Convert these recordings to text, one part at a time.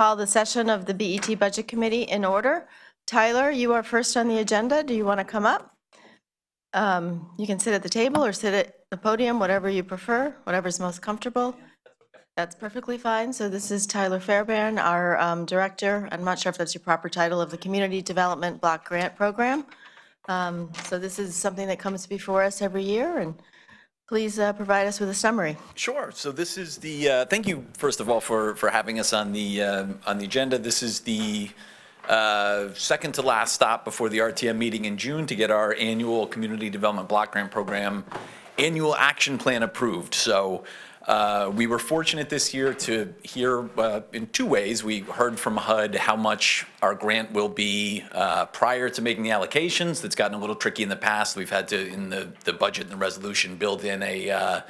Call the session of the BET Budget Committee in order. Tyler, you are first on the agenda. Do you want to come up? You can sit at the table or sit at the podium, whatever you prefer, whatever's most comfortable. That's perfectly fine. So this is Tyler Fairbairn, our director. I'm not sure if that's your proper title, of the Community Development Block Grant Program. So this is something that comes before us every year, and please provide us with a summary. Sure. So this is the, thank you, first of all, for having us on the agenda. This is the second to last stop before the RTM meeting in June to get our annual Community Development Block Grant Program annual action plan approved. So we were fortunate this year to hear in two ways. We heard from HUD how much our grant will be prior to making the allocations. That's gotten a little tricky in the past. We've had to, in the budget and the resolution, build in a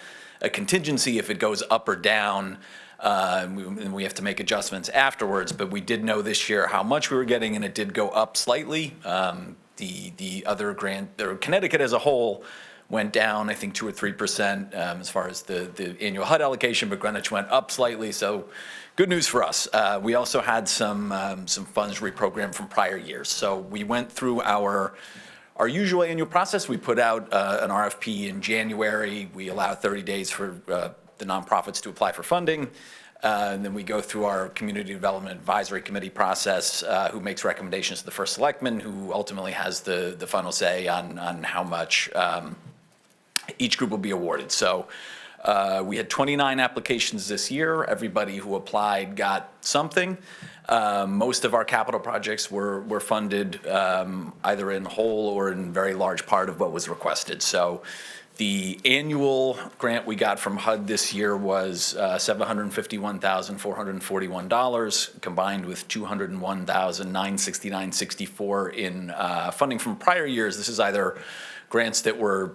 contingency if it goes up or down. And we have to make adjustments afterwards, but we did know this year how much we were getting, and it did go up slightly. The other grant, or Connecticut as a whole, went down, I think 2 or 3% as far as the annual HUD allocation, but Greenwich went up slightly, so good news for us. We also had some funds reprogrammed from prior years. So we went through our usual annual process. We put out an RFP in January. We allow 30 days for the nonprofits to apply for funding. And then we go through our Community Development Advisory Committee process, who makes recommendations to the first selectman, who ultimately has the final say on how much each group will be awarded. So we had 29 applications this year. Everybody who applied got something. Most of our capital projects were funded either in whole or in very large part of what was requested. So the annual grant we got from HUD this year was $751,441, combined with $201,969.64 in funding from prior years. This is either grants that were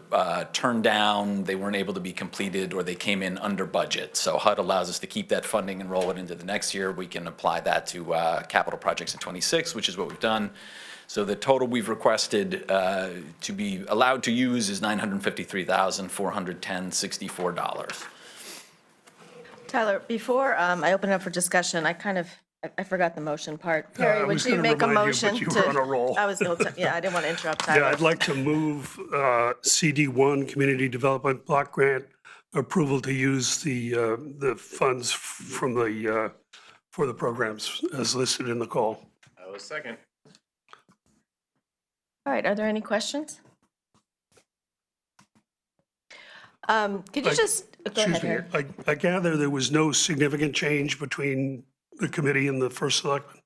turned down, they weren't able to be completed, or they came in under budget. So HUD allows us to keep that funding and roll it into the next year. We can apply that to capital projects in '26, which is what we've done. So the total we've requested to be allowed to use is $953,410.64. Tyler, before I open it up for discussion, I forgot the motion part. Perry, would you make a motion to? You were on a roll. I didn't want to interrupt Tyler. Yeah, I'd like to move CD1 Community Development Block Grant approval to use the funds from for the programs as listed in the call. I will second. All right, are there any questions? Could you just, go ahead, Harry. I gather there was no significant change between the committee and the first selectman?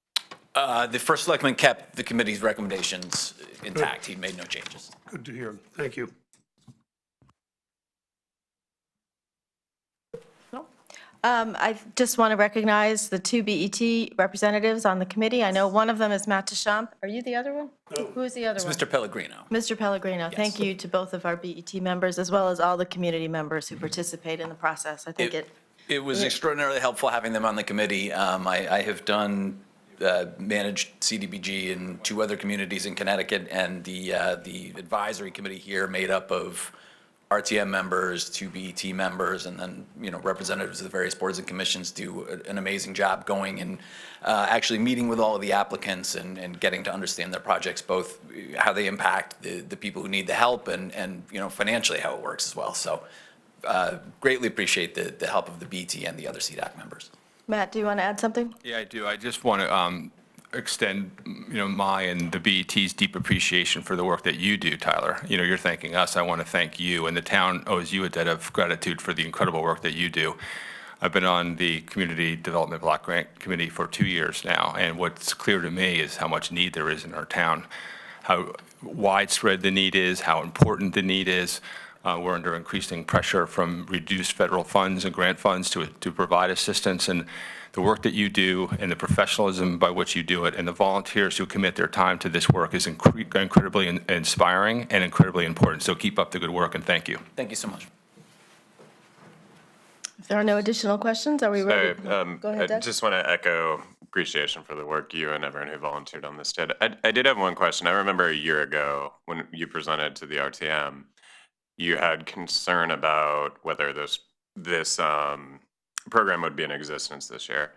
The first selectman kept the committee's recommendations intact. He made no changes. Good to hear. Thank you. I just want to recognize the two BET representatives on the committee. I know one of them is Matt Deschamps. Are you the other one? No. Who is the other It's one? Mr. Pellegrino. Mr. Pellegrino. Thank you to both of our BET members, as well as all the community members who participate in the process. I think It was extraordinarily helpful having them on the committee. I have managed CDBG in 2 other communities in Connecticut, and the advisory committee here made up of RTM members, 2 BET members, and then representatives of the various boards and commissions do an amazing job going and actually meeting with all of the applicants and getting to understand their projects, both how they impact the people who need the help and financially how it works as well. So greatly appreciate the help of the BET and the other CDAC members. Matt, do you want to add something? Yeah, I do. I just want to extend, my and the BET's deep appreciation for the work that you do, Tyler. You're thanking us. I want to thank you, and the town owes you a debt of gratitude for the incredible work that you do. I've been on the Community Development Block Grant Committee for 2 years now, and what's clear to me is how much need there is in our town, how widespread the need is, how important the need is. We're under increasing pressure from reduced federal funds and grant funds to provide assistance, and the work that you do and the professionalism by which you do it and the volunteers who commit their time to this work is incredibly inspiring and incredibly important. So keep up the good work, and thank you. Thank you so much. If there are no additional questions, are we ready? So, Go ahead, I Doug. just want to echo appreciation for the work you and everyone who volunteered on this did. I did have one question. I remember a year ago when you presented to the RTM, you had concern about whether this program would be in existence this year.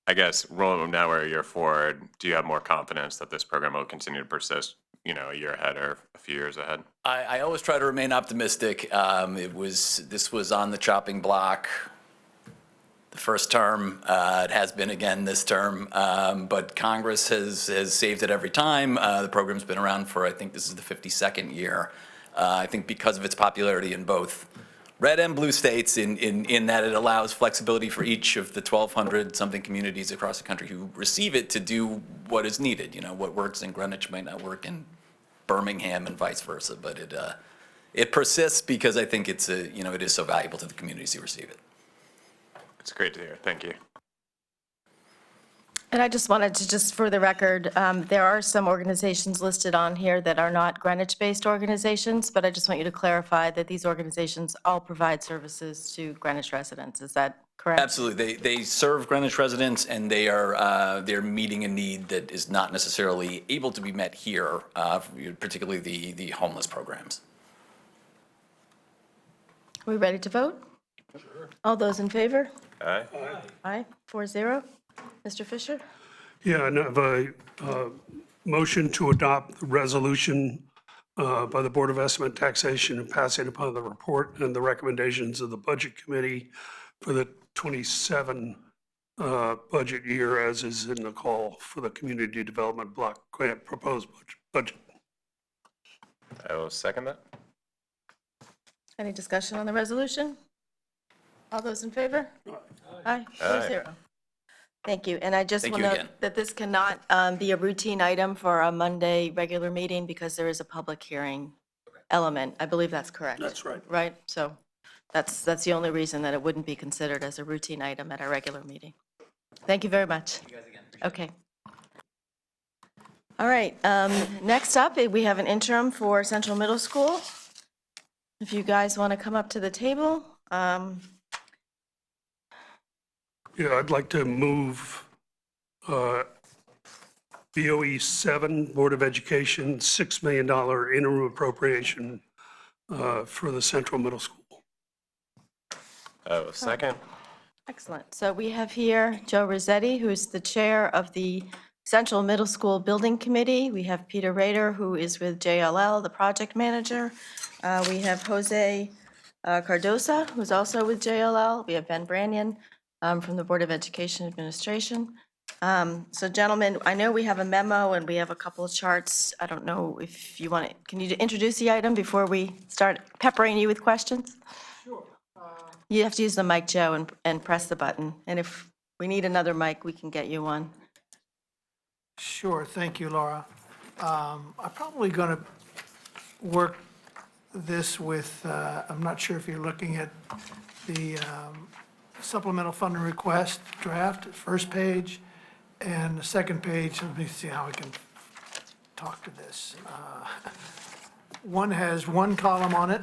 I guess, rolling now we're a year forward, do you have more confidence that this program will continue to persist, a year ahead or a few years ahead? I always try to remain optimistic. This was on the chopping block the first term. It has been again this term, but Congress has saved it every time. The program's been around for, I think this is the 52nd year. I think because of its popularity in both red and blue states, in that it allows flexibility for each of the 1,200 something communities across the country who receive it to do what is needed. What works in Greenwich might not work in Birmingham and vice versa, but it persists because I think it is so valuable to the communities who receive it. It's great to hear. Thank you. And I just wanted to, just for the record, there are some organizations listed on here that are not Greenwich-based organizations, but I just want you to clarify that these organizations all provide services to Greenwich residents. Is that correct? Absolutely. They serve Greenwich residents, and they're meeting a need that is not necessarily able to be met here, particularly the homeless programs. Are we ready to vote? Sure. All those in favor? Aye. Aye, 4-0. Mr. Fisher? Yeah, and I have a motion to adopt the resolution by the Board of Estimate and Taxation and passing upon the report and the recommendations of the Budget Committee for the 27 budget year, as is in the call for the Community Development Block Grant proposed budget. I will second that. Any discussion on the resolution? All those in favor? Aye, 4-0. Thank you. And I just Thank want you to again. note that this cannot be a routine item for a Monday regular meeting because there is a public hearing element. I believe that's correct. That's right. Right? So that's the only reason that it wouldn't be considered as a routine item at our regular meeting. Thank you very much. Okay. All right. Next up, we have an interim for Central Middle School. If you guys want to come up to the table. Yeah, I'd like to move BOE 7, Board of Education, $6 million interim appropriation for the Central Middle School. I will second. Excellent. So we have here Joe Rossetti, who's the chair of the Central Middle School Building Committee. We have Peter Rader, who is with JLL, the project manager. We have Jose Cardosa, who's also with JLL. We have Ben Branyan from the Board of Education Administration. So gentlemen, I know we have a memo and we have a couple of charts. I don't know if you want to, can you introduce the item before we start peppering you with questions? Sure. You have to use the mic, Joe, and press the button. And if we need another mic, we can get you one. Sure, thank you, Laura. I'm probably going to work this with, I'm not sure if you're looking at the supplemental funding request draft, first page, and the second page. Let me see how I can talk to this. One has one column on it,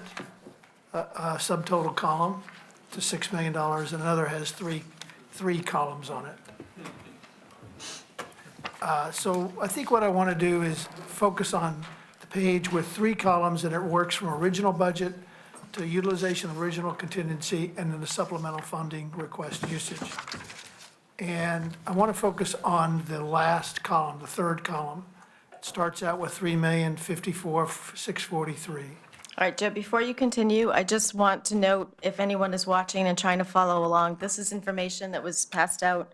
a subtotal column to $6 million, and another has three columns on it. So I think what I want to do is focus on the page with three columns, and it works from original budget to utilization of original contingency and then the supplemental funding request usage. And I want to focus on the last column, the third column. It starts out with $3,054,643. All right, Joe, before you continue, I just want to note, if anyone is watching and trying to follow along, this is information that was passed out,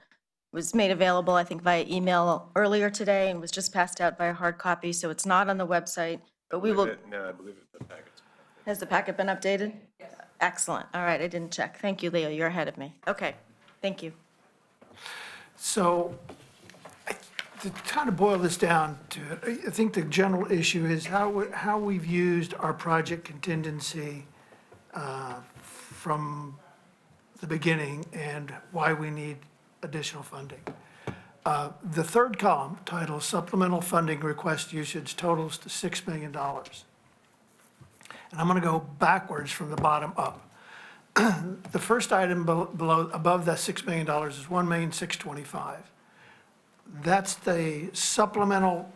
was made available, I think, via email earlier today and was just passed out via hard copy, so it's not on the website, but we will. No, I believe the packet's. Has the packet been updated? Yes. Excellent. All right, I didn't check. Thank you, Leo. You're ahead of me. Okay, thank you. So to kind of boil this down to it, I think the general issue is how we've used our project contingency from the beginning and why we need additional funding. The third column, titled Supplemental Funding Request Usage, totals to $6 million. And I'm going to go backwards from the bottom up. The first item above that $6 million is $1,625,000. That's the supplemental,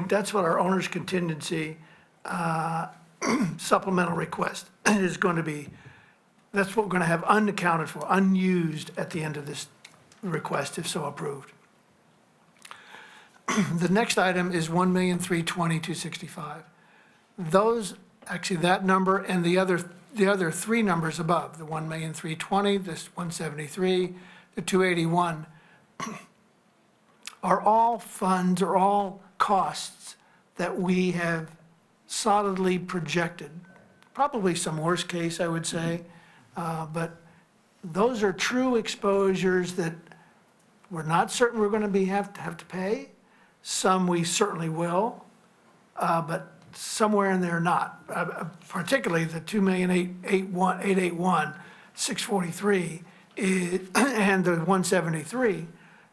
that's what our owner's contingency supplemental request is going to be. That's what we're going to have unaccounted for, unused at the end of this the request if so approved. The next item is 1,320,265. Those, actually, that number and the other three numbers above, the 1,320,000, this 173, the 281, are all funds, are all costs that we have solidly projected. Probably some worst case, I would say, but those are true exposures that we're not certain we're going to have to pay. Some we certainly will, but somewhere in there not. Particularly the 2,881,643 and the 173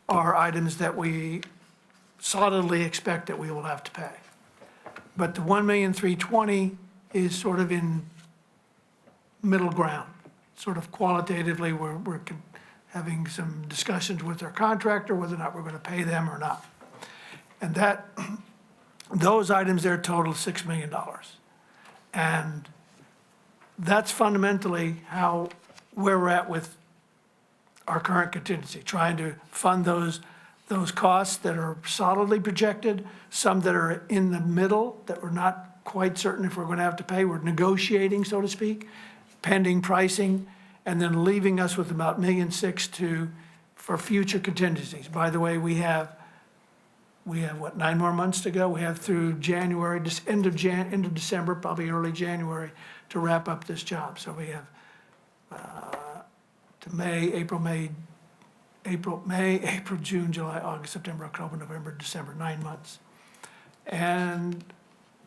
are items that we solidly expect that we will have to pay. But the 1,320,000 is sort of in middle ground. Sort of qualitatively, we're having some discussions with our contractor whether or not we're going to pay them or not. And those items there total $6 million. And that's fundamentally where we're at with our current contingency, trying to fund those costs that are solidly projected, some that are in the middle that we're not quite certain if we're going to have to pay. We're negotiating, so to speak, pending pricing, and then leaving us with about $1.6 million for future contingencies. By the way, we have what, 9 more months to go? We have through January, end of December, probably early January, to wrap up this job. So we have to April, June, July, August, September, October, November, December, 9 months. And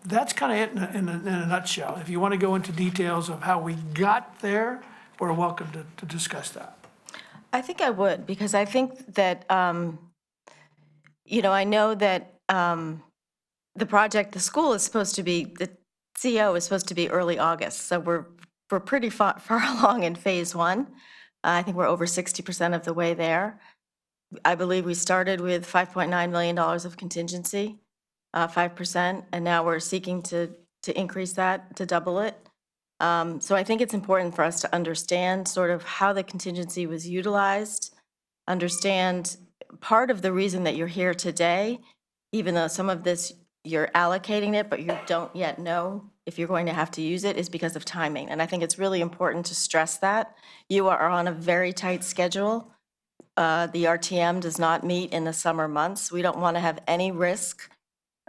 that's kind of it in a nutshell. If you want to go into details of how we got there, we're welcome to discuss that. I think I would, because I think that, I know that the project, the school is supposed to be, the CO is supposed to be early August. So we're pretty far along in phase one. I think we're over 60% of the way there. I believe we started with $5.9 million of contingency, 5%, and now we're seeking to increase that, to double it. So I think it's important for us to understand sort of how the contingency was utilized, understand part of the reason that you're here today, even though some of this you're allocating it, but you don't yet know if you're going to have to use it, is because of timing. And I think it's really important to stress that. You are on a very tight schedule. The RTM does not meet in the summer months. We don't want to have any risk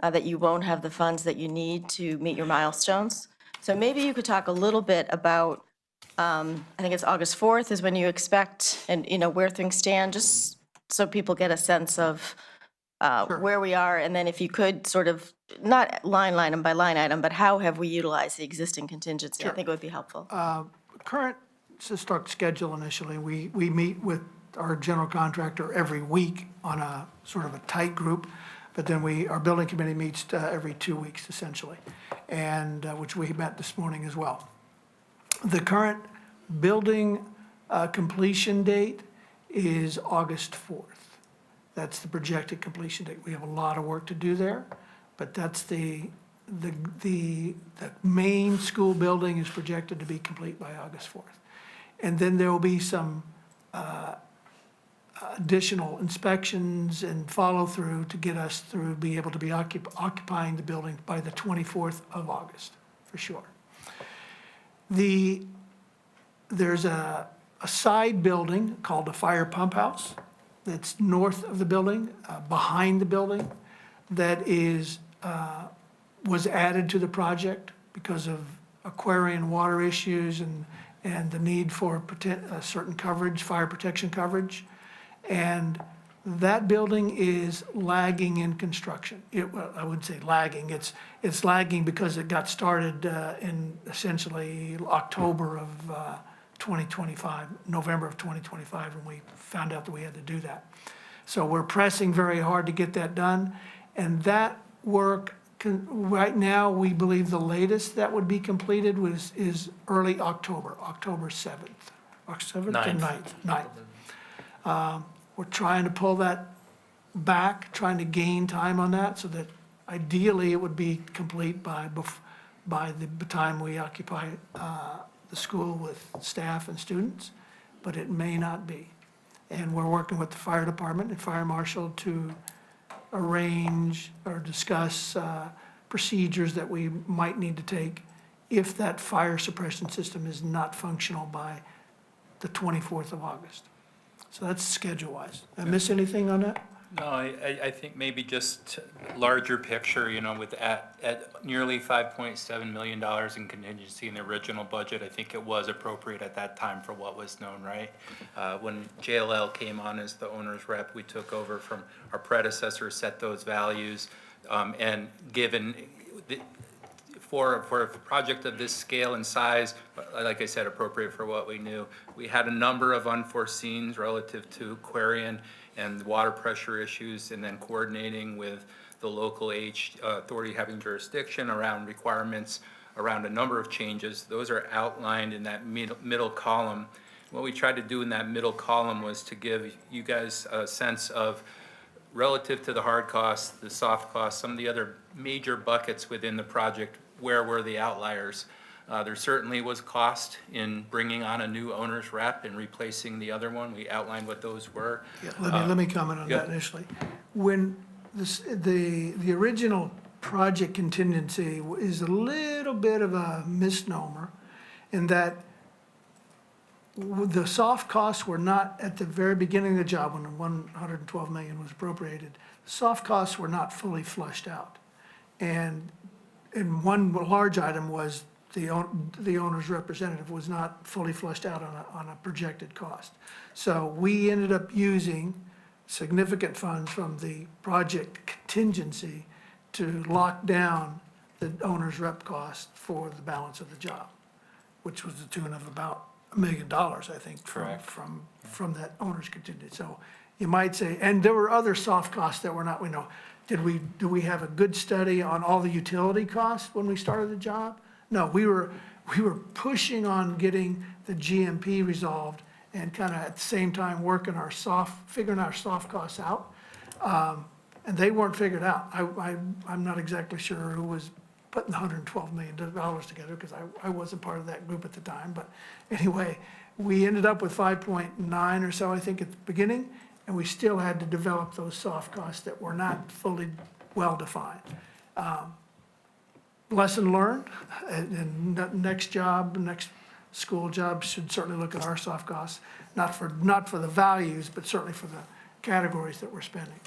that you won't have the funds that you need to meet your milestones. So maybe you could talk a little bit about, I think it's August 4th is when you expect, and where things stand, just so people get a sense of where we are. And then if you could sort of, not line item by line item, but how have we utilized the existing contingency? I think it would be helpful. Current start schedule initially, we meet with our general contractor every week on a sort of a tight group, but then our building committee meets every 2 weeks essentially, and which we met this morning as well. The current building completion date is August 4th. That's the projected completion date. We have a lot of work to do there, but that's the main school building is projected to be complete by August 4th. And then there will be some additional inspections and follow-through to get us through, be able to be occupying the building by the 24th of August, for sure. There's a side building called the fire pump house that's north of the building, behind the building, that was added to the project because of Aquarian water issues and the need for a certain coverage, fire protection coverage. And that building is lagging in construction. Well, I wouldn't say lagging, it's lagging because it got started in essentially October of 2025, November of 2025, when we found out that we had to do that. So we're pressing very hard to get that done. And that work, right now, we believe the latest that would be completed is early October, October 7th. October 7th to 9th. We're trying to pull that back, trying to gain time on that so that ideally it would be complete by the time we occupy the school with staff and students, but it may not be. And we're working with the fire department and fire marshal to arrange or discuss procedures that we might need to take if that fire suppression system is not functional by the 24th of August. So that's schedule-wise. Did I miss anything on that? No, I think maybe just larger picture, with at nearly $5.7 million in contingency in the original budget, I think it was appropriate at that time for what was known, right? When JLL came on as the owner's rep, we took over from our predecessor, set those values, and given for a project of this scale and size, like I said, appropriate for what we knew. We had a number of unforeseens relative to Aquarian and water pressure issues, and then coordinating with the local authority having jurisdiction around requirements, around a number of changes. Those are outlined in that middle column. What we tried to do in that middle column was to give you guys a sense of, relative to the hard costs, the soft costs, some of the other major buckets within the project, where were the outliers? There certainly was cost in bringing on a new owner's rep and replacing the other one. We outlined what those were. Yeah, let me comment on that initially. When the original project contingency is a little bit of a misnomer in that the soft costs were not at the very beginning of the job when the 112 million was appropriated. The soft costs were not fully flushed out. And one large item was the owner's representative was not fully flushed out on a projected cost. So we ended up using significant funds from the project contingency to lock down the owner's rep cost for the balance of the job, which was the tune of about $1 million, I think, from that owner's contingency. So you might say, and there were other soft costs that were not, we know. Do we have a good study on all the utility costs when we started the job? No, we were pushing on getting the GMP resolved and kind of at the same time figuring our soft costs out. And they weren't figured out. I'm not exactly sure who was putting the $112 million together because I wasn't part of that group at the time. But anyway, we ended up with 5.9 or so, I think, at the beginning, and we still had to develop those soft costs that were not fully well-defined. Lesson learned, and next school job should certainly look at our soft costs, not for the values, but certainly for the categories that we're spending.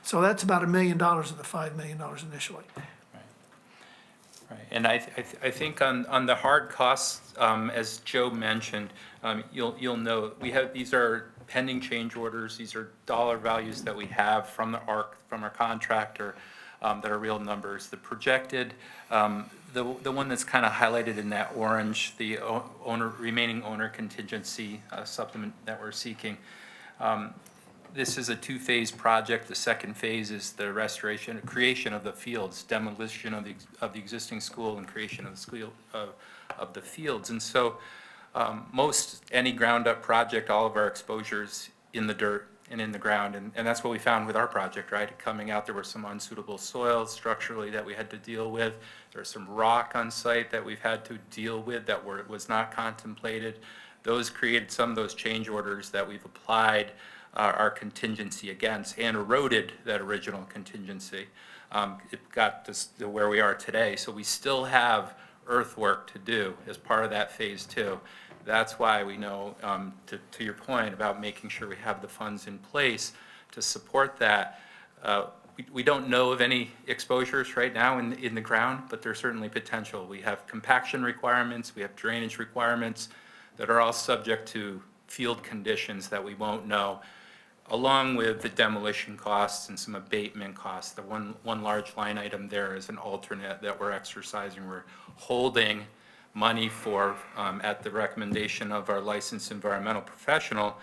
So that's about $1 million of the $5 million initially. Right, and I think on the hard costs, as Joe mentioned, you'll know, these are pending change orders, these are dollar values that we have from our contractor, that are real numbers. The projected, the one that's kind of highlighted in that orange, the remaining owner contingency supplement that we're seeking. This is a two-phase project. The second phase is the creation of the fields, demolition of the existing school and creation of the fields. And so most any ground-up project, all of our exposures in the dirt and in the ground, and that's what we found with our project, right? Coming out, there were some unsuitable soils structurally that we had to deal with. There's some rock on site that we've had to deal with that was not contemplated. Those created some of those change orders that we've applied our contingency against and eroded that original contingency. It got to where we are today. So we still have earthwork to do as part of that phase two. That's why we know, to your point about making sure we have the funds in place to support that. We don't know of any exposures right now in the ground, but there's certainly potential. We have compaction requirements, we have drainage requirements that are all subject to field conditions that we won't know, along with the demolition costs and some abatement costs. The one large line item there is an alternate that we're exercising. We're holding money for, at the recommendation of our licensed environmental professional,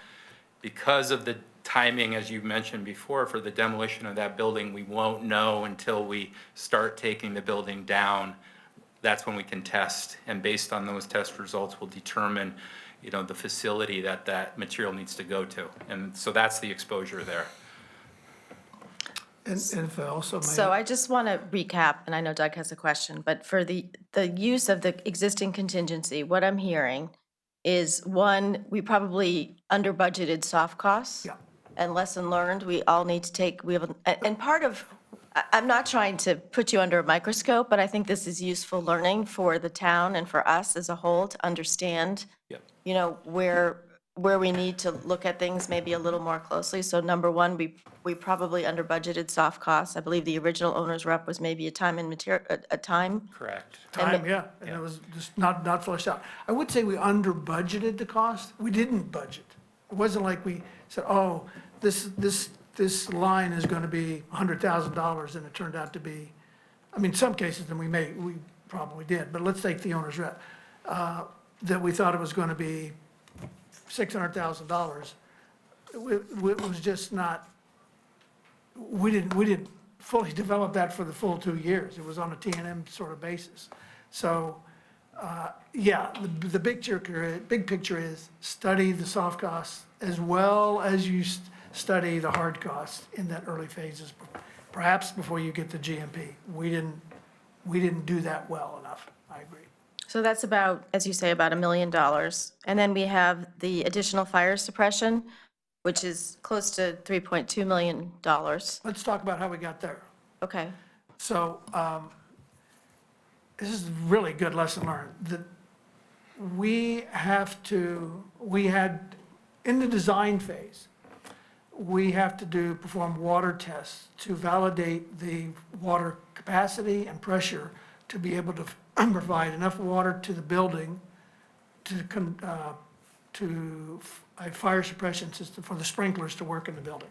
because of the timing, as you mentioned before, for the demolition of that building. We won't know until we start taking the building down. That's when we can test, and based on those test results, we'll determine, the facility that material needs to go to. And so that's the exposure there. And if I also may. So I just want to recap, and I know Doug has a question, but for the use of the existing contingency, what I'm hearing is, one, we probably under budgeted soft costs. Yeah. And lesson learned, we all need to take, and part of, I'm not trying to put you under a microscope, but I think this is useful learning for the town and for us as a whole to understand, Yep. you know, where we need to look at things maybe a little more closely. So number one, we probably under budgeted soft costs. I believe the original owner's rep was maybe a time and material, a time. Correct. Time, yeah, and it was just not fleshed out. I would say we under budgeted the cost. We didn't budget. It wasn't like we said, oh, this line is going to be $100,000, and it turned out to be, I mean, some cases, and we probably did, but let's take the owner's rep, that we thought it was going to be $600,000. It was just not, we didn't fully develop that for the full 2 years. It was on a T&M sort of basis. So, yeah, the big picture is study the soft costs as well as you study the hard costs in that early phases, perhaps before you get to GMP. We didn't do that well enough, I agree. So that's about, as you say, about $1 million. And then we have the additional fire suppression, which is close to $3.2 million. Let's talk about how we got there. Okay. So, this is really good lesson learned, that we had, in the design phase, we have to perform water tests to validate the water capacity and pressure to be able to provide enough water to the building to a fire suppression system for the sprinklers to work in the building.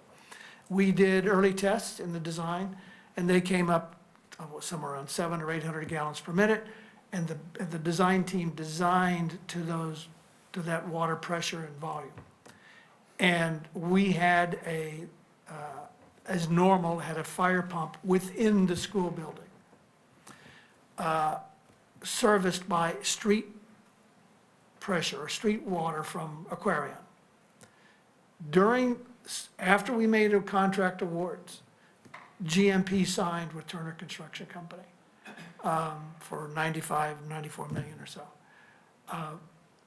We did early tests in the design, and they came up somewhere around 700 or 800 gallons per minute, and the design team designed to that water pressure and volume. And we had as normal, had a fire pump within the school building, serviced by street pressure or street water from Aquarion. After we made a contract awards, GMP signed with Turner Construction Company for 94 million or so.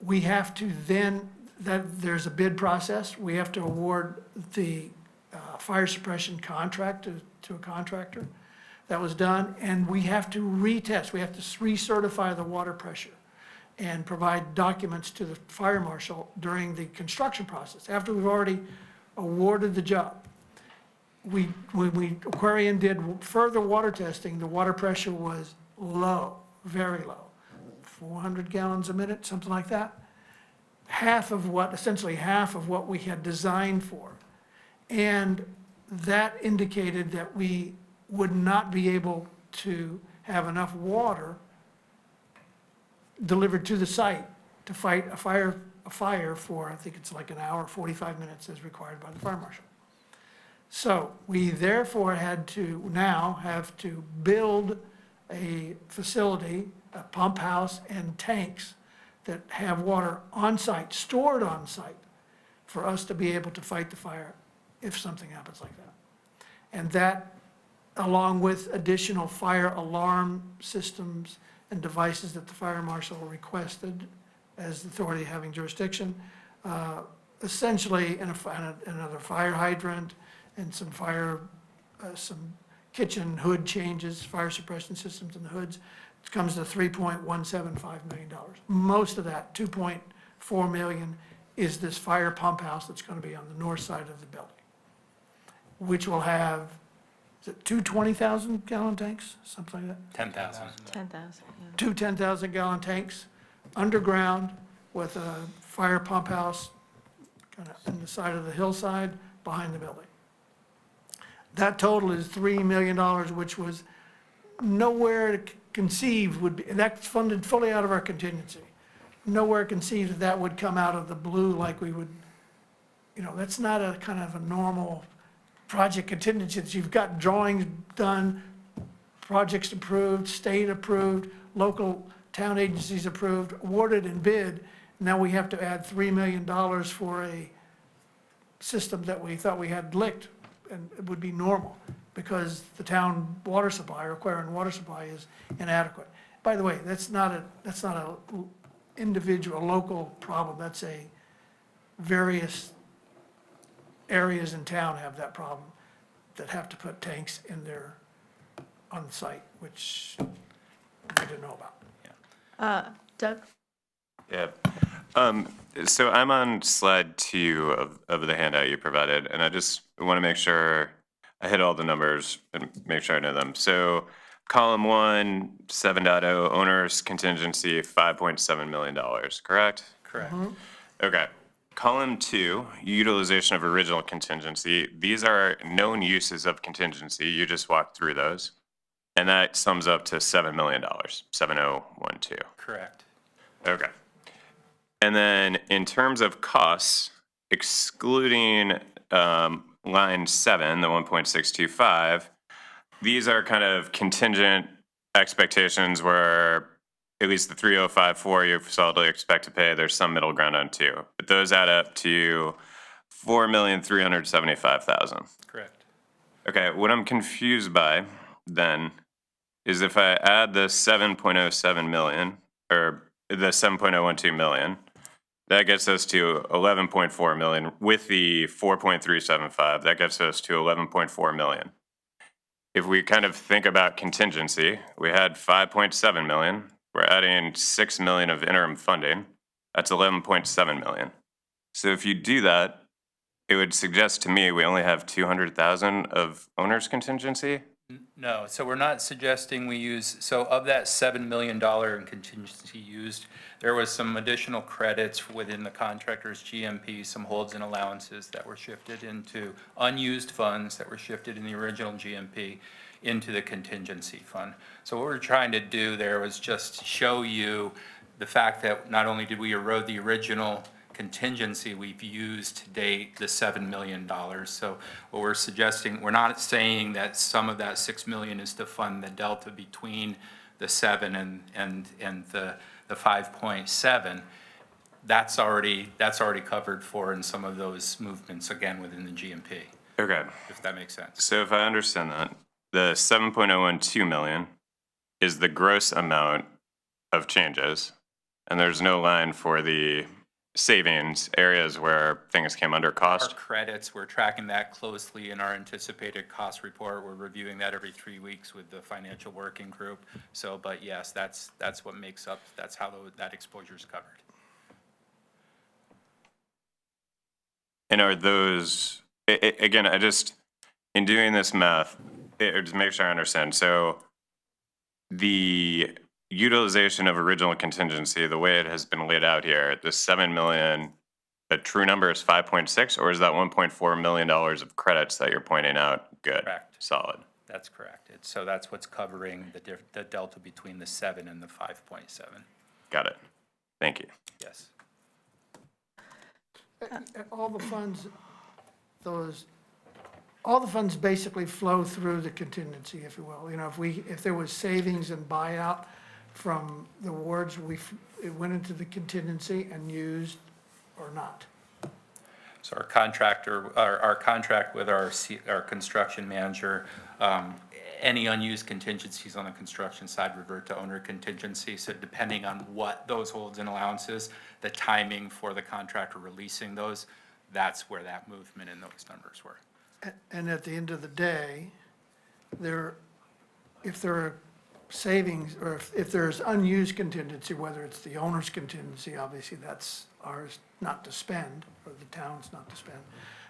We have to then, there's a bid process. We have to award the fire suppression contract to a contractor. That was done, and we have to retest. We have to recertify the water pressure and provide documents to the fire marshal during the construction process, after we've already awarded the job. When Aquarion did further water testing, the water pressure was low, very low, 400 gallons a minute, something like that. Essentially half of what we had designed for. And that indicated that we would not be able to have enough water delivered to the site to fight a fire for, I think it's like an hour, 45 minutes as required by the fire marshal. So we therefore have to build a facility, a pump house and tanks that have water on site, stored on site, for us to be able to fight the fire if something happens like that. And that, along with additional fire alarm systems and devices that the fire marshal requested as the authority having jurisdiction, essentially another fire hydrant and some kitchen hood changes, fire suppression systems in the hoods, it comes to $3.175 million. Most of that, $2.4 million, is this fire pump house that's going to be on the north side of the building, which will have, is it two 20,000 gallon tanks, something like that? 10,000. 10,000, yeah. Two 10,000 gallon tanks underground with a fire pump house kind of in the side of the hillside behind the building. That total is $3 million, which was nowhere conceived would be, and that's funded fully out of our contingency. Nowhere conceived that would come out of the blue like we would, that's not a kind of a normal project contingency. You've got drawings done, projects approved, state approved, local town agencies approved, awarded and bid. Now we have to add $3 million for a system that we thought we had licked, and it would be normal because the town water supply, or Aquarion water supply, is inadequate. By the way, that's not a individual, local problem. That's a various areas in town have that problem, that have to put tanks in their, on site, which I didn't know about. Doug? Yeah. So I'm on slide 2 of the handout you provided, and I just want to make sure I hit all the numbers and make sure I know them. So column 1, 7.0, owners contingency, $5.7 million, correct? Correct. Okay. Column 2, utilization of original contingency. These are known uses of contingency. You just walked through those. And that sums up to $7 million, 7012. Correct. Okay. And then in terms of costs, excluding line 7, the 1.625, these are kind of contingent expectations where at least the 3054 you solidly expect to pay, there's some middle ground on 2. But those add up to $4,375,000. Correct. Okay, what I'm confused by then is if I add the 7.07 million, or the 7.012 million, that gets us to 11.4 million. With the 4.375, that gets us to 11.4 million. If we kind of think about contingency, we had 5.7 million. We're adding 6 million of interim funding. That's 11.7 million. So if you do that, it would suggest to me we only have 200,000 of owner's contingency. No, so we're not suggesting we use, so of that $7 million in contingency used, there was some additional credits within the contractor's GMP, some holds and allowances that were shifted into unused funds that were shifted in the original GMP into the contingency fund. So what we're trying to do there was just show you the fact that not only did we erode the original contingency, we've used to date the $7 million. So what we're suggesting, we're not saying that some of that 6 million is to fund the delta between the 7 and the 5.7. That's already covered for in some of those movements, again, within the GMP, Okay, if that makes sense. so if I understand that, the 7.012 million is the gross amount of changes, and there's no line for the savings areas where things came under Our cost. credits, we're tracking that closely in our anticipated cost report. We're reviewing that every 3 weeks with the financial working group. So, but yes, that's what makes up, that's how that exposure is covered. And are those, again, I just, in doing this math, just make sure I understand. So the utilization of original contingency, the way it has been laid out here, the 7 million, the true number is 5.6, or is that $1.4 million of credits that you're pointing out good? Correct. Solid. That's correct. So that's what's covering the delta between the 7 and the 5.7. Got it. Thank you. Yes. All the funds, all the funds basically flow through the contingency, if you will. You know, if there was savings and buyout from the wards, it went into the contingency and used or not. So our contractor, our contract with our construction manager, any unused contingencies on the construction side revert to owner contingency. So depending on what those holds and allowances, the timing for the contractor releasing those, that's where that movement in those numbers were. And at the end of the day, if there are savings, or if there's unused contingency, whether it's the owner's contingency, obviously that's ours not to spend, or the town's not to spend.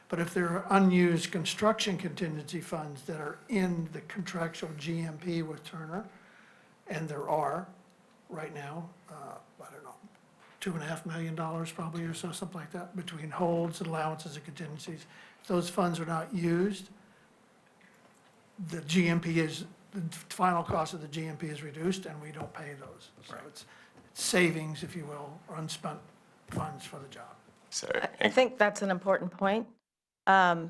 But if there are unused construction contingency funds that are in the contractual GMP with Turner, and there are right now, I don't know, $2.5 million probably or so, something like that, between holds, allowances, and contingencies. If those funds are not used, the GMP is, the final cost of the GMP is reduced, and we don't pay those. So it's savings, if you will, or unspent funds for the job. So, I think that's an important point. Are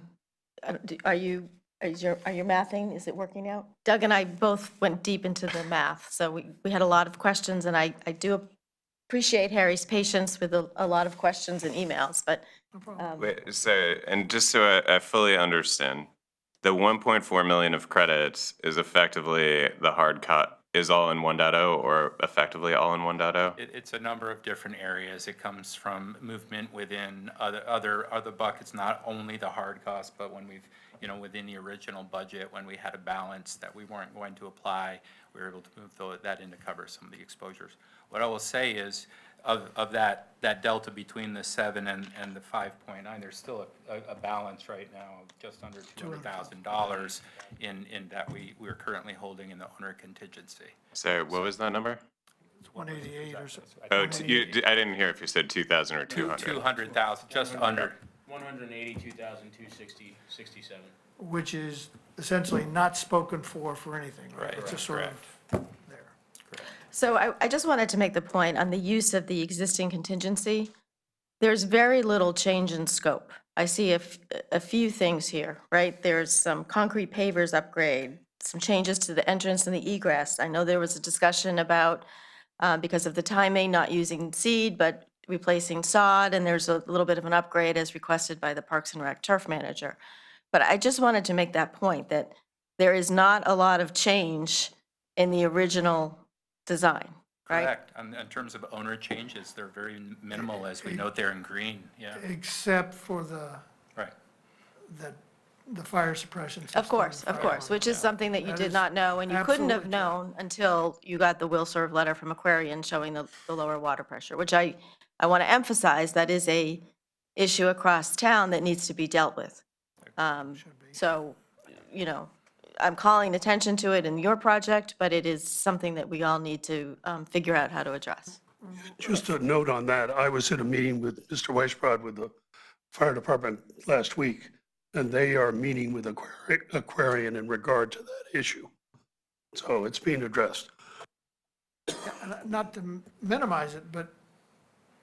you mathing? Is it working out? Doug and I both went deep into the math, so we had a lot of questions, and I do appreciate Harry's patience with a lot of questions and emails, but wait, so, and just so I fully understand, the 1.4 million of credits is effectively the hard is all in 1.0 or effectively all in 1.0? It's a number of different areas. It comes from movement within other buckets, not only the hard costs, but when we've, within the original budget, when we had a balance that we weren't going to apply, we were able to move that in to cover some of the exposures. What I will say is, of that delta between the 7 and the 5.9, there's still a balance right now of just under $200,000 in that we're currently holding in the owner contingency. So what was that number? It's 188 or so. Oh, I didn't hear if you said 2,000 or 200. 200,000, just under. 182,260.67. Which is essentially not spoken for anything, right? Right, It's just sort of there. So I just wanted to make the point on the use of the existing contingency. There's very little change in scope. I see a few things here, right? There's some concrete pavers upgrade, some changes to the entrance and the egress. I know there was a discussion about, because of the timing, not using seed, but replacing sod, and there's a little bit of an upgrade as requested by the Parks and Rec turf manager. But I just wanted to make that point, that there is not a lot of change in the original design, right? Correct. In terms of owner changes, they're very minimal, as we note there in green, yeah, Except for the right. fire suppression system. Of course, which is something that you That did is not know, and you couldn't have absolutely true. known until you got the will serve letter from Aquarian showing the lower water pressure, which I want to emphasize, that is a issue across town that needs to be dealt with. So, I'm calling attention to it in your project, but it is something that we all need to figure out how to address. Just a note on that, I was at a meeting with Mr. Weisbrod with the fire department last week, and they are meeting with Aquarian in regard to that issue. So it's being addressed. Not to minimize it, but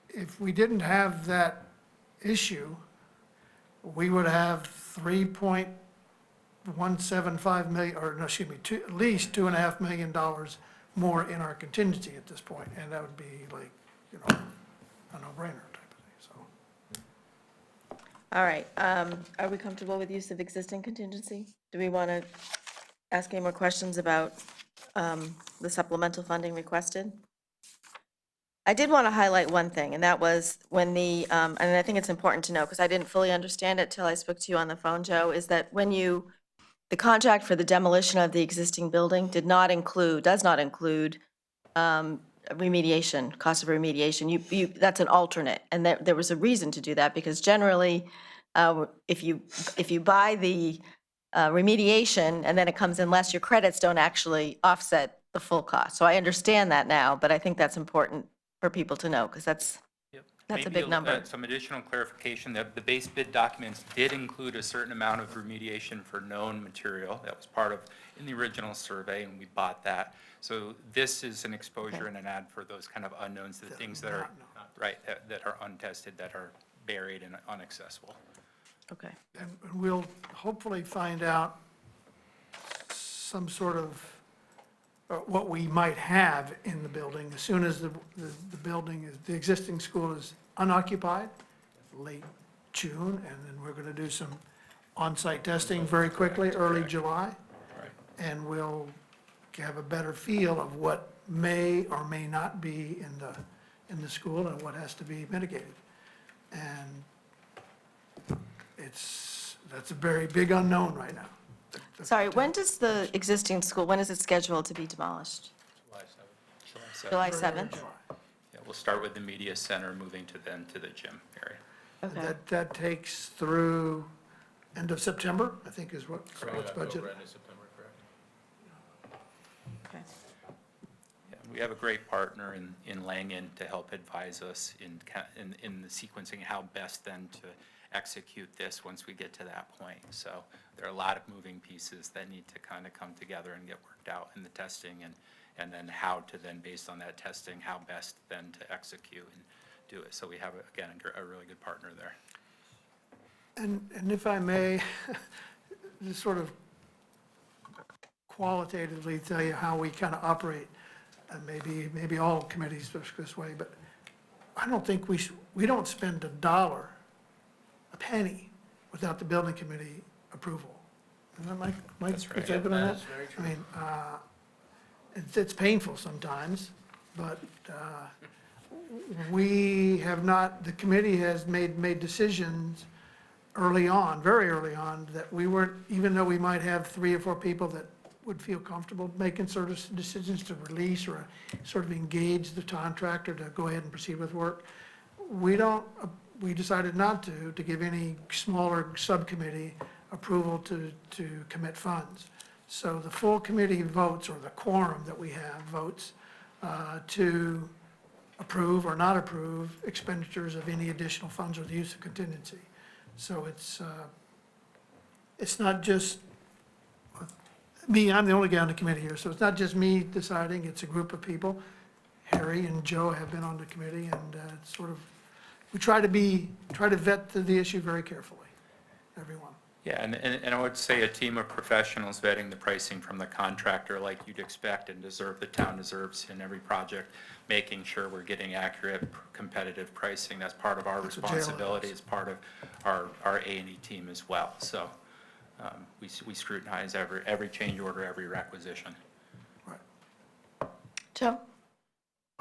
if we didn't have that issue, we would have 3.175 million, or no, excuse me, at least $2.5 million more in our contingency at this point, and that would be like, a no-brainer type of thing, so. All right, are we comfortable with use of existing contingency? Do we want to ask any more questions about the supplemental funding requested? I did want to highlight one thing, and that was when and I think it's important to know, because I didn't fully understand it till I spoke to you on the phone, Joe, is that when the contract for the demolition of the existing building does not include remediation, cost of remediation. That's an alternate, and there was a reason to do that, because generally, if you buy the remediation and then it comes in less, your credits don't actually offset the full cost. So I understand that now, but I think that's important for people to know, because that's a Maybe big number. Some additional clarification, that the base bid documents did include a certain amount of remediation for known material. That was part of, in the original survey, and we bought that. So this is an exposure and an ad for those kind of unknowns, the things that are, right, that are untested, that are buried and inaccessible. Okay. And we'll hopefully find out some sort of, what we might have in the building as soon as the building, the existing school is unoccupied, late June, and then we're going to do some on-site testing very quickly, early July. Right. And we'll have a better feel of what may or may not be in the school and what has to be mitigated. And that's a very big unknown right now. Sorry, when does the existing school, when is it scheduled to be demolished? July 7th? Yeah, we'll start with the media center, moving to the gym area. Okay. That takes through end of September, I think is what's budgeted. Okay. Yeah, we have a great partner in Langen to help advise us in the sequencing, how best then to execute this once we get to that point. So there are a lot of moving pieces that need to kind of come together and get worked out in the testing, and then how to then, based on that testing, how best then to execute and do it. So we have, again, a really good partner there. And if I may, just sort of qualitatively tell you how we kind of operate, and maybe all committees work this way, but I don't think we don't spend a penny without the building committee approval. Isn't that Mike? That's right. Is that good on that? I mean, It's painful sometimes, but we have not, the committee has made decisions early on, very early on, that we weren't, even though we might have 3 or 4 people that would feel comfortable making sort of decisions to release or sort of engage the contractor to go ahead and proceed with work, we decided not to give any smaller subcommittee approval to commit funds. So the full committee votes, or the quorum that we have votes, to approve or not approve expenditures of any additional funds or the use of contingency. So it's not just me, I'm the only guy on the committee here, so it's not just me deciding, it's a group of people. Harry and Joe have been on the committee, and it's sort of, we try to vet the issue very carefully, everyone. Yeah, and I would say a team of professionals vetting the pricing from the contractor like you'd expect and the town deserves in every project, making sure we're getting accurate, competitive pricing. That's part of our That's what JLL responsibility is. as part of our A&E team as well. So we scrutinize every change order, every requisition. Right. Joe?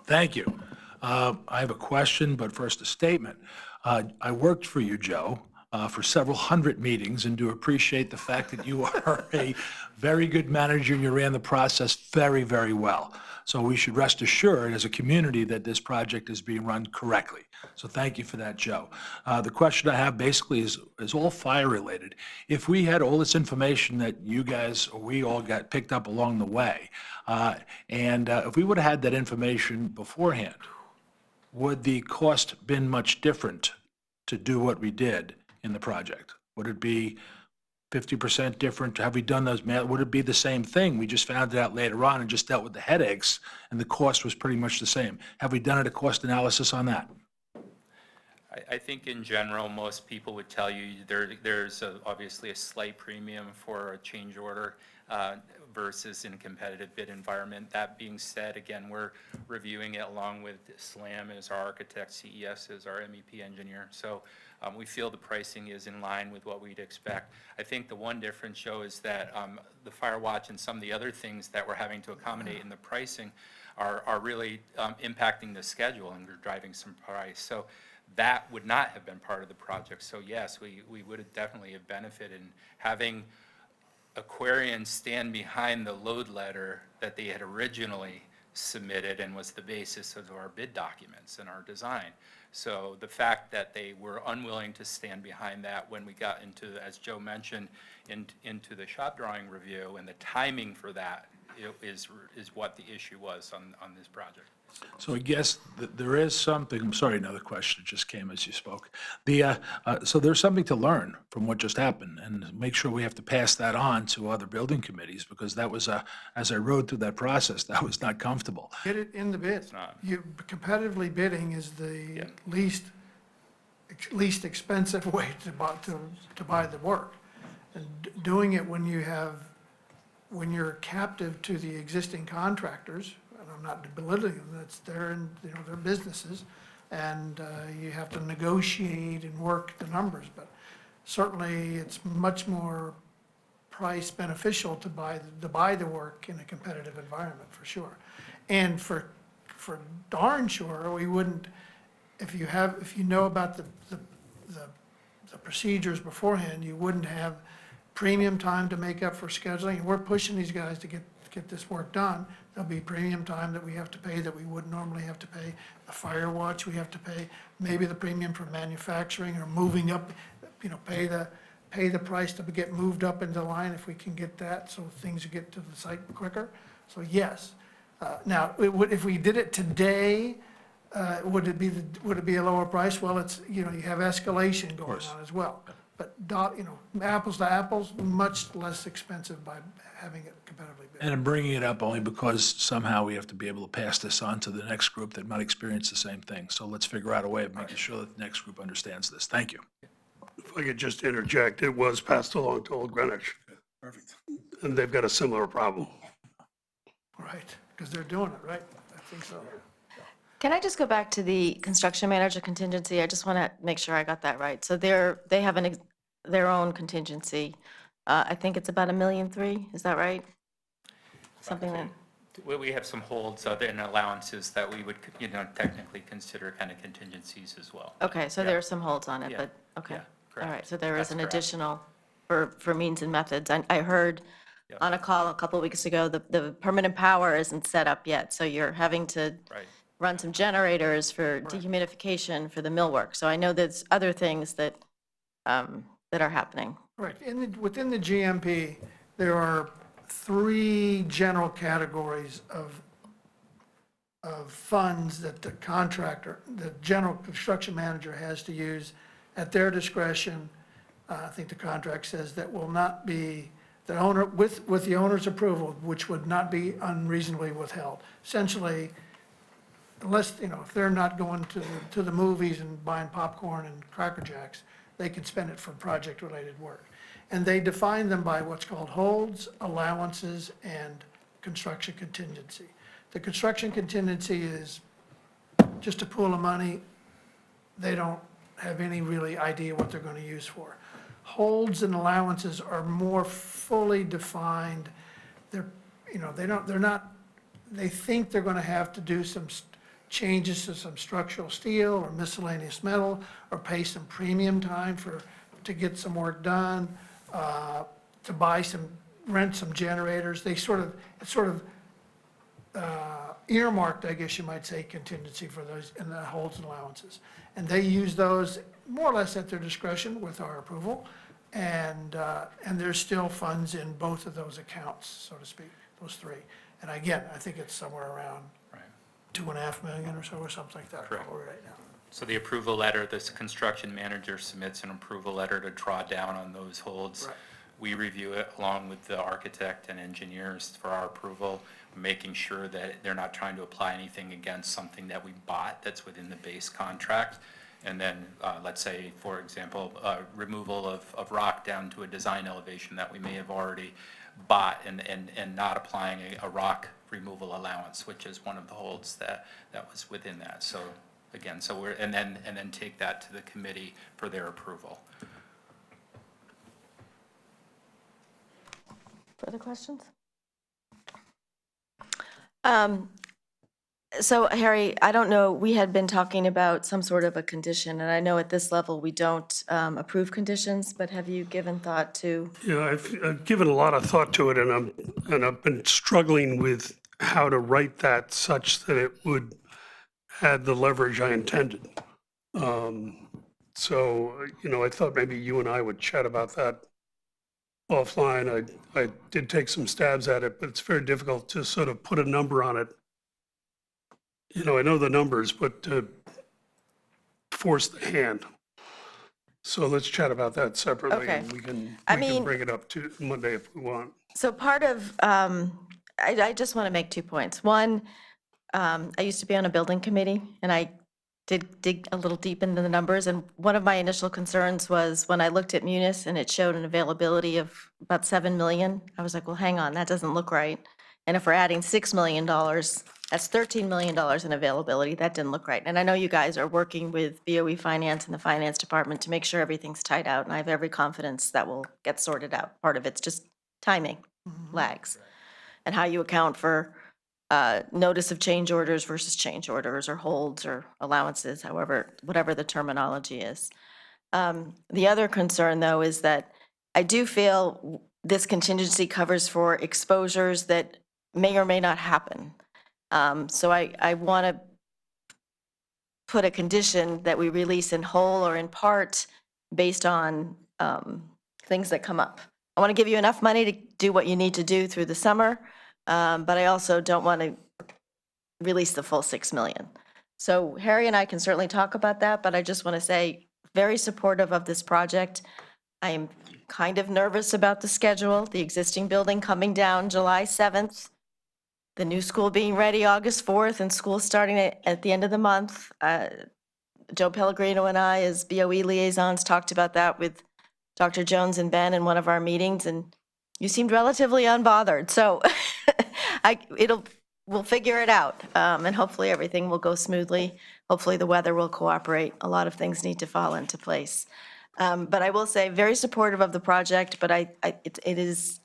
Thank you. I have a question, but first a statement. I worked for you, Joe, for several hundred meetings, and do appreciate the fact that you are a very good manager. You ran the process very, very well. So we should rest assured as a community that this project is being run correctly. So thank you for that, Joe. The question I have basically is all fire related. If we had all this information that you guys, or we all got picked up along the way, and if we would have had that information beforehand, would the cost been much different to do what we did in the project? Would it be 50% different? Have we done those math? Would it be the same thing? We just found it out later on and just dealt with the headaches, and the cost was pretty much the same. Have we done a cost analysis on that? I think in general, most people would tell you there's obviously a slight premium for a change order versus in a competitive bid environment. That being said, again, we're reviewing it along with SLAM as our architect, CES as our MEP engineer. So we feel the pricing is in line with what we'd expect. I think the one difference, Joe, is that the Fire Watch and some of the other things that we're having to accommodate in the pricing are really impacting the schedule and are driving some price. So that would not have been part of the project. So yes, we would have definitely have benefited in having Aquarian stand behind the load letter that they had originally submitted and was the basis of our bid documents and our design. So the fact that they were unwilling to stand behind that when we got into, as Joe mentioned, into the shop drawing review, and the timing for that is what the issue was on this project. So I guess there is something, I'm sorry, another question just came as you spoke. So there's something to learn from what just happened, and make sure we have to pass that on to other building committees, because that was, as I rode through that process, that was not comfortable. Get it in the bid. not. Competitively bidding is the least expensive way to buy the work. And doing it when you're captive to the existing contractors, and I'm not belittling them, that's their businesses, and you have to negotiate and work the numbers, but certainly it's much more price beneficial to buy the work in a competitive environment, for sure. And for darn sure, we wouldn't, if you know about the procedures beforehand, you wouldn't have premium time to make up for scheduling. We're pushing these guys to get this work done. There'll be premium time that we have to pay that we wouldn't normally have to pay. The Fire Watch we have to pay, maybe the premium for manufacturing or moving up, pay the price to get moved up into line if we can get that, so things get to the site quicker. So yes. Now, if we did it today, would it be a lower price? Well, it's, you have escalation going on as well. But, apples to apples, much less expensive by having it competitively bid. And I'm bringing it up only because somehow we have to be able to pass this on to the next group that might experience the same thing. So let's figure out a way of making sure that the next group understands this. Thank you. If I could just interject, it was passed along to Old Greenwich. Perfect. And they've got a similar problem. Right, because they're doing it, right? I think so. Can I just go back to the construction manager contingency? I just want to make sure I got that right. So they have their own contingency. I think it's about $1.3 million, is that right? Something like we have some holds and allowances that we would, technically consider kind of contingencies as well. Okay, so Yeah. there are some holds on it, Yeah. but, okay. Yeah, All correct. right, so there is That's an correct. additional for means and methods. I heard Yep. on a call a couple weeks ago, the permanent power isn't set up yet, so you're having to Right. run some generators for dehumidification for the millwork. So I know there's other things that, that are happening. Right, within the GMP, there are 3 general categories of funds that the contractor, the general construction manager has to use at their discretion. I think the contract says that will not be, the owner, with the owner's approval, which would not be unreasonably withheld. Essentially, unless, if they're not going to the movies and buying popcorn and Cracker Jacks, they can spend it for project-related work. And they define them by what's called holds, allowances, and construction contingency. The construction contingency is just a pool of money they don't have any really idea what they're going to use for. Holds and allowances are more fully defined. They're, they're not, they think they're going to have to do some changes to some structural steel or miscellaneous metal, or pay some premium time to get some work done, to rent some generators. It's sort of earmarked, I guess you might say, contingency for those and the holds and allowances. And they use those more or less at their discretion with our approval. And there's still funds in both of those accounts, so to speak, those 3. And again, I think it's somewhere around Right. 2.5 million or so, or something like that, Correct. probably right now. So the approval letter, this construction manager submits an approval letter to draw down on those holds. Right. We review it along with the architect and engineers for our approval, making sure that they're not trying to apply anything against something that we bought that's within the base contract. And then, let's say, for example, removal of rock down to a design elevation that we may have already bought and not applying a rock removal allowance, which is one of the holds that was within that. So again, and then take that to the committee for their approval. Further questions? So Harry, I don't know, we had been talking about some sort of a condition, and I know at this level we don't approve conditions, but have you given thought to? Yeah, I've given a lot of thought to it, and I've been struggling with how to write that such that it would add the leverage I intended. So, I thought maybe you and I would chat about that offline. I did take some stabs at it, but it's very difficult to sort of put a number on it. I know the numbers, but to force the hand. So let's chat about that separately. Okay. And we can mean- bring it up to Monday if we want. So part of, I just want to make 2 points. One, I used to be on a building committee, and I did dig a little deep into the numbers, and one of my initial concerns was when I looked at Munis and it showed an availability of about 7 million, I was like, well, hang on, that doesn't look right. And if we're adding $6 million, that's $13 million in availability, that didn't look right. And I know you guys are working with BOE Finance and the Finance Department to make sure everything's tied out, and I have every confidence that will get sorted out. Part of it's just timing, lags, and how you account for notice of change orders versus change orders, or holds, or allowances, whatever the terminology is. The other concern, though, is that I do feel this contingency covers for exposures that may or may not happen. So I want to put a condition that we release in whole or in part based on things that come up. I want to give you enough money to do what you need to do through the summer, but I also don't want to release the full 6 million. So Harry and I can certainly talk about that, but I just want to say, very supportive of this project. I am kind of nervous about the schedule, the existing building coming down July 7th, the new school being ready August 4th, and school starting at the end of the month. Joe Pellegrino and I, as BOE liaisons, talked about that with Dr. Jones and Ben in one of our meetings, and you seemed relatively unbothered. So we'll figure it out, and hopefully everything will go smoothly. Hopefully the weather will cooperate. A lot of things need to fall into place. But I will say, very supportive of the project, but it is,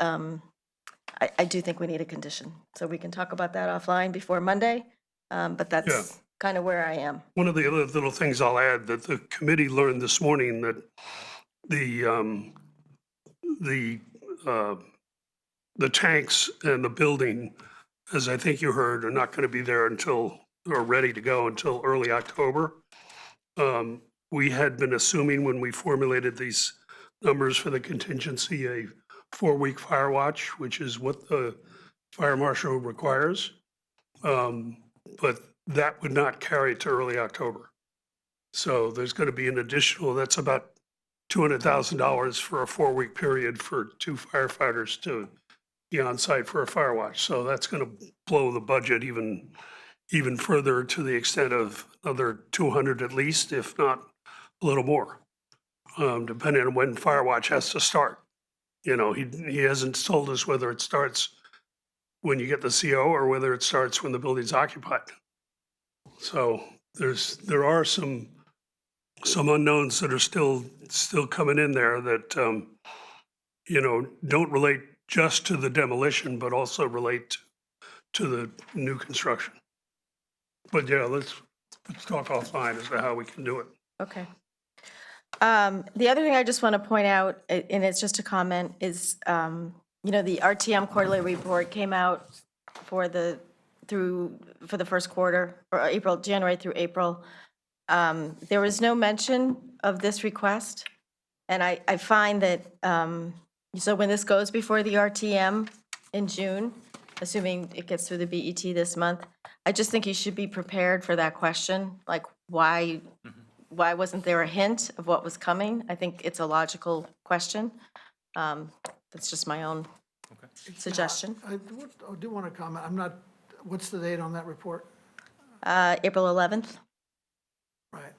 I do think we need a condition. So we can talk about that offline before Monday, but Yeah. that's kind of where I am. One of the other little things I'll add, that the committee learned this morning that the, uh, the tanks and the building, as I think you heard, are not going to be there until, or ready to go until early October. We had been assuming when we formulated these numbers for the contingency, a 4-week fire watch, which is what the fire marshal requires. But that would not carry to early October. So there's going to be an additional, that's about $200,000 for a 4-week period for 2 firefighters to be on site for a fire watch. So that's going to blow the budget even further, to the extent of another 200 at least, if not a little more, depending on when fire watch has to start. You know, he hasn't told us whether it starts when you get the CO or whether it starts when the building's occupied. So there are some unknowns that are still coming in there that, you know, don't relate just to the demolition, but also relate to the new construction. But yeah, let's talk offline as to how we can do it. Okay. The other thing I just want to point out, and it's just a comment, is, you know, the RTM quarterly report came out for the first quarter, or January through April. There was no mention of this request, and I find that, so when this goes before the RTM in June, assuming it gets through the BET this month, I just think you should be prepared for that question, like why wasn't there a hint of what was coming? I think it's a logical question. That's just my own suggestion. I do want to comment, what's the date on that report? April 11th? Right.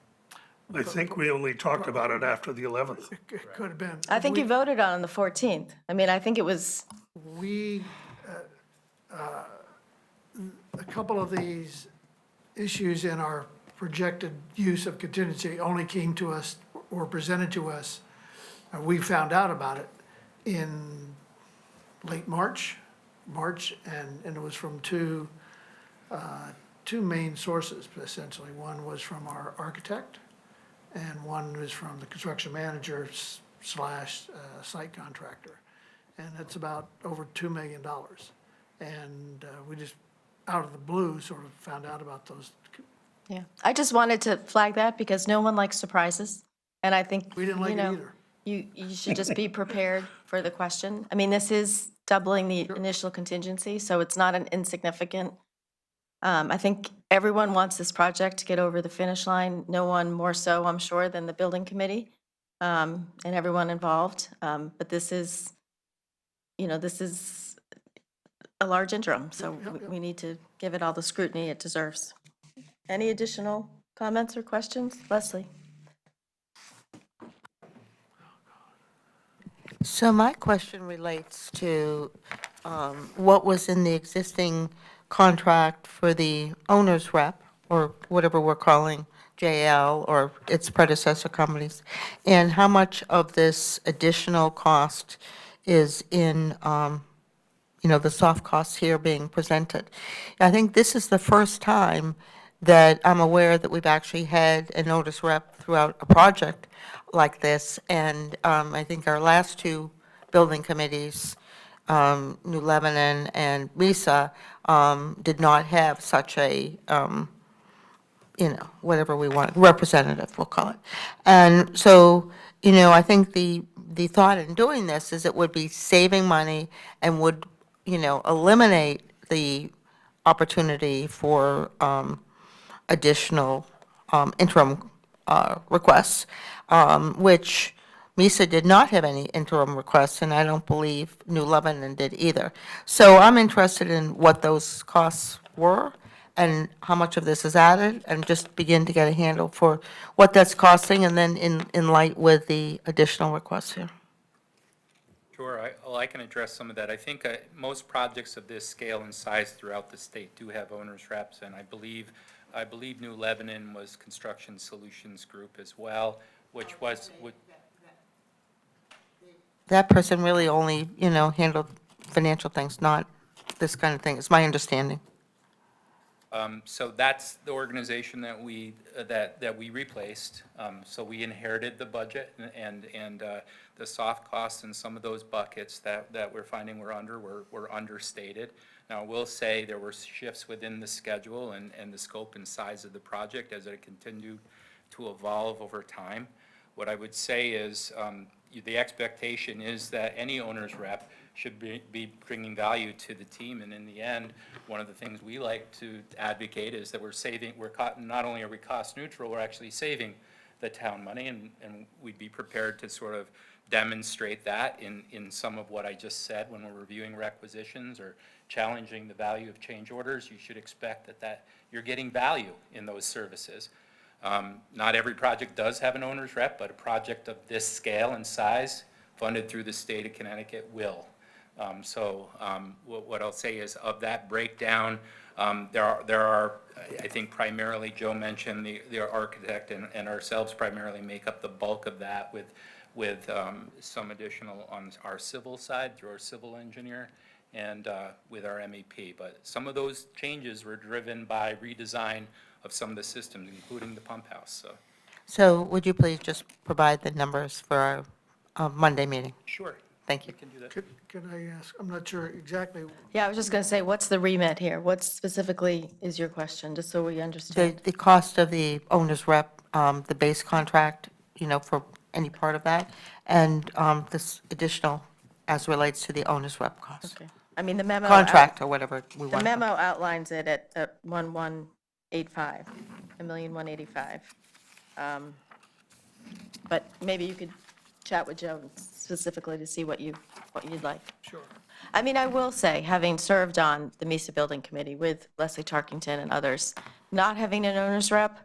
I think we only talked about it after the 11th. It could have been. I think you voted on the 14th. I mean, I think it was, We, a couple of these issues in our projected use of contingency only came to us, or presented to us, we found out about it in late March, and it was from two main sources, essentially. One was from our architect, and one was from the construction manager / site contractor. And it's about over $2 million. And we just, out of the blue, sort of found out about those. yeah. I just wanted to flag that because no one likes surprises. And I think, We didn't like you it know, either. you should just be prepared for the question. I mean, this is doubling the initial contingency, so it's not an insignificant. I think everyone wants this project to get over the finish line. No one more so, I'm sure, than the building committee and everyone involved. But this is, you know, this is a large interim, so we need to give it all the scrutiny it deserves. Any additional comments or questions? Leslie? So my question relates to what was in the existing contract for the owner's rep, or whatever we're calling JL or its predecessor companies, and how much of this additional cost is in, you know, the soft costs here being presented. I think this is the first time that I'm aware that we've actually had a notice rep throughout a project like this, and I think our last two building committees, New Lebanon and Mesa, did not have such a, you know, whatever we want, representative, we'll call it. And so, you know, I think the thought in doing this is it would be saving money and would, you know, eliminate the opportunity for additional interim requests, which Mesa did not have any interim requests, and I don't believe New Lebanon did either. So I'm interested in what those costs were and how much of this is added, and just begin to get a handle for what that's costing, and then in light with the additional requests here. Sure, I can address some of that. I think most projects of this scale and size throughout the state do have owners reps, and I believe New Lebanon was Construction Solutions Group as well, which was, That person really only, you know, handled financial things, not this kind of thing, is my understanding. So that's the organization that we replaced. So we inherited the budget and the soft costs in some of those buckets that we're finding were understated. Now, I will say there were shifts within the schedule and the scope and size of the project as it continued to evolve over time. What I would say is, the expectation is that any owner's rep should be bringing value to the team, and in the end, one of the things we like to advocate is that not only are we cost neutral, we're actually saving the town money, and we'd be prepared to sort of demonstrate that in some of what I just said when we're reviewing requisitions or challenging the value of change orders. You should expect that you're getting value in those services. Not every project does have an owner's rep, but a project of this scale and size, funded through the state of Connecticut, will. What I'll say is, of that breakdown, there are, I think primarily, Joe mentioned, the architect and ourselves primarily make up the bulk of that, with some additional on our civil side through our civil engineer and with our MEP. But some of those changes were driven by redesign of some of the systems, including the pump house, so. So would you please just provide the numbers for our Monday meeting? Sure. Thank you. Can do that. Can I ask, I'm not sure exactly, Yeah, I was just going to say, what's the remit here? What specifically is your question, just so we understand? The cost of the owner's rep, the base contract, for any part of that, and this additional as relates to the owner's rep cost. Okay. I mean, the memo. Contract or whatever we The want. memo outlines it at 1,185, 1,185,000. But maybe you could chat with Joe specifically to see what you'd like. sure. I mean, I will say, having served on the MISA Building Committee with Leslie Tarkington and others, not having an owner's rep,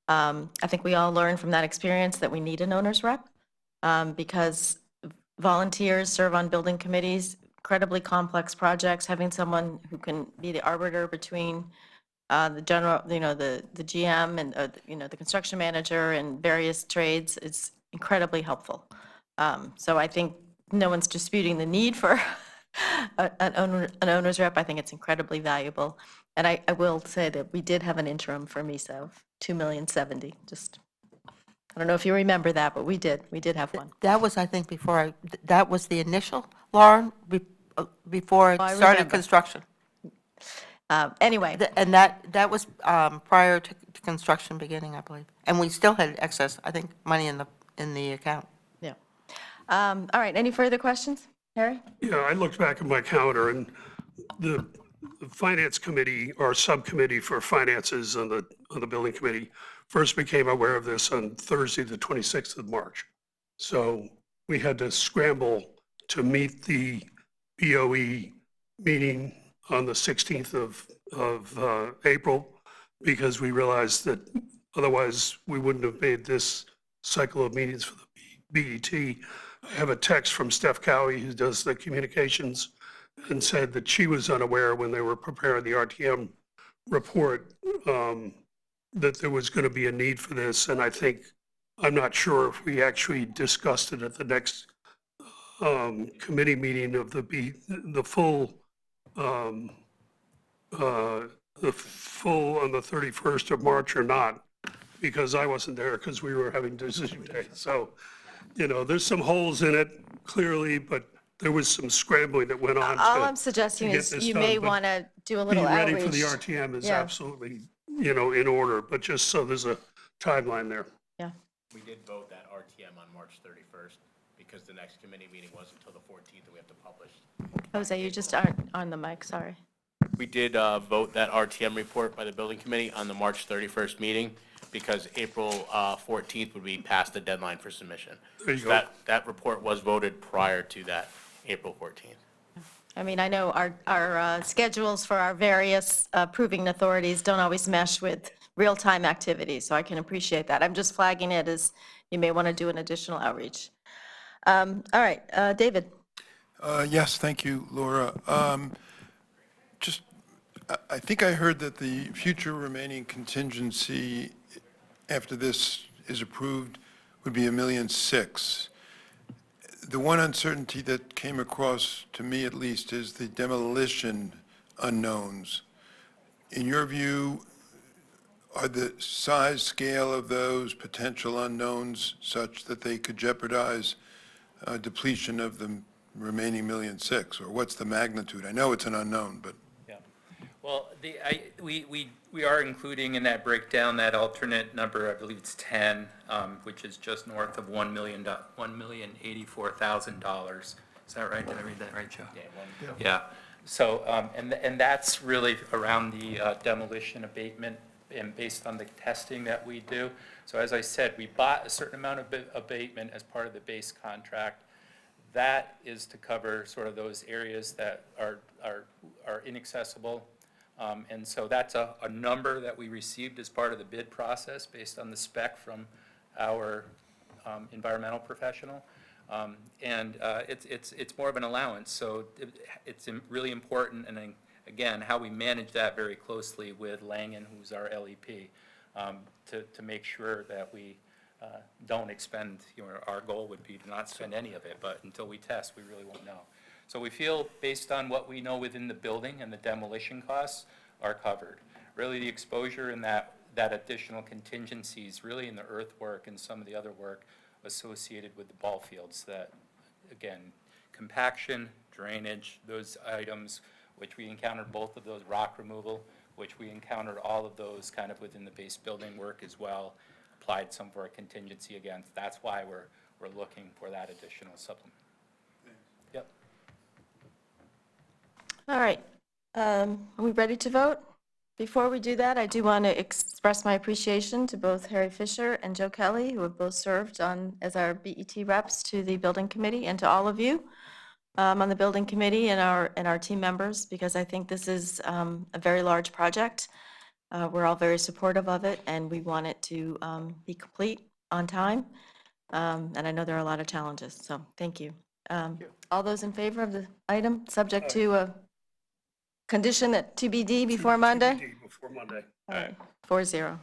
I think we all learned from that experience that we need an owner's rep, because volunteers serve on building committees, incredibly complex projects. Having someone who can be the arbiter between the general, the GM and, the construction manager and various trades is incredibly helpful. So I think no one's disputing the need for an owner's rep. I think it's incredibly valuable. And I will say that we did have an interim for MISA of $2,070,000. Just, I don't know if you remember that, but we did have one. That was, I think, that was the initial, Lauren, before it I started remember. construction. Anyway, And that was prior to construction beginning, I believe. And we still had excess, I think, money in the account. yeah. All right, any further questions? Harry? Yeah, I looked back at my calendar, and the Finance Committee, our subcommittee for finances on the Building Committee, first became aware of this on Thursday, the 26th of March. So we had to scramble to meet the BOE meeting on the 16th of April, because we realized that otherwise we wouldn't have made this cycle of meetings for the BET. I have a text from Steph Cowie, who does the communications, and said that she was unaware when they were preparing the RTM report that there was going to be a need for this. And I'm not sure if we actually discussed it at the next committee meeting of the full on the 31st of March or not, because I wasn't there because we were having decision day. So, there's some holes in it clearly, but there was some scrambling that went on. All I'm suggesting get is this you done, may but want to do a little Being outreach. ready for the RTM is Yeah. absolutely, in order, but just so there's a timeline there. Yeah. We did vote that RTM on March 31st because the next committee meeting wasn't until the 14th and we have to publish. Jose, you just aren't on the mic, sorry. We did vote that RTM report by the building committee on the March 31st meeting because April 14th would be past the deadline for submission. There you So go. that report was voted prior to that April 14th. I mean, I know our schedules for our various approving authorities don't always mesh with real-time activities, so I can appreciate that. I'm just flagging it as you may want to do an additional outreach. All right, David? Yes, thank you, Laura. I think I heard that the future remaining contingency after this is approved would be $1.6 million. The one uncertainty that came across, to me at least, is the demolition unknowns. In your view, are the size, scale of those potential unknowns such that they could jeopardize depletion of the remaining 1.6 million, or what's the magnitude? I know it's an unknown, but Yeah. Well, we are including in that breakdown that alternate number, I believe it's 10, which is just north of $1,084,000. Is that right? Did I read that right, Joe? Yeah. So, and that's really around the demolition abatement and based on the testing that we do. So as I said, we bought a certain amount of abatement as part of the base contract. That is to cover sort of those areas that are inaccessible. And so that's a number that we received as part of the bid process based on the spec from our environmental professional. And it's more of an allowance. So it's really important, and then, again, how we manage that very closely with Langen, who's our LEP, to make sure that we don't expend, our goal would be to not spend any of it, but until we test, we really won't know. So we feel, based on what we know within the building and the demolition costs, are covered. Really, the exposure in that additional contingencies, really in the earthwork and some of the other work associated with the ball fields that, again, compaction, drainage, those items, which we encountered both of those, rock removal, which we encountered all of those kind of within the base building work as well, applied some of our contingency against. That's why we're looking for that additional supplement. Yep. All right. Are we ready to vote? Before we do that, I do want to express my appreciation to both Harry Fisher and Joe Kelly, who have both served as our BET reps to the building committee, and to all of you on the building committee and our team members, because I think this is a very large project. We're all very supportive of it, and we want it to be complete on time. And I know there are a lot of challenges, so thank you. All those in favor of the item, subject to a condition that TBD before Monday? TBD before Monday. All right, 4-0.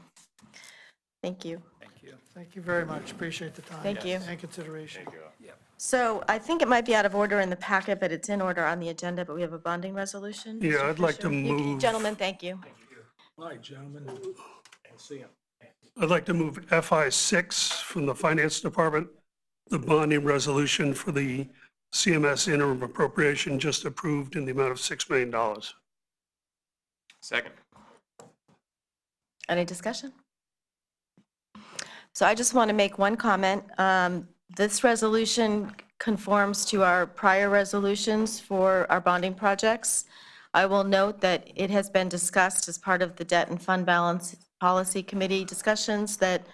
Thank you. Thank you. Thank you very much. Appreciate the time. Thank you. And consideration. So I think it might be out of order in the packet, but it's in order on the agenda, but we have a bonding resolution. Yeah, Mr. I'd like to Fisher? You- move- Gentlemen, thank you. All right, gentlemen, we'll see you. I'd like to move FI6 from the Finance Department, the bonding resolution for the CMS interim appropriation just approved in the amount of $6 million. Second. Any discussion? So I just want to make one comment. This resolution conforms to our prior resolutions for our bonding projects. I will note that it has been discussed as part of the Debt and Fund Balance Policy Committee discussions that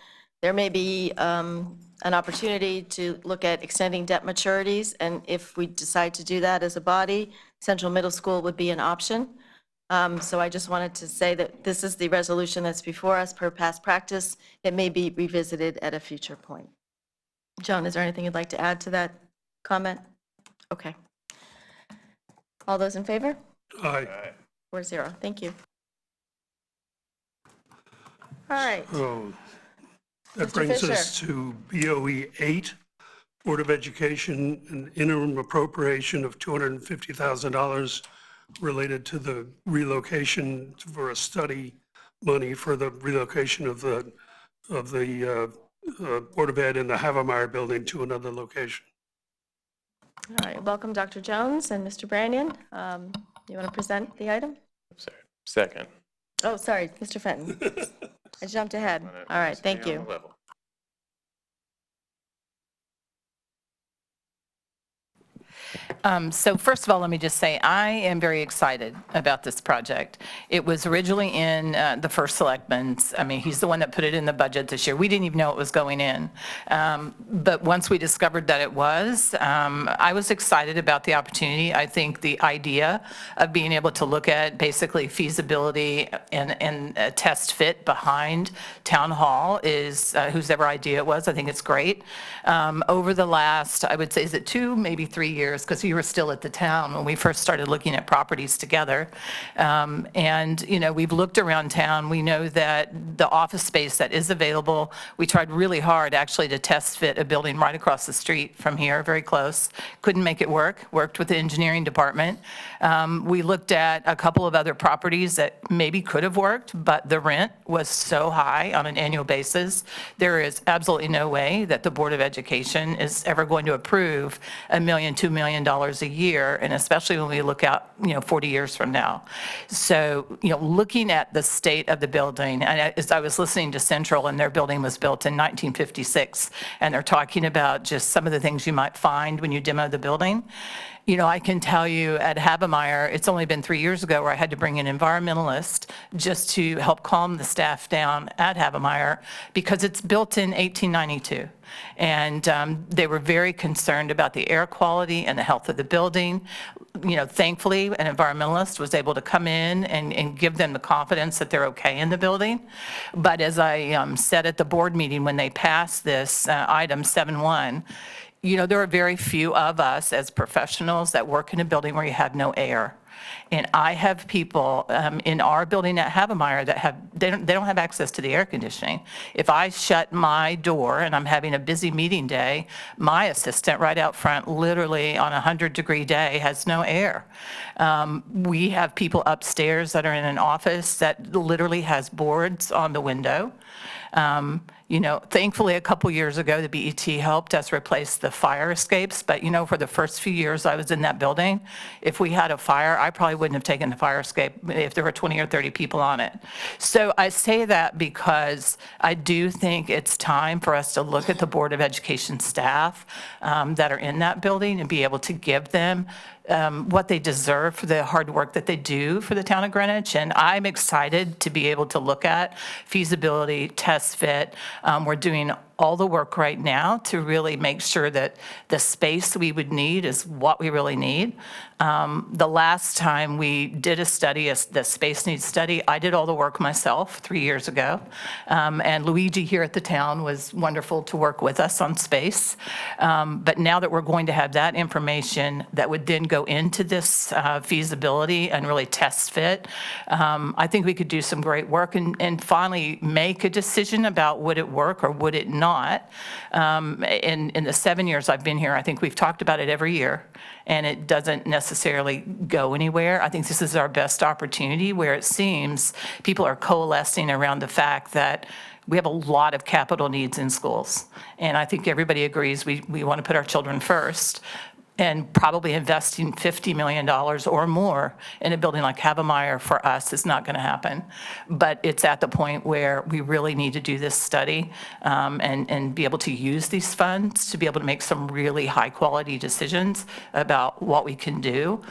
there may be an opportunity to look at extending debt maturities, and if we decide to do that as a body, Central Middle School would be an option. So I just wanted to say that this is the resolution that's before us per past practice. It may be revisited at a future point. Joan, is there anything you'd like to add to that comment? Okay. All those in favor? Aye. 4-0. Thank you. All right. Oh, that Mr. brings us to BOE 8, Board of Education, an interim appropriation of $250,000 related to the relocation for a study money for the relocation of the Board of Ed in the Havemeyer building to another location. All right. Welcome, Dr. Jones and Mr. Branyan. You want to present the item? Sorry. Second. Oh, sorry, Mr. Fenton. I jumped ahead. All right, thank you. So first of all, let me just say, I am very excited about this project. It was originally in the first selectman's, he's the one that put it in the budget this year. We didn't even know it was going in. But once we discovered that it was, I was excited about the opportunity. I think the idea of being able to look at basically feasibility and test fit behind Town Hall is, whosever idea it was, I think it's great. Over the last, I would say, is it 2, maybe 3 years? Because you you were still at the town when we first started looking at properties together. And, we've looked around town. We know that the office space that is available, we tried really hard actually to test fit a building right across the street from here, very close. Couldn't make it work, worked with the engineering department. We looked at a couple of other properties that maybe could have worked, but the rent was so high on an annual basis. There is absolutely no way that the Board of Education is ever going to approve $1 million, $2 million a year, and especially when we look out, 40 years from now. So, looking at the state of the building, and as I was listening to Central, and their building was built in 1956, and they're talking about just some of the things you might find when you demo the building. I can tell you at Havemeyer, it's only been 3 years ago where I had to bring an environmentalist just to help calm the staff down at Havemeyer because it's built in 1892. And they were very concerned about the air quality and the health of the building. Thankfully, an environmentalist was able to come in and give them the confidence that they're okay in the building. But as I said at the board meeting when they passed this item 7.1, there are very few of us as professionals that work in a building where you have no air. And I have people in our building at Havemeyer that they don't have access to the air conditioning. If I shut my door and I'm having a busy meeting day, my assistant right out front, literally on a 100-degree day, has no air. We have people upstairs that are in an office that literally has boards on the window. Thankfully, a couple years ago, the BET helped us replace the fire escapes. But, for the first few years I was in that building, if we had a fire, I probably wouldn't have taken the fire escape if there were 20 or 30 people on it. So I say that because I do think it's time for us to look at the Board of Education staff that are in that building and be able to give them what they deserve for the hard work that they do for the town of Greenwich. And I'm excited to be able to look at feasibility, test fit. We're doing all the work right now to really make sure that the space we would need is what we really need. The last time we did a study, the space needs study, I did all the work myself 3 years ago. And Luigi here at the town was wonderful to work with us on space. But now that we're going to have that information that would then go into this feasibility and really test fit, I think we could do some great work and finally make a decision about would it work or would it not. In the 7 years I've been here, I think we've talked about it every year, and it doesn't necessarily go anywhere. I think this is our best opportunity where it seems people are coalescing around the fact that we have a lot of capital needs in schools. And I think everybody agrees we want to put our children first. And probably investing $50 million or more in a building like Havemeyer for us is not going to happen. But it's at the point where we really need to do this study and be able to use these funds to be able to make some really high-quality decisions about what we can do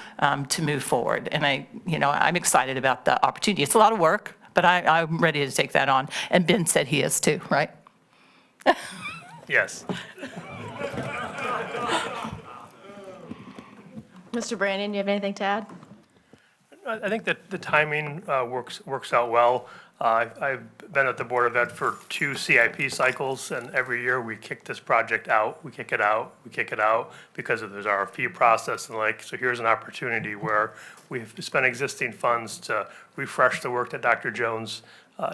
to move forward. And I'm excited about the opportunity. It's a lot of work, but I'm ready to take that on. And Ben said he is too, right? Yes. Mr. Brandon, do you have anything to add? I think that the timing works out well. I've been at the Board of Ed for 2 CIP cycles, and every year we kick this project out, we kick it out, we kick it out, because of this RFP process and so here's an opportunity where we've spent existing funds to refresh the work that Dr. Jones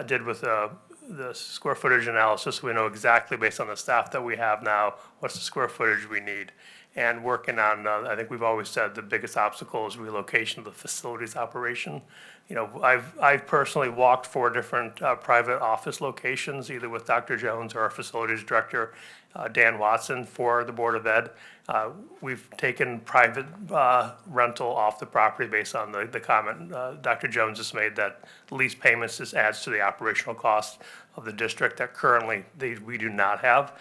did with the square footage analysis, so we know exactly, based on the staff that we have now, what's the square footage we need. And working on, I think we've always said the biggest obstacle is relocation of the facilities operation. I've personally walked 4 different private office locations, either with Dr. Jones or our facilities director, Dan Watson, for the Board of Ed. We've taken private rental off the property based on the comment Dr. Jones has made that lease payments just adds to the operational cost of the district that currently we do not have.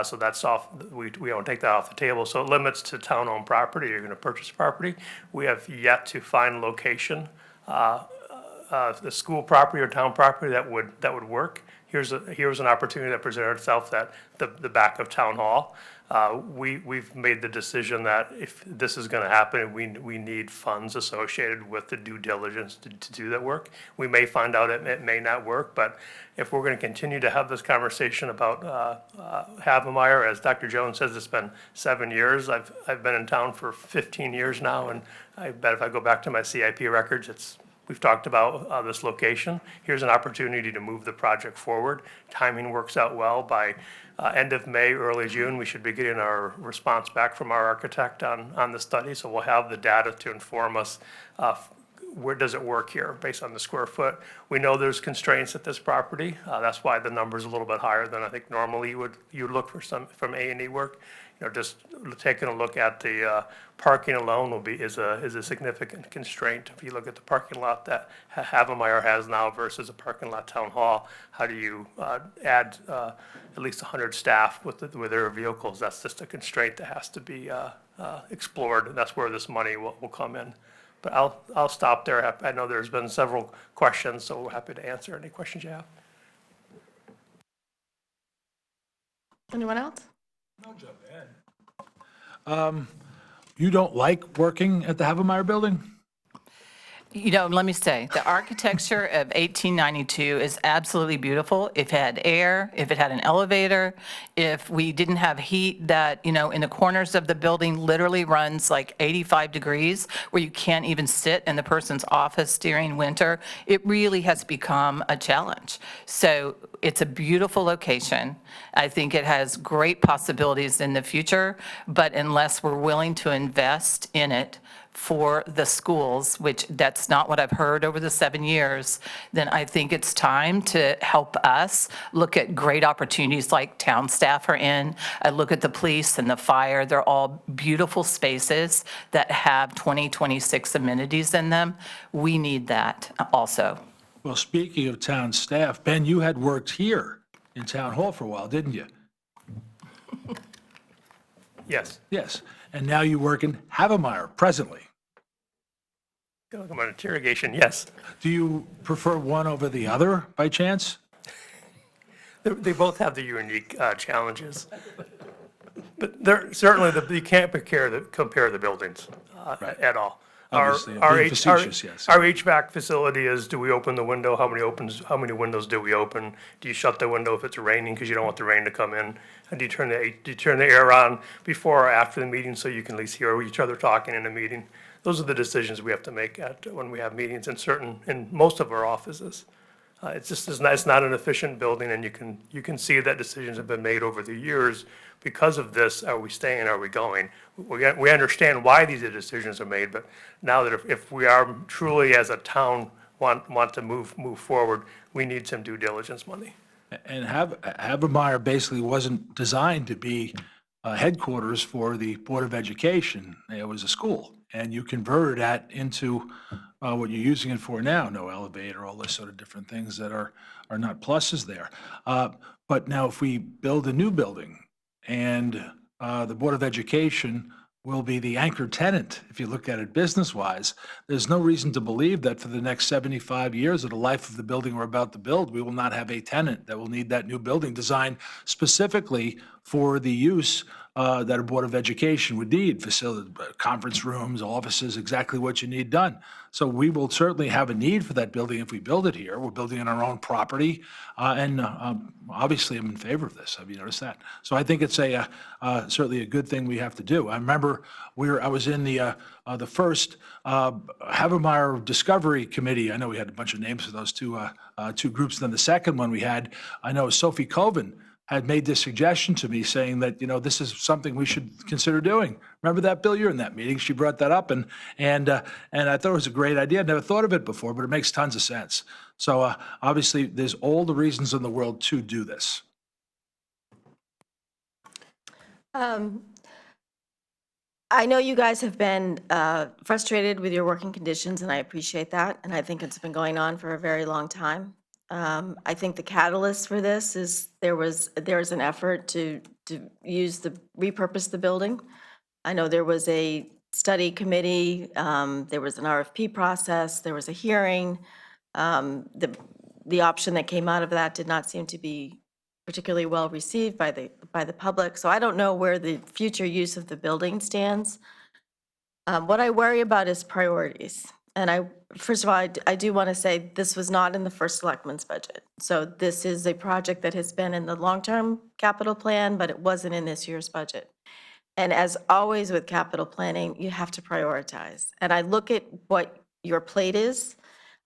So that's off, we don't take that off the table. So it limits to town-owned property. You're going to purchase property. We have yet to find location the school property or town property that would work. Here's an opportunity that presented itself at the back of Town Hall. We've made the decision that if this is going to happen, we need funds associated with the due diligence to do that work. We may find out it may not work, but if we're going to continue to have this conversation about Havemeyer, as Dr. Jones says, it's been 7 years. I've been in town for 15 years now, and I bet if I go back to my CIP records, we've talked about this location. Here's an opportunity to move the project forward. Timing works out well. By end of May, early June, we should be getting our response back from our architect on the study. So we'll have the data to inform us where does it work here based on the square foot. We know there's constraints at this property. That's why the number's a little bit higher than I think normally you'd look for some from A&E work. Just taking a look at the parking alone is a significant constraint. If you look at the parking lot that Havemeyer has now versus a parking lot Town Hall, how do you add at least 100 staff with their vehicles? That's just a constraint that has to be explored, and that's where this money will come in. But I'll stop there. I know there's been several questions, so we're happy to answer any questions you have. Anyone else? You don't like working at the Havemeyer Building? Let me say, the architecture of 1892 is absolutely beautiful. If it had air, if it had an elevator, if we didn't have heat that, in the corners of the building literally runs like 85 degrees where you can't even sit in the person's office during winter, it really has become a challenge. So it's a beautiful location. I think it has great possibilities in the future, but unless we're willing to invest in it for the schools, which that's not what I've heard over the 7 years, then I think it's time to help us look at great opportunities like town staff are in. I look at the police and the fire. They're all beautiful spaces that have 2026 amenities in them. We need that also. Well, speaking of town staff, Ben, you had worked here in Town Hall for a while, didn't you? Yes. Yes. And now you work in Havemeyer presently. I'm on interrogation, yes. Do you prefer one over the other by chance? They both have their unique challenges. But certainly, you can't compare the buildings at all. Obviously, I'm being facetious, yes. Our HVAC facility is, do we open the window? How many windows do we open? Do you shut the window if it's raining because you don't want the rain to come in? And do you turn the air on before or after the meeting so you can at least hear each other talking in a meeting? Those are the decisions we have to make when we have meetings in most of our offices. It's not an efficient building, and you can see that decisions have been made over the years because of this. Are we staying? Are we going? We understand why these decisions are made, but now that if we are truly as a town want to move forward, we need some due diligence money. And Havemeyer basically wasn't designed to be headquarters for the Board of Education. It was a school, and you converted that into what you're using it for now, no elevator, all this sort of different things that are not pluses there. But now if we build a new building and the Board of Education will be the anchor tenant, if you look at it business-wise, there's no reason to believe that for the next 75 years of the life of the building we're about to build, we will not have a tenant that will need that new building designed specifically for the use that a Board of Education would need, facility, conference rooms, offices, exactly what you need done. So we will certainly have a need for that building if we build it here. We're building on our own property, and obviously I'm in favor of this. Have you noticed that? So I think it's certainly a good thing we have to do. I remember I was in the first Havemeyer Discovery Committee. I know we had a bunch of names for those two groups. And then the second one we had, I know Sophie Coven had made this suggestion to me saying that, this is something we should consider doing. Remember that, Bill? You're in that meeting. She brought that up, and I thought it was a great idea. I'd never thought of it before, but it makes tons of sense. So obviously, there's all the reasons in the world to do this. I know you guys have been frustrated with your working conditions, and I appreciate that, and I think it's been going on for a very long time. I think the catalyst for this is there was an effort to repurpose the building. I know there was a study committee, there was an RFP process, there was a hearing. The option that came out of that did not seem to be particularly well received by the public. So I don't know where the future use of the building stands. What I worry about is priorities. And first of all, I do want to say this was not in the first selectman's budget. So this is a project that has been in the long-term capital plan, but it wasn't in this year's budget. And as always with capital planning, you have to prioritize. And I look at what your plate is.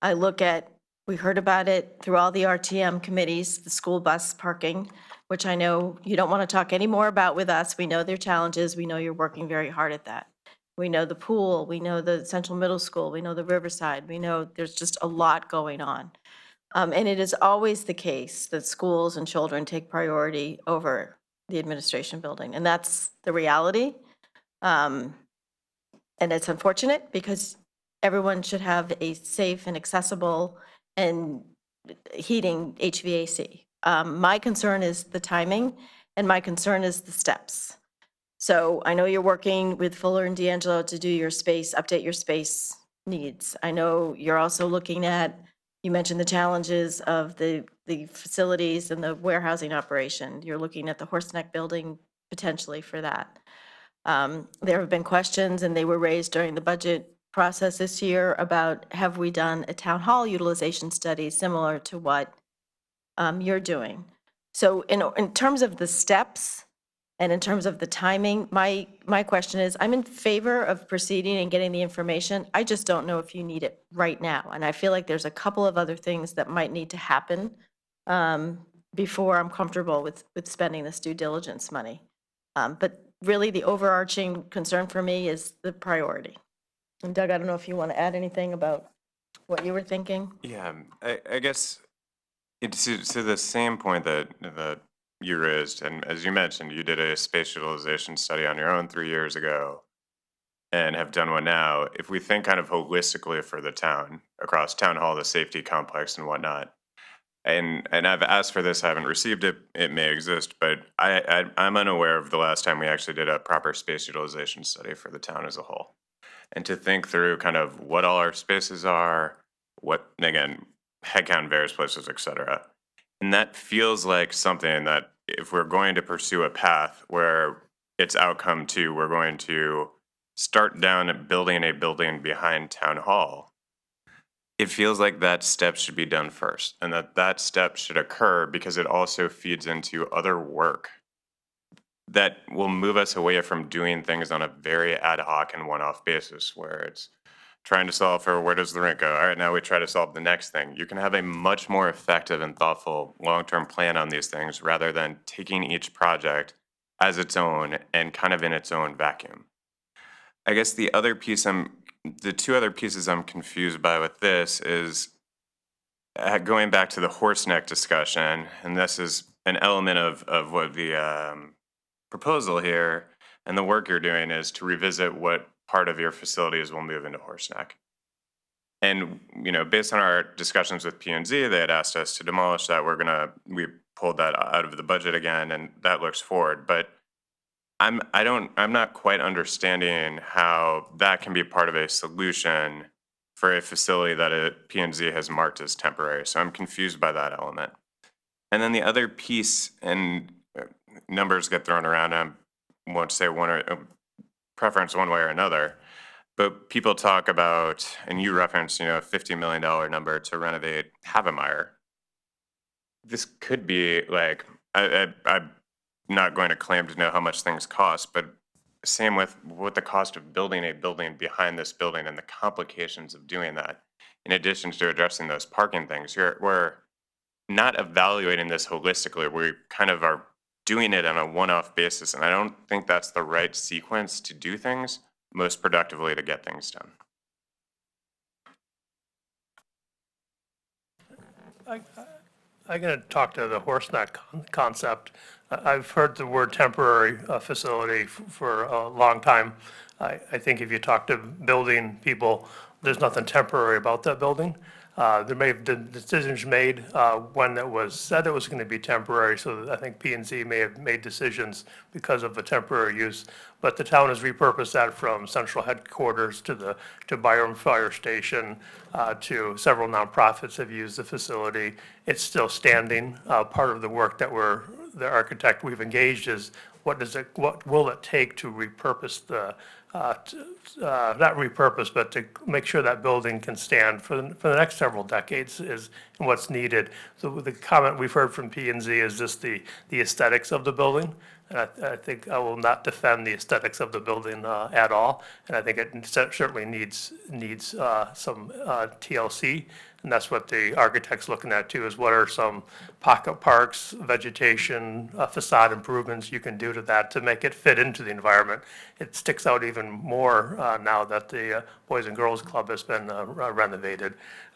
I look at, we heard about it through all the RTM committees, the school bus parking, which I know you don't want to talk any more about with us. We know their challenges. We know you're working very hard at that. We know the pool, we know the Central Middle School, we know the Riverside, we know there's just a lot going on. And it is always the case that schools and children take priority over the administration building, and that's the reality. And it's unfortunate because everyone should have a safe and accessible and heating HVAC. My concern is the timing, and my concern is the steps. So I know you're working with Fuller and D'Angelo to do your space, update your space needs. I know you're also looking at, you mentioned the challenges of the facilities and the warehousing operation. You're looking at the Horseneck building potentially for that. There have been questions, and they were raised during the budget process this year about, have we done a town hall utilization study similar to what you're doing? So in terms of the steps, and in terms of the timing, my question is, I'm in favor of proceeding and getting the information. I just don't know if you need it right now. And I feel like there's a couple of other things that might need to happen before I'm comfortable with spending this due diligence money. But really, the overarching concern for me is the priority. And Doug, I don't know if you want to add anything about what you were thinking? Yeah, I guess it's to the same point that you raised, and as you mentioned, you did a space utilization study on your own 3 years ago and have done one now. If we think kind of holistically for the town, across town hall, the safety complex and whatnot, and I've asked for this, I haven't received it, it may exist, but I'm unaware of the last time we actually did a proper space utilization study for the town as a whole. And to think through kind of what all our spaces are, what, again, headcount in various places, et cetera. And that feels like something that if we're going to pursue a path where it's outcome two, we're going to start down at building a building behind town hall, it feels like that step should be done first, and that step should occur because it also feeds into other work that will move us away from doing things on a very ad hoc and one-off basis where it's trying to solve for where does the rent go? All right, now we try to solve the next thing. You can have a much more effective and thoughtful long-term plan on these things rather than taking each project as its own and kind of in its own vacuum. I guess the two other pieces I'm confused by with this is going back to the Horseneck discussion, and this is an element of what the proposal here and the work you're doing is to revisit what part of your facilities will move into Horseneck. And, based on our discussions with P&Z, they had asked us to demolish that. We pulled that out of the budget again, and that looks forward. But I'm not quite understanding how that can be part of a solution for a facility that P&Z has marked as temporary. So I'm confused by that element. And then the other piece, and numbers get thrown around, I won't say preference one way or another, but people talk about, and you referenced, a $50 million number to renovate Havemeyer. This could be like, I'm not going to claim to know how much things cost, but same with what the cost of building a building behind this building and the complications of doing that. In addition to addressing those parking things, we're not evaluating this holistically. We kind of are doing it on a one-off basis, and I don't think that's the right sequence to do things most productively to get things done. I'm going to talk to the Horseneck concept. I've heard the word temporary facility for a long time. I think if you talk to building people, there's nothing temporary about that building. There may have been decisions made when it was said it was going to be temporary, so I think P&Z may have made decisions because of the temporary use. But the town has repurposed that from central headquarters to Byram Fire Station, to several nonprofits have used the facility. It's still standing. Part of the work that the architect we've engaged is what will it take to repurpose not repurpose, but to make sure that building can stand for the next several decades is what's needed. So the comment we've heard from P&Z is just the aesthetics of the building. And I think I will not defend the aesthetics of the building at all. And I think it certainly needs some TLC. And that's what the architect's looking at too, is what are some pocket parks, vegetation, facade improvements you can do to that to make it fit into the environment. It sticks out even more now that the Boys and Girls Club has been renovated.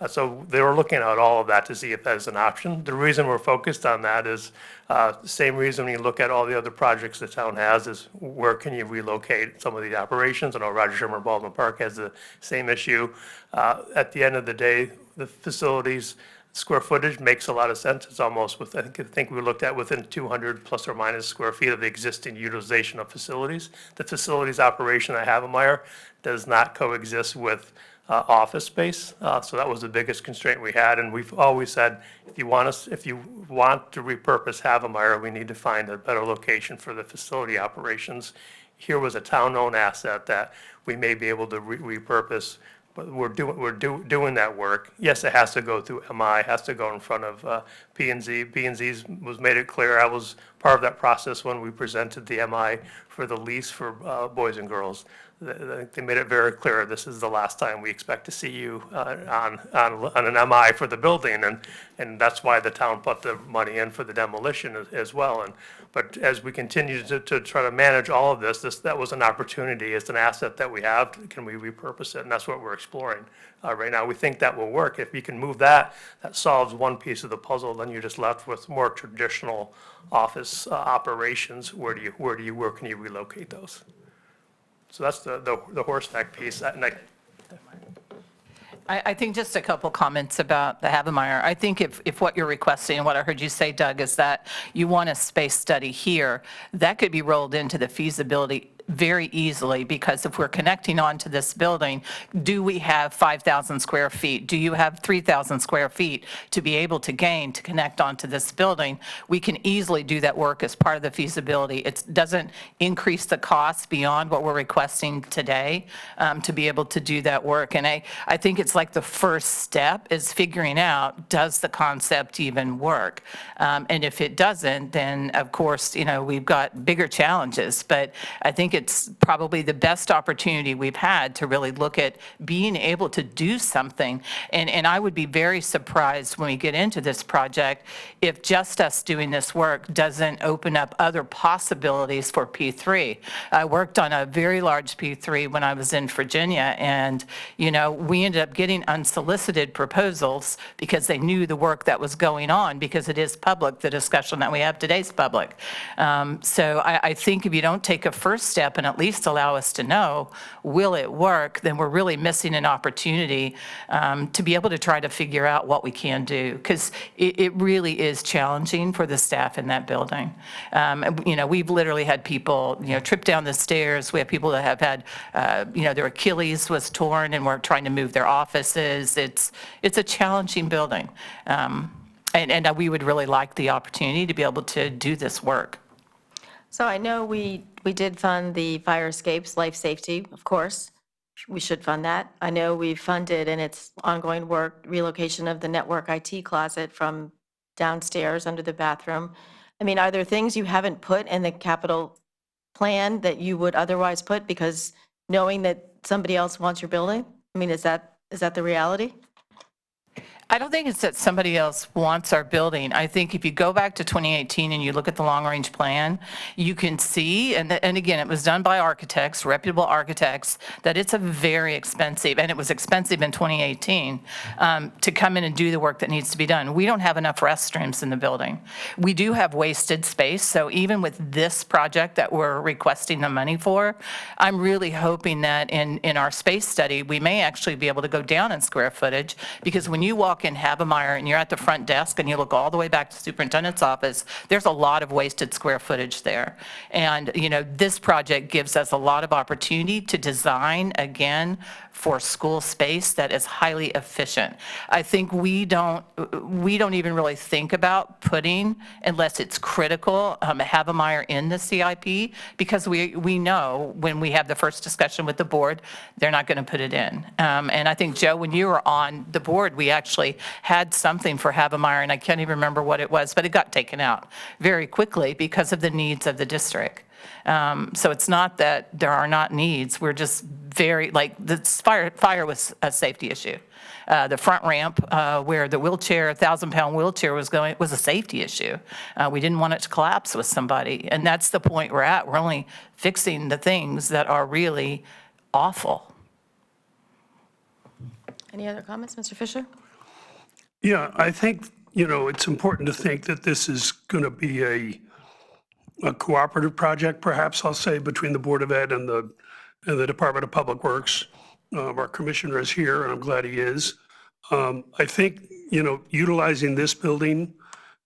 So they were looking at all of that to see if that is an option. The reason we're focused on that is the same reason when you look at all the other projects the town has is where can you relocate some of the operations? I know Roger Sherman Baldwin Park has the same issue. At the end of the day, the facilities square footage makes a lot of sense. It's almost I think we looked at within 200 plus or minus square feet of the existing utilization of facilities. The facilities operation at Havemeyer does not coexist with office space. So that was the biggest constraint we had. And we've always said, if you want to repurpose Havemeyer, we need to find a better location for the facility operations. Here was a town-owned asset that we may be able to repurpose. But we're doing that work. Yes, it has to go through MI, has to go in front of P&Z. P&Z's was made it clear. I was part of that process when we presented the MI for the lease for Boys and Girls. They made it very clear, this is the last time we expect to see you on an MI for the building. And that's why the town put the money in for the demolition as well. But as we continue to try to manage all of this, that was an opportunity. It's an asset that we have. Can we repurpose it? And that's what we're exploring right now. We think that will work. If you can move that solves one piece of the puzzle. Then you're just left with more traditional office operations. Where can you relocate those? So that's the horseback piece. I think just a couple comments about the Havemeyer. I think if what you're requesting, and what I heard you say, Doug, is that you want a space study here, that could be rolled into the feasibility very easily, because if we're connecting onto this building, do we have 5,000 square feet? Do you have 3,000 square feet to be able to gain to connect onto this building? We can easily do that work as part of the feasibility. It doesn't increase the cost beyond what we're requesting today to be able to do that work. And I think it's like the first step is figuring out, does the concept even work? And if it doesn't, then of course, we've got bigger challenges. But I think it's probably the best opportunity we've had to really look at being able to do something. And I would be very surprised when we get into this project if just us doing this work doesn't open up other possibilities for P3. I worked on a very large P3 when I was in Virginia, and we ended up getting unsolicited proposals because they knew the work that was going on, because it is public. The discussion that we have today is public. So I think if you don't take a first step and at least allow us to know, will it work, then we're really missing an opportunity to be able to try to figure out what we can do, because it really is challenging for the staff in that building. We've literally had people, trip down the stairs. We have people that have had, their Achilles was torn and we're trying to move their offices. It's a challenging building. And we would really like the opportunity to be able to do this work. So I know we did fund the fire escapes, life safety, of course. We should fund that. I know we've funded, and it's ongoing work, relocation of the network IT closet from downstairs under the bathroom. I mean, are there things you haven't put in the capital plan that you would otherwise put because knowing that somebody else wants your building? I mean, is that the reality? I don't think it's that somebody else wants our building. I think if you go back to 2018 and you look at the long-range plan, you can see, and again, it was done by architects, reputable architects, that it's a very expensive, and it was expensive in 2018, to come in and do the work that needs to be done. We don't have enough restrooms in the building. We do have wasted space, so even with this project that we're requesting the money for, I'm really hoping that in our space study, we may actually be able to go down in square footage, because when you walk in Havemeyer and you're at the front desk and you look all the way back to the superintendent's office, there's a lot of wasted square footage there. And, this project gives us a lot of opportunity to design, again, for school space that is highly efficient. I think we don't even really think about putting, unless it's critical, Havemeyer in the CIP, because we know when we have the first discussion with the board, they're not going to put it in. And I think, Joe, when you were on the board, we actually had something for Havemeyer, and I can't even remember what it was, but it got taken out very quickly because of the needs of the district. So it's not that there are not needs, we're just the fire was a safety issue. The front ramp, where the 1,000-pound wheelchair was going, was a safety issue. We didn't want it to collapse with somebody, and that's the point we're at. We're only fixing the things that are really awful. Any other comments, Mr. Fisher? Yeah, I think, it's important to think that this is going to be a cooperative project, perhaps I'll say, between the Board of Ed and the Department of Public Works. Our commissioner is here, and I'm glad he is. I think, utilizing this building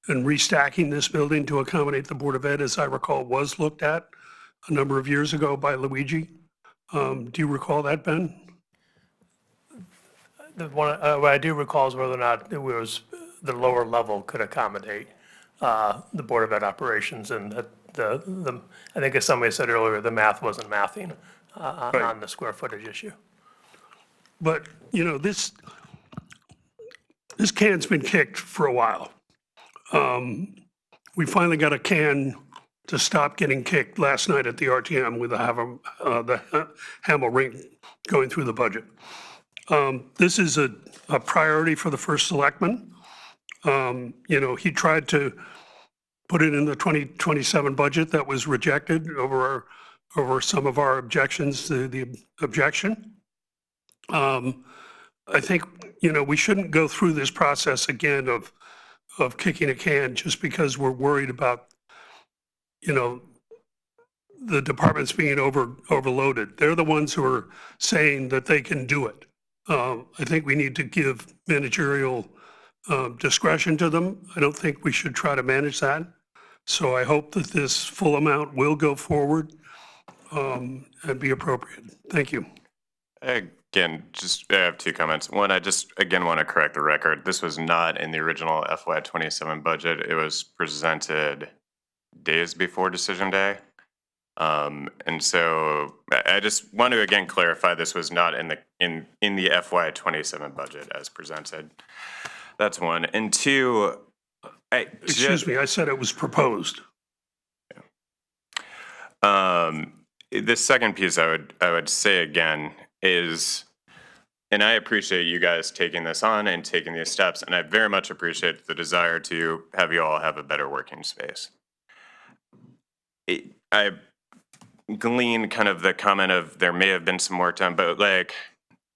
and restacking this building to accommodate the Board of Ed, as I recall, was looked at a number of years ago by Luigi. Do you recall that, Ben? What I do recall is whether or not it was the lower level could accommodate the Board of Ed operations, and I think as somebody said earlier, the math wasn't mathing on the square footage issue. But, this can's been kicked for a while. We finally got a can to stop getting kicked last night at the RTM with the Hamel ring going through the budget. This is a priority for the first selectman. He tried to put it in the 2027 budget that was rejected over some of our objections to the objection. I think, we shouldn't go through this process again of kicking a can just because we're worried about, the departments being overloaded. They're the ones who are saying that they can do it. I think we need to give managerial discretion to them. I don't think we should try to manage that. So I hope that this full amount will go forward and be appropriate. Thank you. Again, I have two comments. One, I just, again, want to correct the record. This was not in the original FY27 budget. It was presented days before decision day. And so I just want to, again, clarify this was not in the FY27 budget as presented. That's one. And two, Excuse me, I said it was proposed. The second piece I would say again is, and I appreciate you guys taking this on and taking these steps, and I very much appreciate the desire to have you all have a better working space. I glean kind of the comment of there may have been some work done, but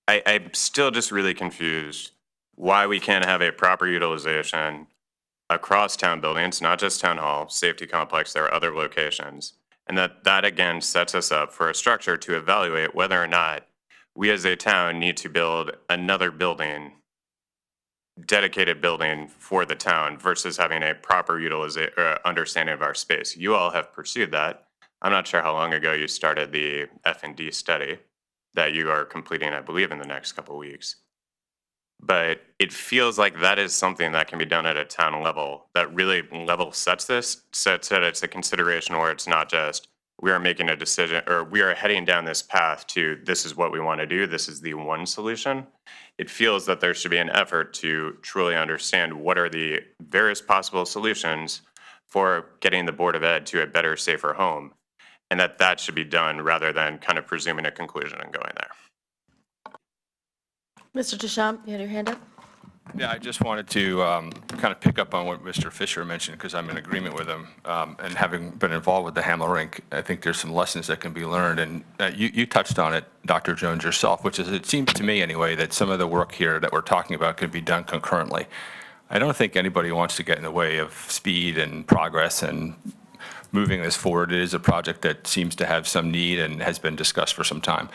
I'm still just really confused why we can't have a proper utilization across town buildings, not just town hall, safety complex, there are other locations. And that again sets us up for a structure to evaluate whether or not we as a town need to build another building, dedicated building for the town versus having a proper understanding of our space. You all have pursued that. I'm not sure how long ago you started the F&D study that you are completing, I believe, in the next couple of weeks. But it feels like that is something that can be done at a town level that really level sets this, sets that it's a consideration where it's not just we are making a decision or we are heading down this path to this is what we want to do, this is the one solution. It feels that there should be an effort to truly understand what are the various possible solutions for getting the Board of Ed to a better, safer home. And that should be done rather than kind of presuming a conclusion and going there. Mr. Deschamps, you had your hand up? Yeah, I just wanted to kind of pick up on what Mr. Fisher mentioned, because I'm in agreement with him. And having been involved with the Hamel Rink, I think there's some lessons that can be learned. And you touched on it, Dr. Jones, yourself, which is, it seems to me anyway, that some of the work here that we're talking about could be done concurrently. I don't think anybody wants to get in the way of speed and progress and moving this forward. It is a project that seems to have some need and has been discussed for some time.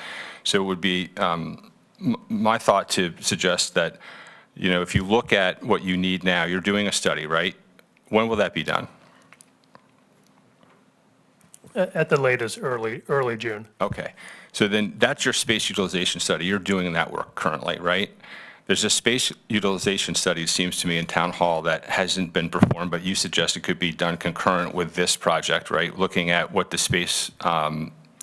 So it would be my thought to suggest that, you know, if you look at what you need now, you're doing a study, right? When will that be done? At the latest, early June. Okay. So then that's your space utilization study. You're doing that work currently, right? There's a space utilization study, it seems to me, in Town Hall that hasn't been performed, but you suggest it could be done concurrent with this project, right? Looking at what the space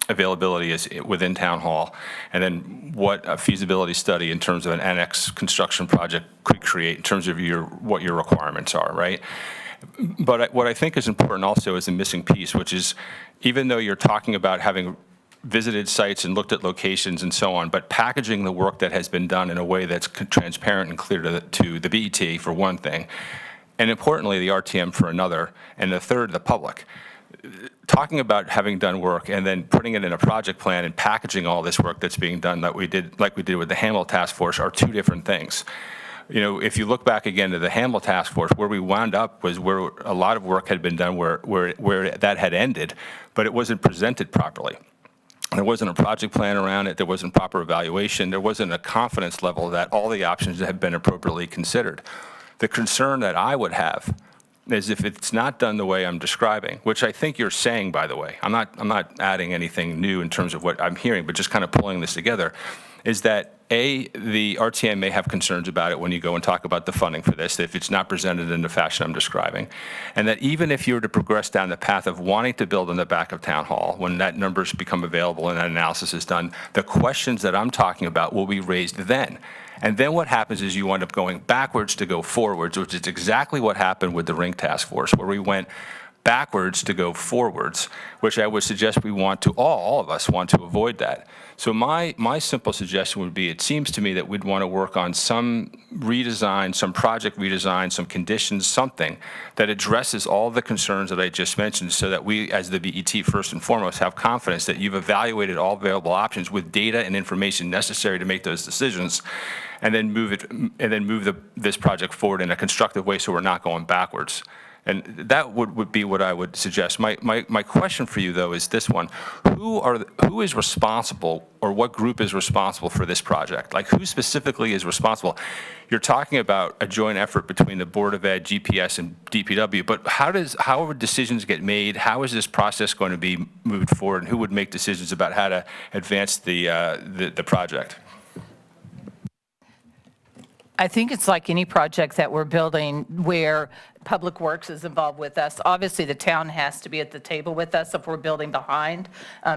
availability is within Town Hall, and then what a feasibility study in terms of an annex construction project could create in terms of what your requirements are, right? But what I think is important also is a missing piece, which is even though you're talking about having visited sites and looked at locations and so on, but packaging the work that has been done in a way that's transparent and clear to the BET for one thing, and importantly, the RTM for another, and the third, the public. Talking about having done work and then putting it in a project plan and packaging all this work that's being done like we did with the Hamel Task Force are two different things. You know, if you look back again to the Hamel Task Force, where we wound up was where a lot of work had been done where that had ended, but it wasn't presented properly. There wasn't a project plan around it. There wasn't proper evaluation. There wasn't a confidence level that all the options had been appropriately considered. The concern that I would have is if it's not done the way I'm describing, which I think you're saying, by the way, I'm not adding anything new in terms of what I'm hearing, but just kind of pulling this together, is that A, the RTM may have concerns about it when you go and talk about the funding for this, if it's not presented in the fashion I'm describing, and that even if you were to progress down the path of wanting to build in the back of Town Hall, when that numbers become available and that analysis is done, the questions that I'm talking about will be raised then. And then what happens is you wind up going backwards to go forwards, which is exactly what happened with the Rink Task Force, where we went backwards to go forwards, which I would suggest we want to, all of us want to avoid that. So my simple suggestion would be, it seems to me that we'd want to work on some redesign, some project redesign, some conditions, something that addresses all the concerns that I just mentioned, so that we, as the BET, first and foremost, have confidence that you've evaluated all available options with data and information necessary to make those decisions, and then move this project forward in a constructive way so we're not going backwards. And that would be what I would suggest. My question for you, though, is this one. Who is responsible, or what group is responsible for this project? Like, who specifically is responsible? You're talking about a joint effort between the Board of Ed, GPS, and DPW, but how would decisions get made? How is this process going to be moved forward, and who would make decisions about how to advance the project? I think it's like any project that we're building where Public Works is involved with us. Obviously, the town has to be at the table with us if we're building behind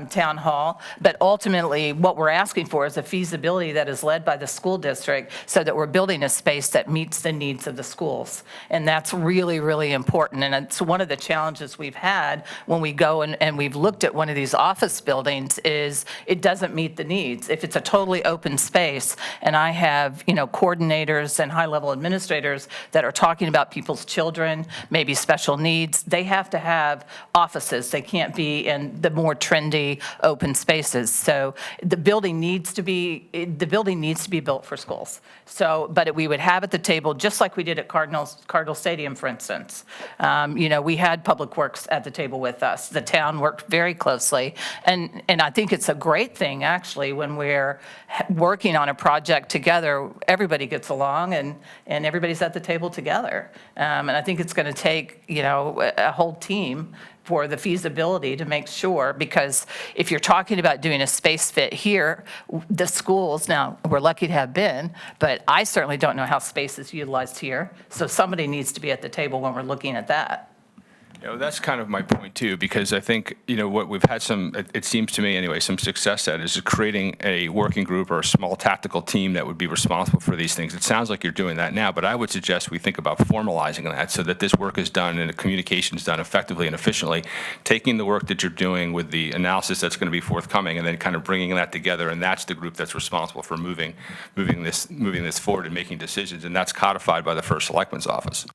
Town Hall. But ultimately, what we're asking for is a feasibility that is led by the school district so that we're building a space that meets the needs of the schools. And that's really, really important. And it's one of the challenges we've had when we go and we've looked at one of these office buildings is it doesn't meet the needs. If it's a totally open space and I have, coordinators and high-level administrators that are talking about people's children, maybe special needs, they have to have offices. They can't be in the more trendy open spaces. So the building needs to be built for schools. So, but we would have at the table, just like we did at Cardinal Stadium, for instance. We had Public Works at the table with us. The town worked very closely. And I think it's a great thing, actually, when we're working on a project together, everybody gets along and everybody's at the table together. And I think it's going to take, a whole team for the feasibility to make sure, because if you're talking about doing a space fit here, the schools, now, we're lucky to have been, but I certainly don't know how space is utilized here. So somebody needs to be at the table when we're looking at that. That's kind of my point too, because I think, what we've had it seems to me anyway, some success at is creating a working group or a small tactical team that would be responsible for these things. It sounds like you're doing that now, but I would suggest we think about formalizing that so that this work is done and the communication is done effectively and efficiently, taking the work that you're doing with the analysis that's going to be forthcoming and then kind of bringing that together, and that's the group that's responsible for moving this forward and making decisions, and that's codified by the First Selectman's office.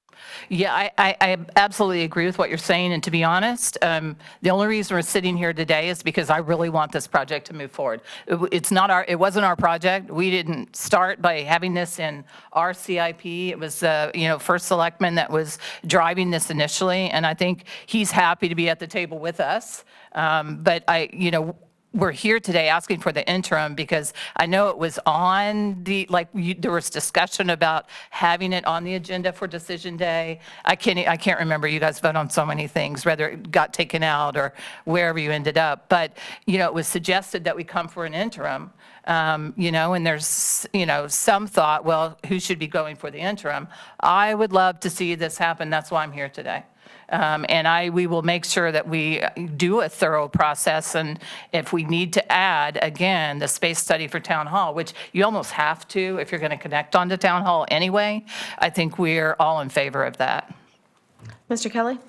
Yeah, I absolutely agree with what you're saying, and to be honest, the only reason we're sitting here today is because I really want this project to move forward. It wasn't our project. We didn't start by having this in our CIP. It was, First Selectman that was driving this initially, and I think he's happy to be at the table with us. But we're here today asking for the interim because I know it was on there was discussion about having it on the agenda for decision day. I can't remember. You guys vote on so many things, whether it got taken out or wherever you ended up. But, it was suggested that we come for an interim, and there's, some thought, well, who should be going for the interim? I would love to see this happen. That's why I'm here today. And we will make sure that we do a thorough process, and if we need to add, again, the space study for Town Hall, which you almost have to if you're going to connect onto Town Hall anyway, I think we're all in favor of that. Mr. Kelly?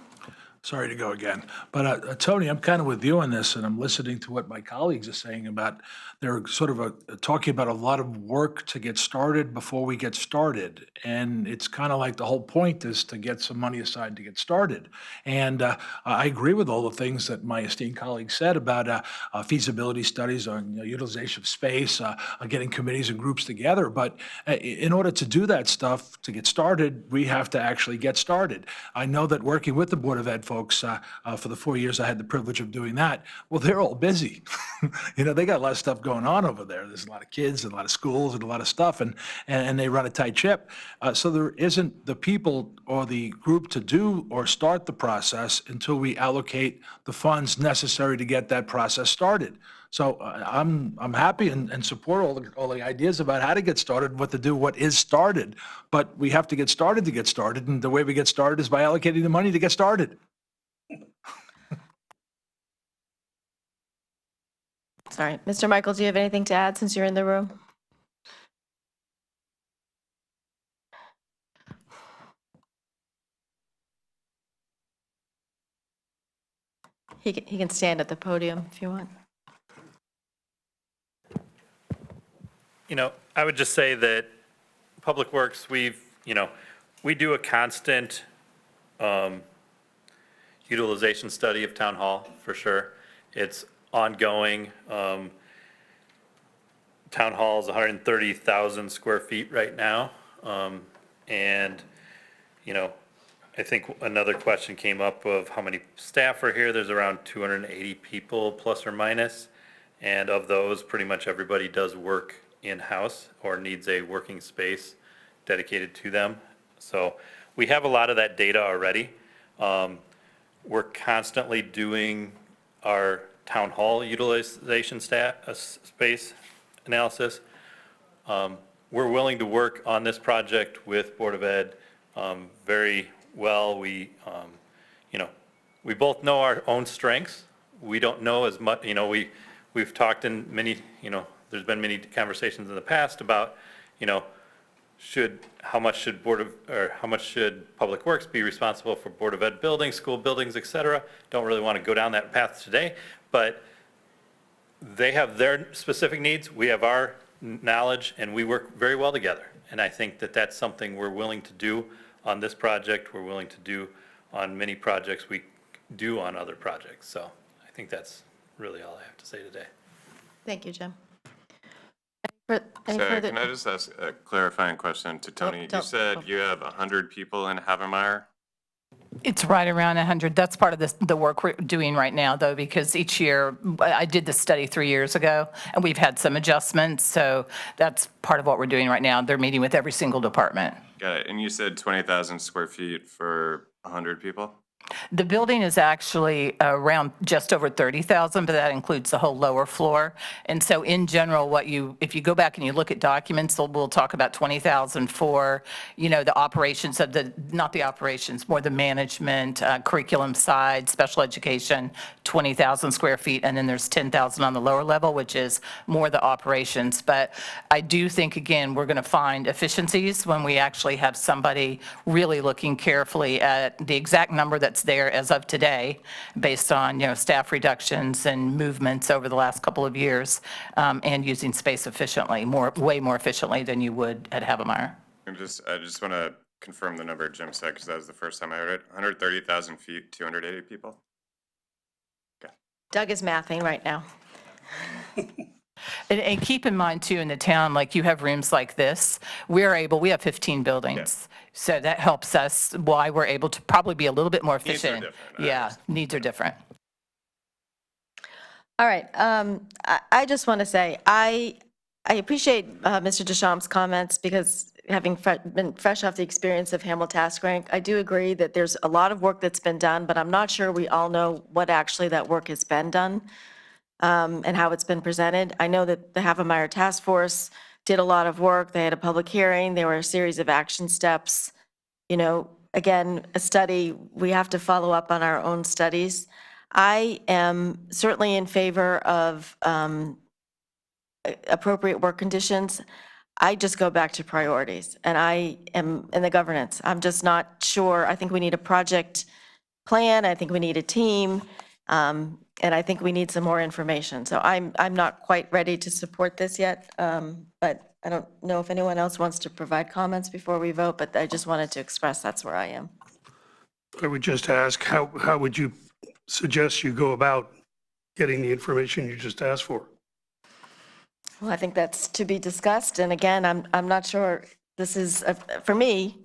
Sorry to go again, but Tony, I'm kind of with you on this, and I'm listening to what my colleagues are saying about, they're sort of talking about a lot of work to get started before we get started. And it's kind of like the whole point is to get some money aside to get started. And I agree with all the things that my esteemed colleague said about feasibility studies on utilization of space, getting committees and groups together. But in order to do that stuff, to get started, we have to actually get started. I know that working with the Board of Ed folks for the 4 years I had the privilege of doing that, well, they're all busy. They got a lot of stuff going on over there. There's a lot of kids and a lot of schools and a lot of stuff, and they run a tight ship. So there isn't the people or the group to do or start the process until we allocate the funds necessary to get that process started. So I'm happy and support all the ideas about how to get started, what to do, what is started. But we have to get started, and the way we get started is by allocating the money to get started. Sorry. Mr. Michael, do you have anything to add since you're in the room? He can stand at the podium if you want. I would just say that Public Works, we do a constant utilization study of Town Hall, for sure. It's ongoing. Town Hall is 130,000 square feet right now. And, I think another question came up of how many staff are here. There's around 280 people, plus or minus. And of those, pretty much everybody does work in-house or needs a working space dedicated to them. So we have a lot of that data already. We're constantly doing our Town Hall utilization space analysis. We're willing to work on this project with Board of Ed very well. We both know our own strengths. We don't know as much, we've talked in many, there's been many conversations in the past about, how much should Public Works be responsible for Board of Ed buildings, school buildings, et cetera. Don't really want to go down that path today, but they have their specific needs, we have our knowledge, and we work very well together. And I think that that's something we're willing to do on this project, we're willing to do on many projects we do on other projects. So I think that's really all I have to say today. Thank you, Jim. Sorry, can I just ask a clarifying question to Tony? You said you have 100 people in Havermeyer? It's right around 100. That's part of the work we're doing right now, though, because each year, I did this study 3 years ago, and we've had some adjustments, so that's part of what we're doing right now. They're meeting with every single department. Got it. And you said 20,000 square feet for 100 people? The building is actually around just over 30,000, but that includes the whole lower floor. And so in general, if you go back and you look at documents, we'll talk about 20,000 for, the operations of not the operations, more the management, curriculum side, special education, 20,000 square feet, and then there's 10,000 on the lower level, which is more the operations. But I do think, again, we're going to find efficiencies when we actually have somebody really looking carefully at the exact number that's there as of today, based on, staff reductions and movements over the last couple of years, and using space efficiently, way more efficiently than you would at Havemeyer. I just want to confirm the number Jim said, because that was the first time I heard it. 130,000 feet, 280 people? Doug is mathing right now. And keep in mind too, in the town, like you have rooms like this, we have 15 buildings. So that helps us, why we're able to probably be a little bit more Needs are efficient. different, I Yeah, needs are different. All right, I just want to say, I appreciate Mr. Deschamps' comments, because having been fresh off the experience of Hamel Task Rank, I do agree that there's a lot of work that's been done, but I'm not sure we all know what actually that work has been done, and how it's been presented. I know that the Havemeyer Task Force did a lot of work. They had a public hearing. There were a series of action steps. Again, a study, we have to follow up on our own studies. I am certainly in favor of appropriate work conditions. I just go back to priorities, and I am in the governance. I'm just not sure. I think we need a project plan. I think we need a team, and I think we need some more information. So I'm not quite ready to support this yet, but I don't know if anyone else wants to provide comments before we vote, but I just wanted to express that's where I am. I would just ask, how would you suggest you go about getting the information you just asked for? Well, I think that's to be discussed, and again, I'm not sure this is, for me,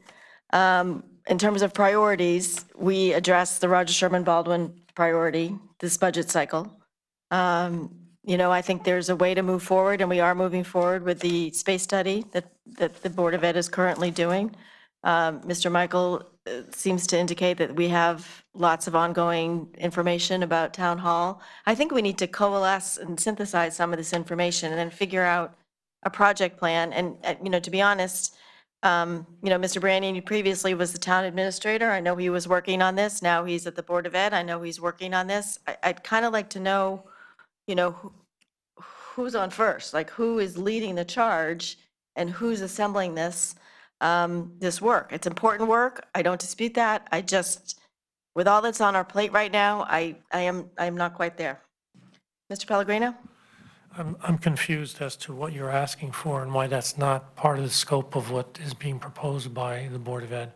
in terms of priorities, we address the Roger Sherman Baldwin priority this budget cycle. I think there's a way to move forward, and we are moving forward with the space study that the Board of Ed is currently doing. Mr. Michael seems to indicate that we have lots of ongoing information about Town Hall. I think we need to coalesce and synthesize some of this information and then figure out a project plan. And, to be honest, Mr. Brannian previously was the town administrator. I know he was working on this. Now he's at the Board of Ed. I know he's working on this. I'd kind of like to know, who's on first, like who is leading the charge and who's assembling this work. It's important work. I don't dispute that. I just, with all that's on our plate right now, I'm not quite there. Mr. Pellegrino? I'm confused as to what you're asking for and why that's not part of the scope of what is being proposed by the Board of Ed.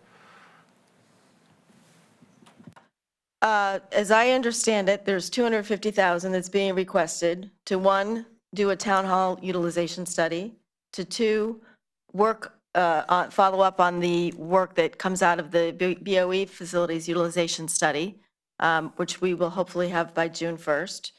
As I understand it, there's $250,000 that's being requested to, one, do a town hall utilization study, to two, follow up on the work that comes out of the BOE facilities utilization study, which we will hopefully have by June 1st.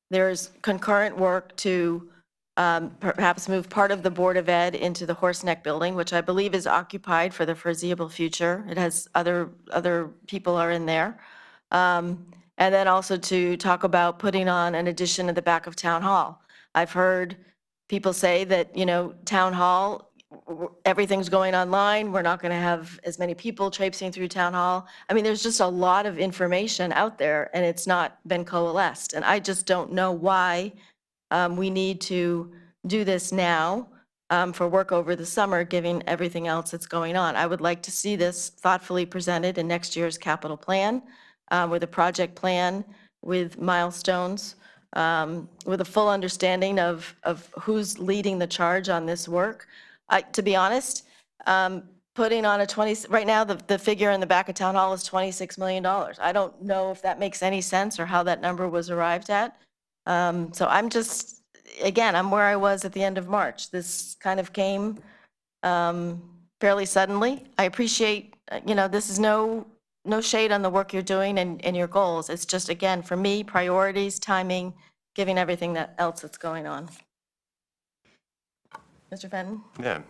There's concurrent work to perhaps move part of the Board of Ed into the Horse Neck building, which I believe is occupied for the foreseeable future. It has other people are in there. And then also to talk about putting on an addition at the back of Town Hall. I've heard people say that, Town Hall, everything's going online. We're not going to have as many people traipsing through Town Hall. I mean, there's just a lot of information out there, and it's not been coalesced. And I just don't know why we need to do this now for work over the summer, given everything else that's going on. I would like to see this thoughtfully presented in next year's capital plan, with a project plan, with milestones, with a full understanding of who's leading the charge on this work. To be honest, putting on right now, the figure in the back of Town Hall is $26 million. I don't know if that makes any sense or how that number was arrived at. So I'm just, again, I'm where I was at the end of March. This kind of came fairly suddenly. I appreciate, this is no shade on the work you're doing and your goals. It's just, again, for me, priorities, timing, giving everything else that's going on. Mr. Fenton? Yeah.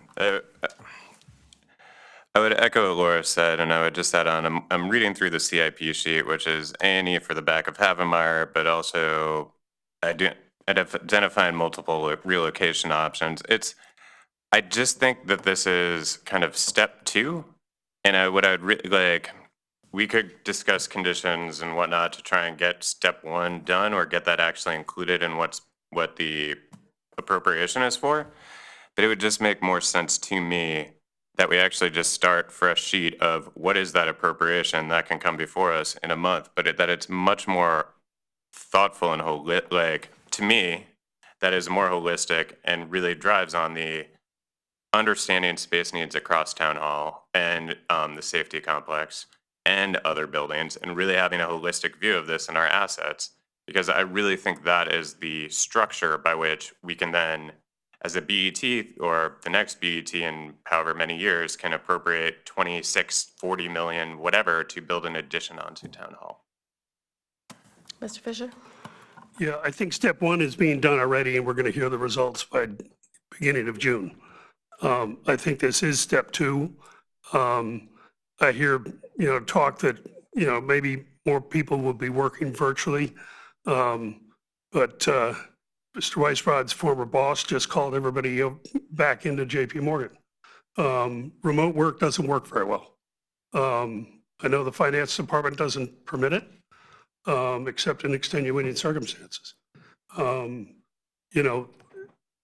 I would echo what Laura said, and I would just add on, I'm reading through the CIP sheet, which is A&E for the back of Havemeyer, but also identifying multiple relocation options. I just think that this is kind of step two, and what I would really like, we could discuss conditions and whatnot to try and get step one done or get that actually included in what the appropriation is for. But it would just make more sense to me that we actually just start fresh sheet of what is that appropriation that can come before us in a month, but that it's much more thoughtful and like, to me, that is more holistic and really drives on the understanding space needs across Town Hall and the safety complex and other buildings, and really having a holistic view of this and our assets, because I really think that is the structure by which we can then, as a BET or the next BET in however many years, can appropriate 26, 40 million, whatever, to build an addition onto Town Hall. Mr. Fisher? Yeah, I think step one is being done already, and we're going to hear the results by beginning of June. I think this is step two. I hear, talk that, maybe more people will be working virtually. But Mr. Weisbrod's former boss just called everybody back into JP Morgan. Remote work doesn't work very well. I know the finance department doesn't permit it, except in extenuating circumstances.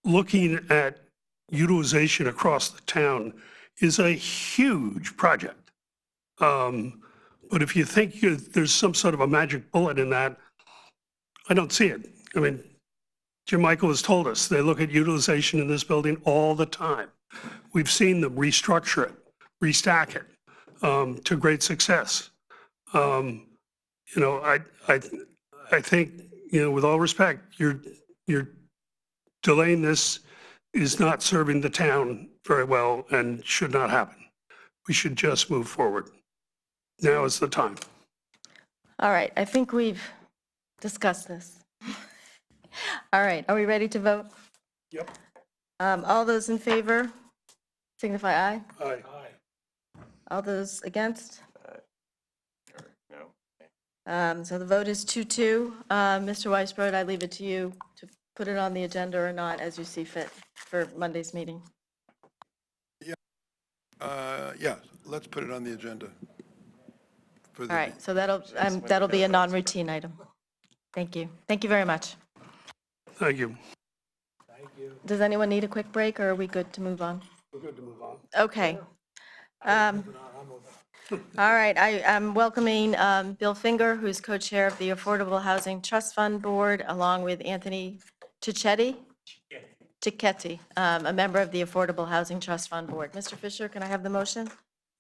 Looking at utilization across the town is a huge project. But if you think there's some sort of a magic bullet in that, I don't see it. I mean, Jim Michael has told us they look at utilization in this building all the time. We've seen them restructure it, restack it to great success. I think, with all respect, you're delaying this is not serving the town very well and should not happen. We should just move forward. Now is the time. All right, I think we've discussed this. All right, are we ready to vote? Yep. All those in favor signify aye. Aye. All those against? No. So the vote is 2-2. Mr. Weisbrod, I leave it to you to put it on the agenda or not as you see fit for Monday's meeting. Yeah, let's put it on the agenda. All right, so that'll be a non-routine item. Thank you. Thank you very much. Thank you. Does anyone need a quick break, or are we good to move on? We're good to move on. Okay. All right, I'm welcoming Bill Finger, who's co-chair of the Affordable Housing Trust Fund Board, along with Anthony Cicchetti, a member of the Affordable Housing Trust Fund Board. Mr. Fisher, can I have the motion?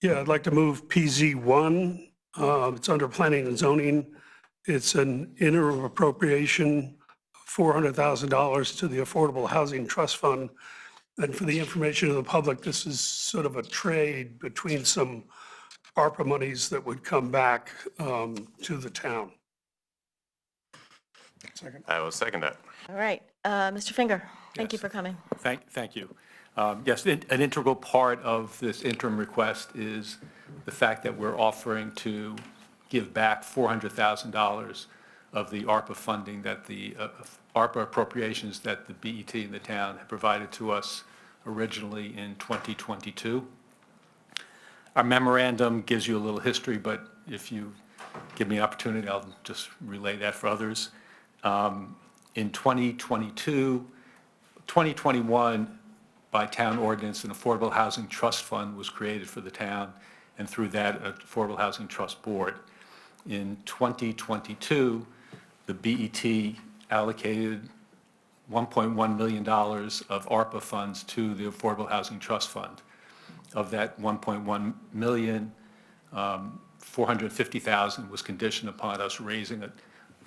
Yeah, I'd like to move PZ1. It's under planning and zoning. It's an interim appropriation, $400,000 to the Affordable Housing Trust Fund. And for the information of the public, this is sort of a trade between some ARPA monies that would come back to the town. Second. I will second that. All right, Mr. Finger, thank you for coming. Thank you. Yes, an integral part of this interim request is the fact that we're offering to give back $400,000 of the ARPA funding that the ARPA appropriations that the BET and the town have provided to us originally in 2022. Our memorandum gives you a little history, but if you give me an opportunity, I'll just relay that for others. In 2021, by town ordinance, an Affordable Housing Trust Fund was created for the town, and through that, an Affordable Housing Trust Board. In 2022, the BET allocated $1.1 million of ARPA funds to the Affordable Housing Trust Fund. Of that 1.1 million, 450,000 was conditioned upon us raising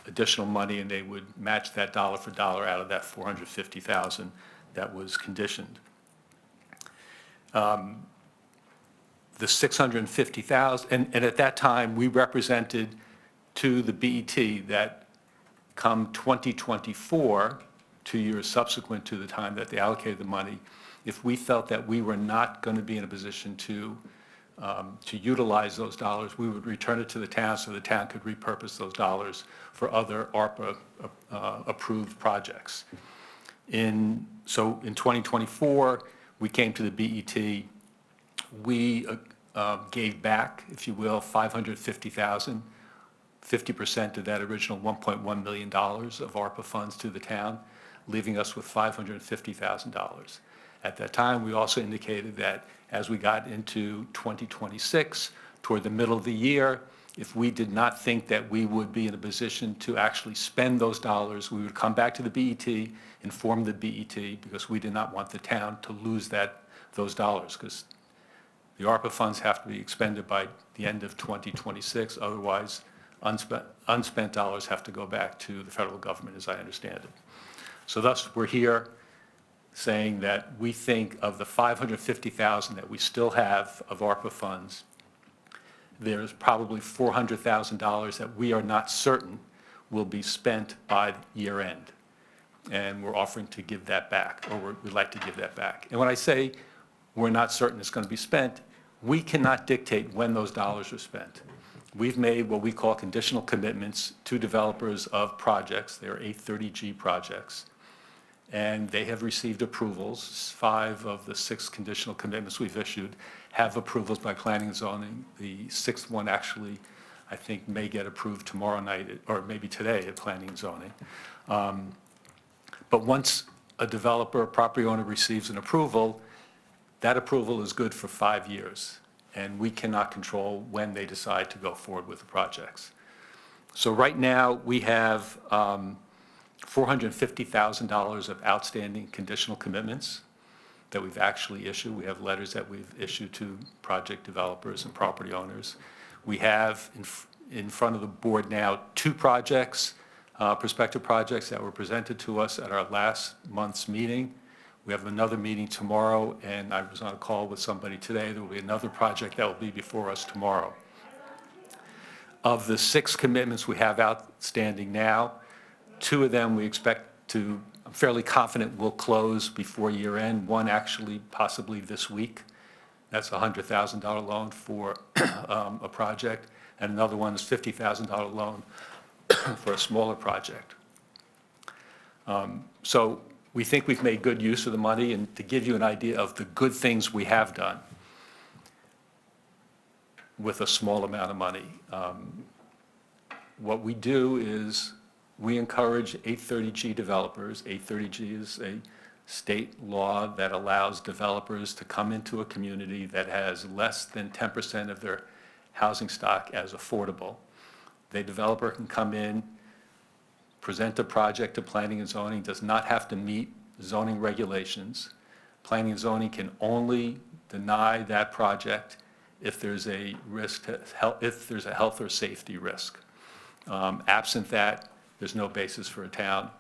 additional money, and they would match that dollar for dollar out of that 450,000 that was conditioned. The 650,000, and at that time, we represented to the BET that come 2024, 2 years subsequent to the time that they allocated the money, if we felt that we were not going to be in a position to to utilize those dollars, we would return it to the town so the town could repurpose those dollars for other ARPA approved projects. So in 2024, we came to the BET. We gave back, if you will, $550,000, 50% of that original $1.1 million of ARPA funds to the town, leaving us with $550,000. At that time, we also indicated that as we got into 2026, toward the middle of the year, if we did not think that we would be in a position to actually spend those dollars, we would come back to the BET, inform the BET, because we did not want the town to lose those dollars, because the ARPA funds have to be expended by the end of 2026. Otherwise, unspent dollars have to go back to the federal government, as I understand it. So thus, we're here saying that we think of the $550,000 that we still have of ARPA funds, there's probably $400,000 that we are not certain will be spent by year end. And we're offering to give that back, or we'd like to give that back. And when I say we're not certain it's going to be spent, we cannot dictate when those dollars are spent. We've made what we call conditional commitments to developers of projects. They're 830G projects. And they have received approvals. 5 of the 6 conditional commitments we've issued have approvals by planning and zoning. The 6th one actually, I think, may get approved tomorrow night, or maybe today at planning and zoning. But once a developer, a property owner receives an approval, that approval is good for 5 years. And we cannot control when they decide to go forward with the projects. So right now, we have $450,000 of outstanding conditional commitments that we've actually issued. We have letters that we've issued to project developers and property owners. We have in front of the board now 2 projects, prospective projects that were presented to us at our last month's meeting. We have another meeting tomorrow, and I was on a call with somebody today. There will be another project that will be before us tomorrow. Of the 6 commitments we have outstanding now, 2 of them we expect to, I'm fairly confident will close before year end. One actually possibly this week. That's a $100,000 loan for a project. And another one is $50,000 loan for a smaller project. So we think we've made good use of the money. And to give you an idea of the good things we have done with a small amount of money, what we do is we encourage 830G developers. 830G is a state law that allows developers to come into a community that has less than 10% of their housing stock as affordable. The developer can come in, present a project to planning and zoning, does not have to meet zoning regulations. Planning and zoning can only deny that project if there's a risk to if there's a health or safety risk. Absent that, there's no basis for a town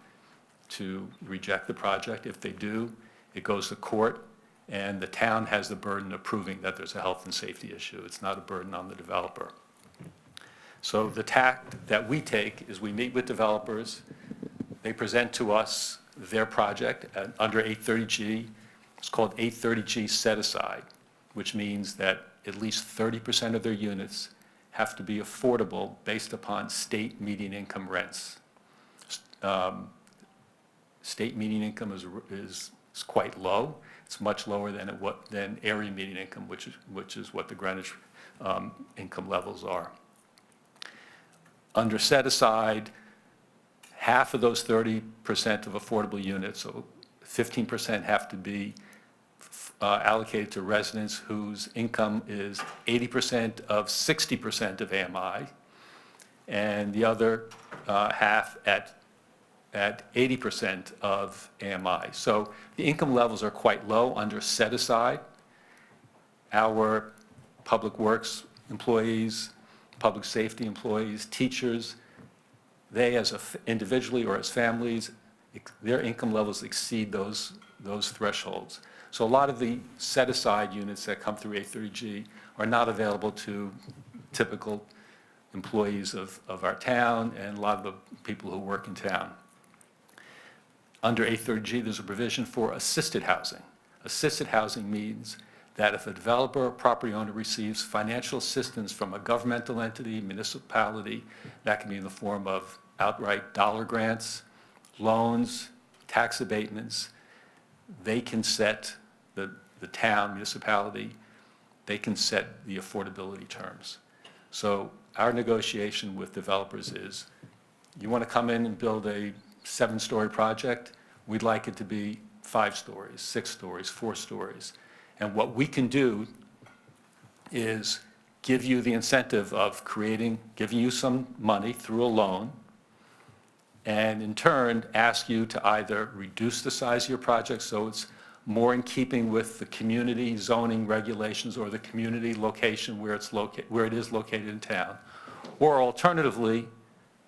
to reject the project. If they do, it goes to court, and the town has the burden of proving that there's a health and safety issue. It's not a burden on the developer. So the tact that we take is we meet with developers. They present to us their project under 830G. It's called 830G set aside, which means that at least 30% of their units have to be affordable based upon state median income rents. State median income is quite low. It's much lower than area median income, which is what the Greenwich income levels are. Under set aside, half of those 30% of affordable units, so 15% have to be allocated to residents whose income is 80% of 60% of AMI, and the other half at 80% of AMI. So the income levels are quite low under set aside. Our public works employees, public safety employees, teachers, they as individually or as families, their income levels exceed those thresholds. So a lot of the set-aside units that come through 830G are not available to typical employees of our town and a lot of the people who work in town. Under 830G, there's a provision for assisted housing. Assisted housing means that if a developer or property owner receives financial assistance from a governmental entity, municipality, that can be in the form of outright dollar grants, loans, tax abatements, they can set, the town, municipality, they can set the affordability terms. So our negotiation with developers is, you want to come in and build a 7-story project, we'd like it to be 5 stories, 6 stories, 4 stories. And what we can do is give you the incentive of giving you some money through a loan, and in turn, ask you to either reduce the size of your project so it's more in keeping with the community zoning regulations or the community location where it is located in town, or alternatively,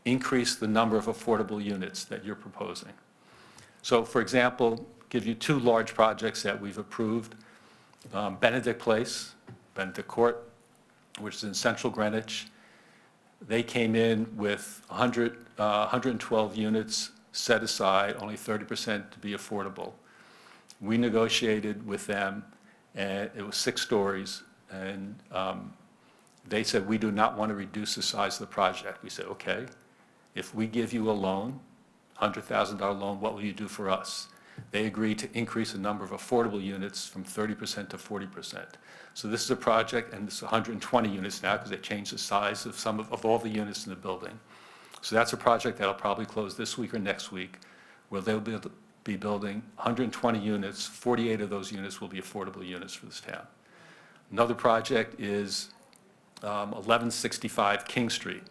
increase the number of affordable units that you're proposing. So for example, give you 2 large projects that we've approved. Benedict Place, Benedict Court, which is in central Greenwich. They came in with 112 units set aside, only 30% to be affordable. We negotiated with them, and it was 6 stories, and they said, we do not want to reduce the size of the project. We said, okay, if we give you a loan, $100,000 loan, what will you do for us? They agreed to increase the number of affordable units from 30% to 40%. So this is a project, and it's 120 units now because they changed the size of all the units in the building. So that's a project that'll probably close this week or next week, where they'll be building 120 units. 48 of those units will be affordable units for this town. Another project is 1165 King Street.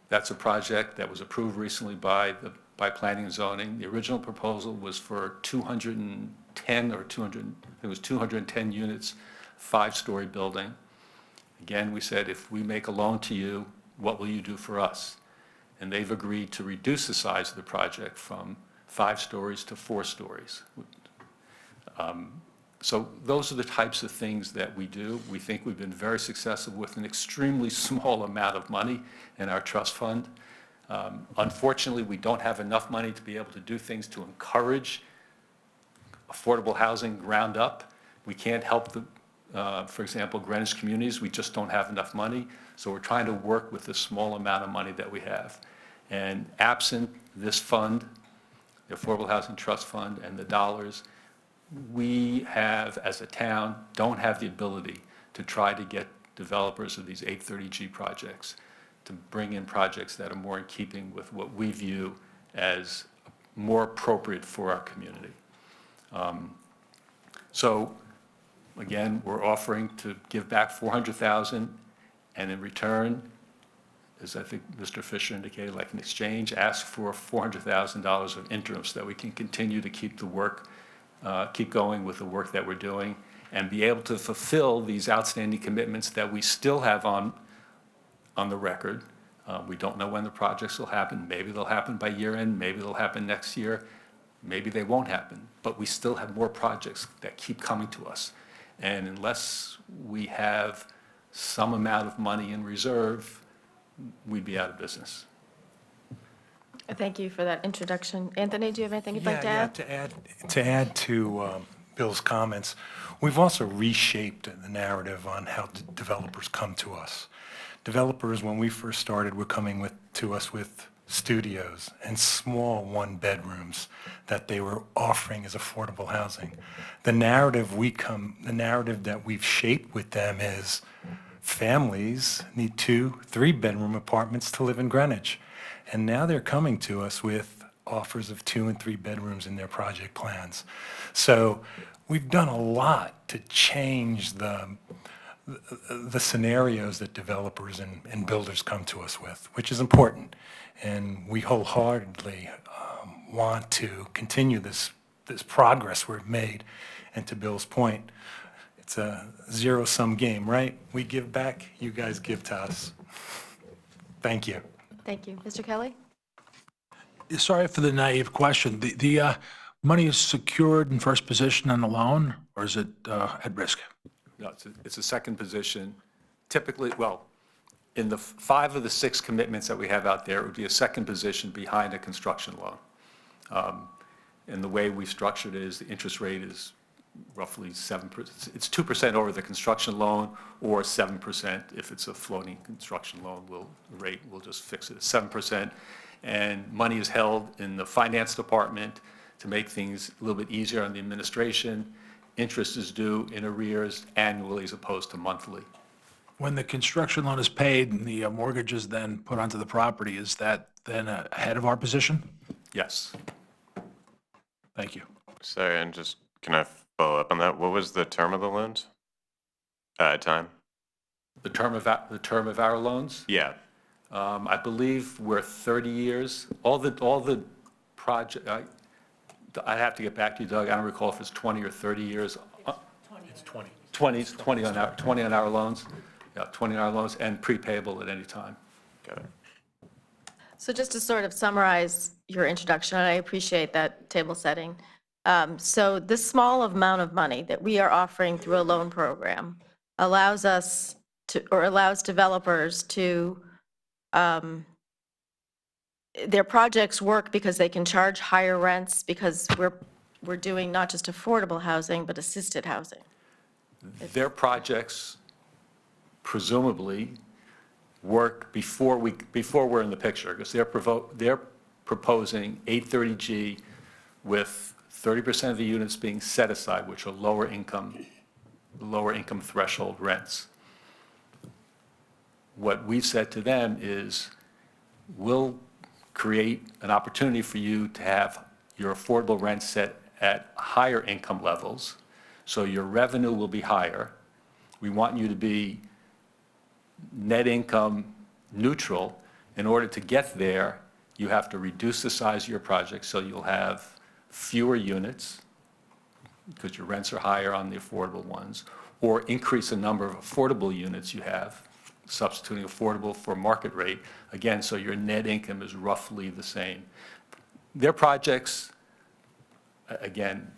That's a project that was approved recently by Planning and Zoning. The original proposal was for 210 or 200, it was 210 units, 5-story building. Again, we said, if we make a loan to you, what will you do for us? And they've agreed to reduce the size of the project from 5 stories to 4 stories. So those are the types of things that we do. We think we've been very successful with an extremely small amount of money in our trust fund. Unfortunately, we don't have enough money to be able to do things to encourage affordable housing ground up. We can't help for example, Greenwich communities. We just don't have enough money. So we're trying to work with the small amount of money that we have. And absent this fund, the Affordable Housing Trust Fund, and the dollars, we have, as a town, don't have the ability to try to get developers of these 830G projects to bring in projects that are more in keeping with what we view as more appropriate for our community. So again, we're offering to give back $400,000, and in return, as I think Mr. Fisher indicated, like an exchange, ask for $400,000 of interim so that we can continue to keep the work, keep going with the work that we're doing, and be able to fulfill these outstanding commitments that we still have on the record. We don't know when the projects will happen. Maybe they'll happen by year end, maybe they'll happen next year, maybe they won't happen, but we still have more projects that keep coming to us. And unless we have some amount of money in reserve, we'd be out of business. Thank you for that introduction. Anthony, do you have anything you'd like to add? To add to Bill's comments, we've also reshaped the narrative on how developers come to us. Developers, when we first started, were coming to us with studios and small 1-bedrooms that they were offering as affordable housing. The narrative that we've shaped with them is families need 2, 3-bedroom apartments to live in Greenwich. And now they're coming to us with offers of 2 and 3 bedrooms in their project plans. So we've done a lot to change the scenarios that developers and builders come to us with, which is important. And we wholeheartedly want to continue this progress we've made. And to Bill's point, it's a zero-sum game, right? We give back, you guys give to us. Thank you. Thank you. Mr. Kelly? Sorry for the naive question. The money is secured in first position on the loan, or is it at risk? No, it's a second position. Typically, well, in the 5 of the 6 commitments that we have out there, it would be a second position behind a construction loan. And the way we structured it is the interest rate is roughly 7%. It's 2% over the construction loan, or 7% if it's a floating construction loan. We'll just fix it at 7%. And money is held in the finance department to make things a little bit easier on the administration. Interest is due in arrears annually as opposed to monthly. When the construction loan is paid and the mortgage is then put onto the property, is that then ahead of our position? Yes. Thank you. Sorry, and just, can I follow up on that? What was the term of the loans? Time? The term of our loans? Yeah. I believe we're 30 years. All the project, I'd have to get back to you, Doug. I don't recall if it's 20 or 30 years. It's 20. 20 on our loans. Yeah, 20 on our loans, and prepayable at any time. Got it. So just to sort of summarize your introduction, and I appreciate that table setting. So this small amount of money that we are offering through a loan program allows us to, or allows developers to, their projects work because they can charge higher rents because we're doing not just affordable housing, but assisted housing. Their projects presumably work before we're in the picture, because they're proposing 830G with 30% of the units being set aside, which are lower income threshold rents. What we've said to them is, we'll create an opportunity for you to have your affordable rent set at higher income levels, so your revenue will be higher. We want you to be net income neutral. In order to get there, you have to reduce the size of your project, so you'll have fewer units, because your rents are higher on the affordable ones, or increase the number of affordable units you have, substituting affordable for market rate, again, so your net income is roughly the same. Their projects, again,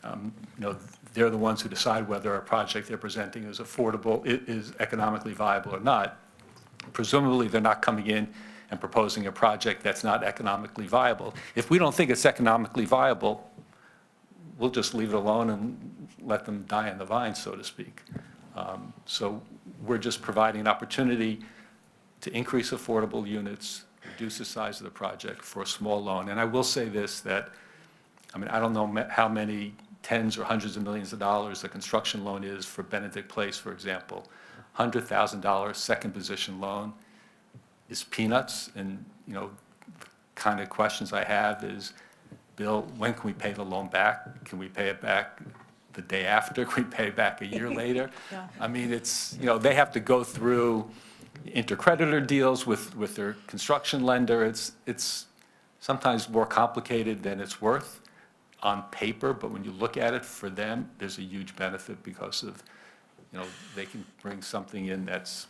they're the ones who decide whether a project they're presenting is affordable, is economically viable or not. Presumably, they're not coming in and proposing a project that's not economically viable. If we don't think it's economically viable, we'll just leave it alone and let them die on the vine, so to speak. So we're just providing an opportunity to increase affordable units, reduce the size of the project for a small loan. And I will say this, that, I don't know how many tens or hundreds of millions of dollars the construction loan is for Benedict Place, for example. $100,000 second position loan is peanuts. And, the kind of questions I have is, Bill, when can we pay the loan back? Can we pay it back the day after? Can we pay it back a year later? Yeah. It's, they have to go through intercreditor deals with their construction lender. It's sometimes more complicated than it's worth on paper, but when you look at it, for them, there's a huge benefit because of, they can bring something in that's,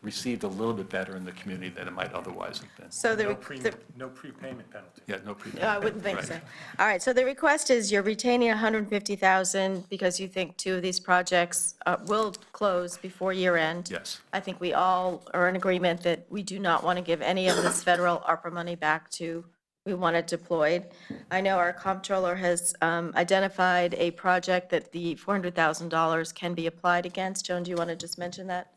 received a little bit better in the community than it might otherwise have been. So No prepayment penalty. Yeah, no prepayment. I wouldn't think Right. so. All right, so the request is you're retaining 150,000 because you think two of these projects will close before year end. Yes. I think we all are in agreement that we do not want to give any of this federal ARPA money back to, we want it deployed. I know our comptroller has identified a project that the $400,000 can be applied against. Joan, do you want to just mention that?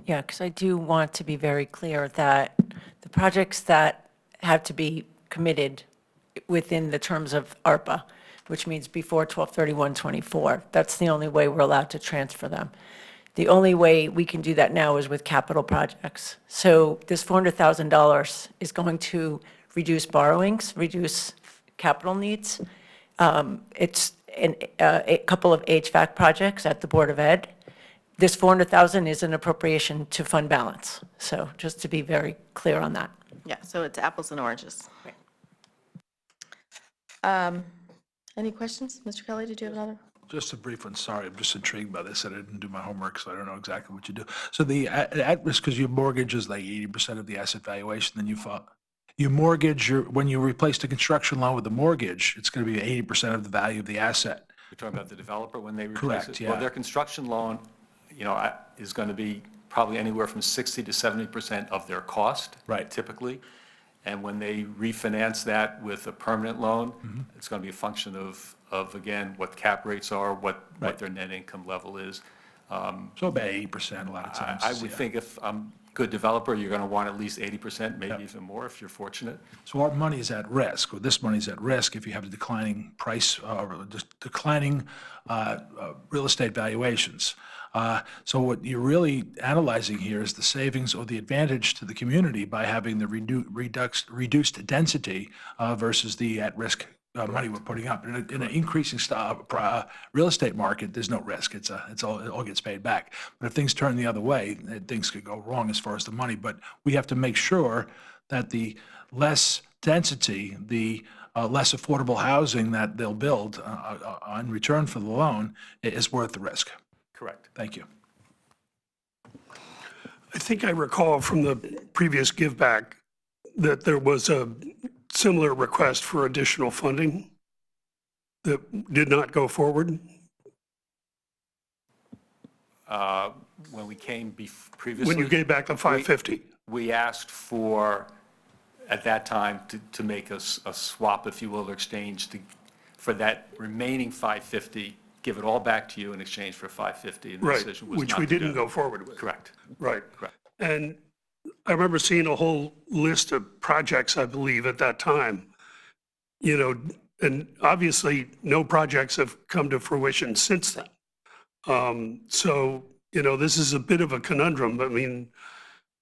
Yeah, because I do want to be very clear that the projects that have to be committed within the terms of ARPA, which means before 12/31/24, that's the only way we're allowed to transfer them. The only way we can do that now is with capital projects. So this $400,000 is going to reduce borrowings, reduce capital needs. It's a couple of HVAC projects at the Board of Ed. This $400,000 is an appropriation to fund balance. So just to be very clear on that. Yeah, so it's apples and oranges. Any questions? Mr. Kelly, did you have another? Just a brief one, sorry, I'm just intrigued by this, I didn't do my homework, so I don't know exactly what you do. So the at-risk, because your mortgage is like 80% of the asset valuation, then you mortgage, when you replace the construction loan with the mortgage, it's going to be 80% of the value of the asset. You're talking about the developer when they replace it? Correct, yeah. Well, their construction loan, is going to be probably anywhere from 60 to 70% of their cost. Right. Typically. And when they refinance that with a permanent loan, it's going to be a function of, again, what cap rates are, what their net income level is. So about 8% a lot of times. I would yeah. think if I'm a good developer, you're going to want at least 80%, maybe even more if you're fortunate. So our money is at risk, or this money is at risk if you have a declining price, declining real estate valuations. So what you're really analyzing here is the savings or the advantage to the community by having the reduced density versus the at-risk money we're putting up. In an increasing real estate market, there's no risk. It all gets paid back. But if things turn the other way, things could go wrong as far as the money. But we have to make sure that the less density, the less affordable housing that they'll build in return for the loan is worth the risk. Correct. Thank you. I think I recall from the previous give back that there was a similar request for additional funding that did not go forward. When we came previously. When you gave back the 550. We asked for, at that time, to make a swap, if you will, or exchange for that remaining 550, give it all back to you in exchange for 550. And the Right, decision was which not we to didn't do. go forward with. Correct. Right. Correct. And I remember seeing a whole list of projects, I believe, at that time. You know, and obviously, no projects have come to fruition since then. So, you know, this is a bit of a conundrum. I mean,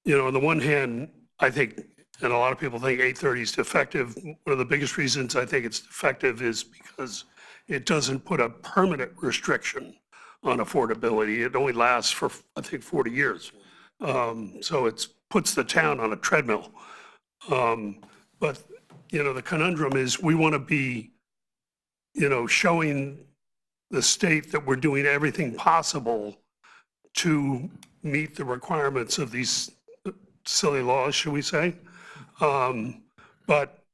you know, on the one hand, I think, and a lot of people think 830 is defective. One of the biggest reasons I think it's defective is because it doesn't put a permanent restriction on affordability. It only lasts for, I think, 40 years. So it puts the town on a treadmill. But, you know, the conundrum is we want to be, you know, showing the state that we're doing everything possible to meet the requirements of these silly laws, should we say? But,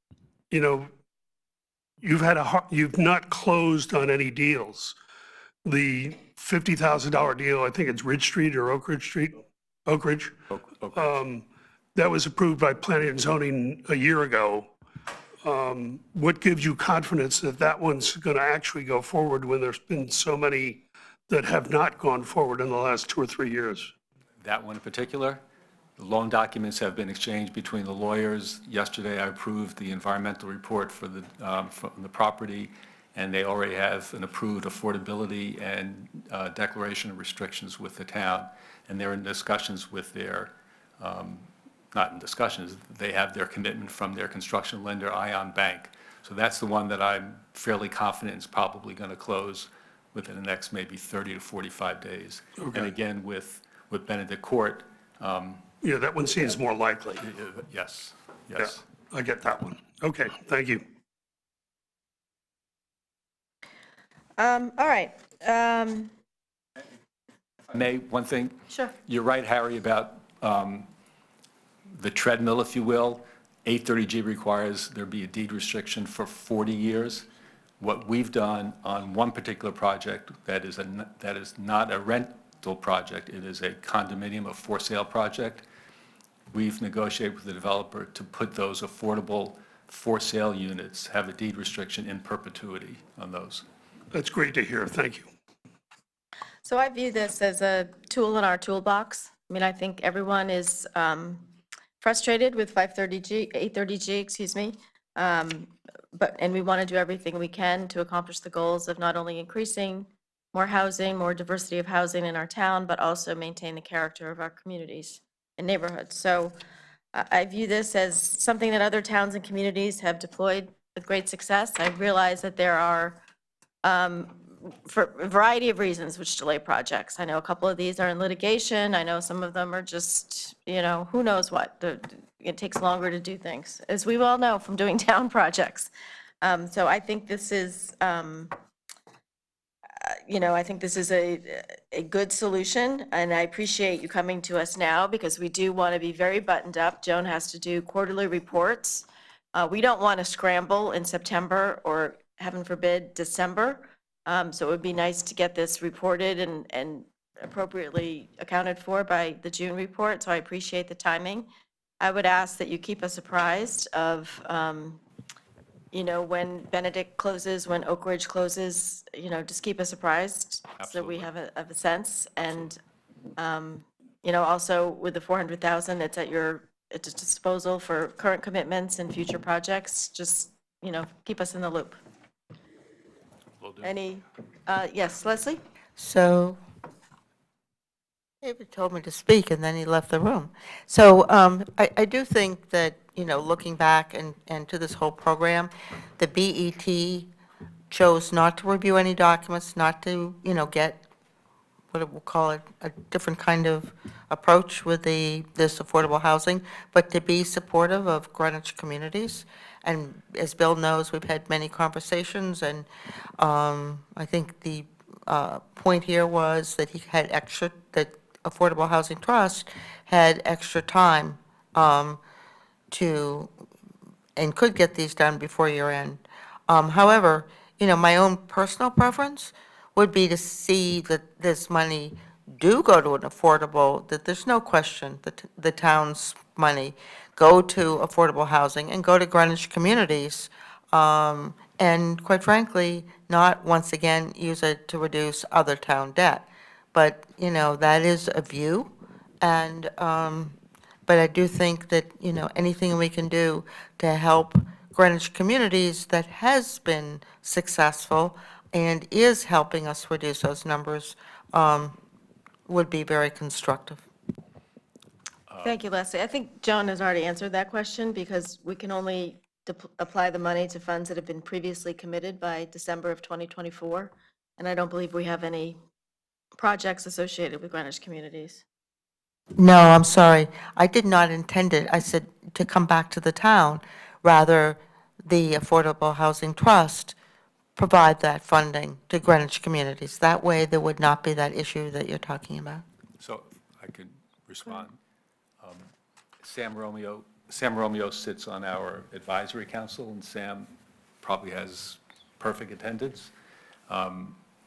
you know, you've not closed on any deals. The $50,000 deal, I think it's Ridge Street or Oak Ridge Street, Oak Ridge. That was approved by planning and zoning a year ago. What gives you confidence that that one's going to actually go forward when there's been so many that have not gone forward in the last 2 or 3 years? That one in particular, the loan documents have been exchanged between the lawyers. Yesterday, I approved the environmental report for the property, and they already have an approved affordability and declaration of restrictions with the town. And they're in discussions with their, not in discussions, they have their commitment from their construction lender, Ion Bank. So that's the one that I'm fairly confident is probably going to close within the next maybe 30 to 45 days. Okay. And again, with Benedict Court. Yeah, that one seems more likely. Yes, Yeah, yes. I get that one. Okay, thank you. All right. May, one thing? Sure. You're right, Harry, about the treadmill, if you will. 830G requires there be a deed restriction for 40 years. What we've done on one particular project that is not a rental project, it is a condominium, a for sale project. We've negotiated with the developer to put those affordable for sale units, have a deed restriction in perpetuity on those. That's great to hear. Thank you. So I view this as a tool in our toolbox. I mean, I think everyone is frustrated with 830G, excuse me. And we want to do everything we can to accomplish the goals of not only increasing more housing, more diversity of housing in our town, but also maintain the character of our communities and neighborhoods. So I view this as something that other towns and communities have deployed with great success. I realize that there are, for a variety of reasons, which delay projects. I know a couple of these are in litigation. I know some of them are just, you know, who knows what. It takes longer to do things, as we well know from doing town projects. So I think this is, you know, I think this is a good solution, and I appreciate you coming to us now because we do want to be very buttoned up. Joan has to do quarterly reports. We don't want to scramble in September or, heaven forbid, December. So it would be nice to get this reported and appropriately accounted for by the June report. So I appreciate the timing. I would ask that you keep us apprised of, when Benedict closes, when Oak Ridge closes, just keep us apprised so we have a sense. And, also with the 400,000, it's at your disposal for current commitments and future projects. Just, keep us in the loop. Any, yes, Leslie? So David told me to speak, and then he left the room. So I do think that, looking back and to this whole program, the BET chose not to review any documents, not to, get, what we'll call it, a different kind of approach with this affordable housing, but to be supportive of Greenwich communities. And as Bill knows, we've had many conversations, and I think the point here was that he had that Affordable Housing Trust had extra time and could get these done before year end. However, my own personal preference would be to see that this money do go to an affordable, that there's no question that the town's money go to affordable housing and go to Greenwich communities, and quite frankly, not once again use it to reduce other town debt. But, that is a view, and, but I do think that, anything we can do to help Greenwich communities that has been successful and is helping us reduce those numbers would be very constructive. Thank you, Leslie. I think Joan has already answered that question because we can only apply the money to funds that have been previously committed by December of 2024. And I don't believe we have any projects associated with Greenwich communities. No, I'm sorry. I did not intend it. I said to come back to the town. Rather, the Affordable Housing Trust provide that funding to Greenwich communities. That way, there would not be that issue that you're talking about. So I could respond. Sam Romeo sits on our advisory council, and Sam probably has perfect attendance.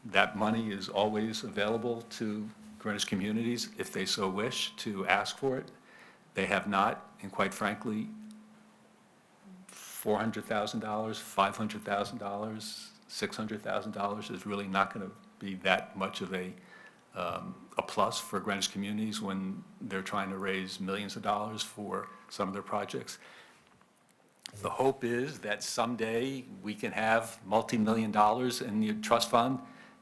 That money is always available to Greenwich communities if they so wish to ask for it. They have not, and quite frankly, $400,000, $500,000, $600,000 is really not going to be that much of a plus for Greenwich communities when they're trying to raise millions of dollars for some of their projects. The hope is that someday we can have multi-million dollars in the trust fund,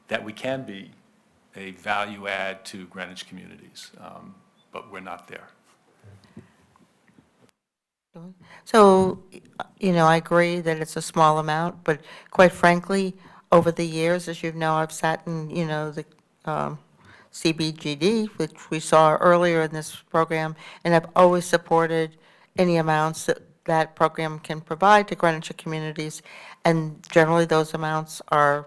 that we can be a value add to Greenwich communities, but we're not there. So, I agree that it's a small amount, but quite frankly, over the years, as you know, I've sat in, the CBGD, which we saw earlier in this program, and I've always supported any amounts that that program can provide to Greenwich communities, and generally those amounts are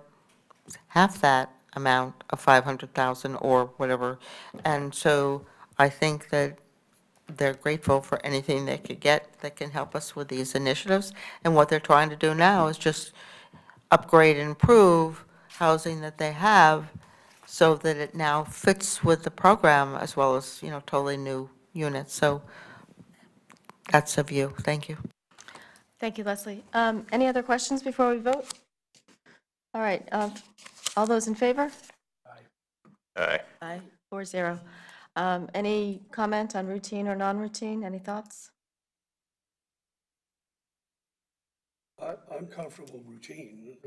half that amount of 500,000 or whatever. And so I think that they're grateful for anything they could get that can help us with these initiatives. And what they're trying to do now is just upgrade and improve housing that they have so that it now fits with the program as well as, totally new units. So that's a view. Thank you. Thank you, Leslie. Any other questions before we vote? All right, all those in favor? Aye. Aye, 4-0. Any comment on routine or non-routine? Any thoughts? I'm comfortable routine,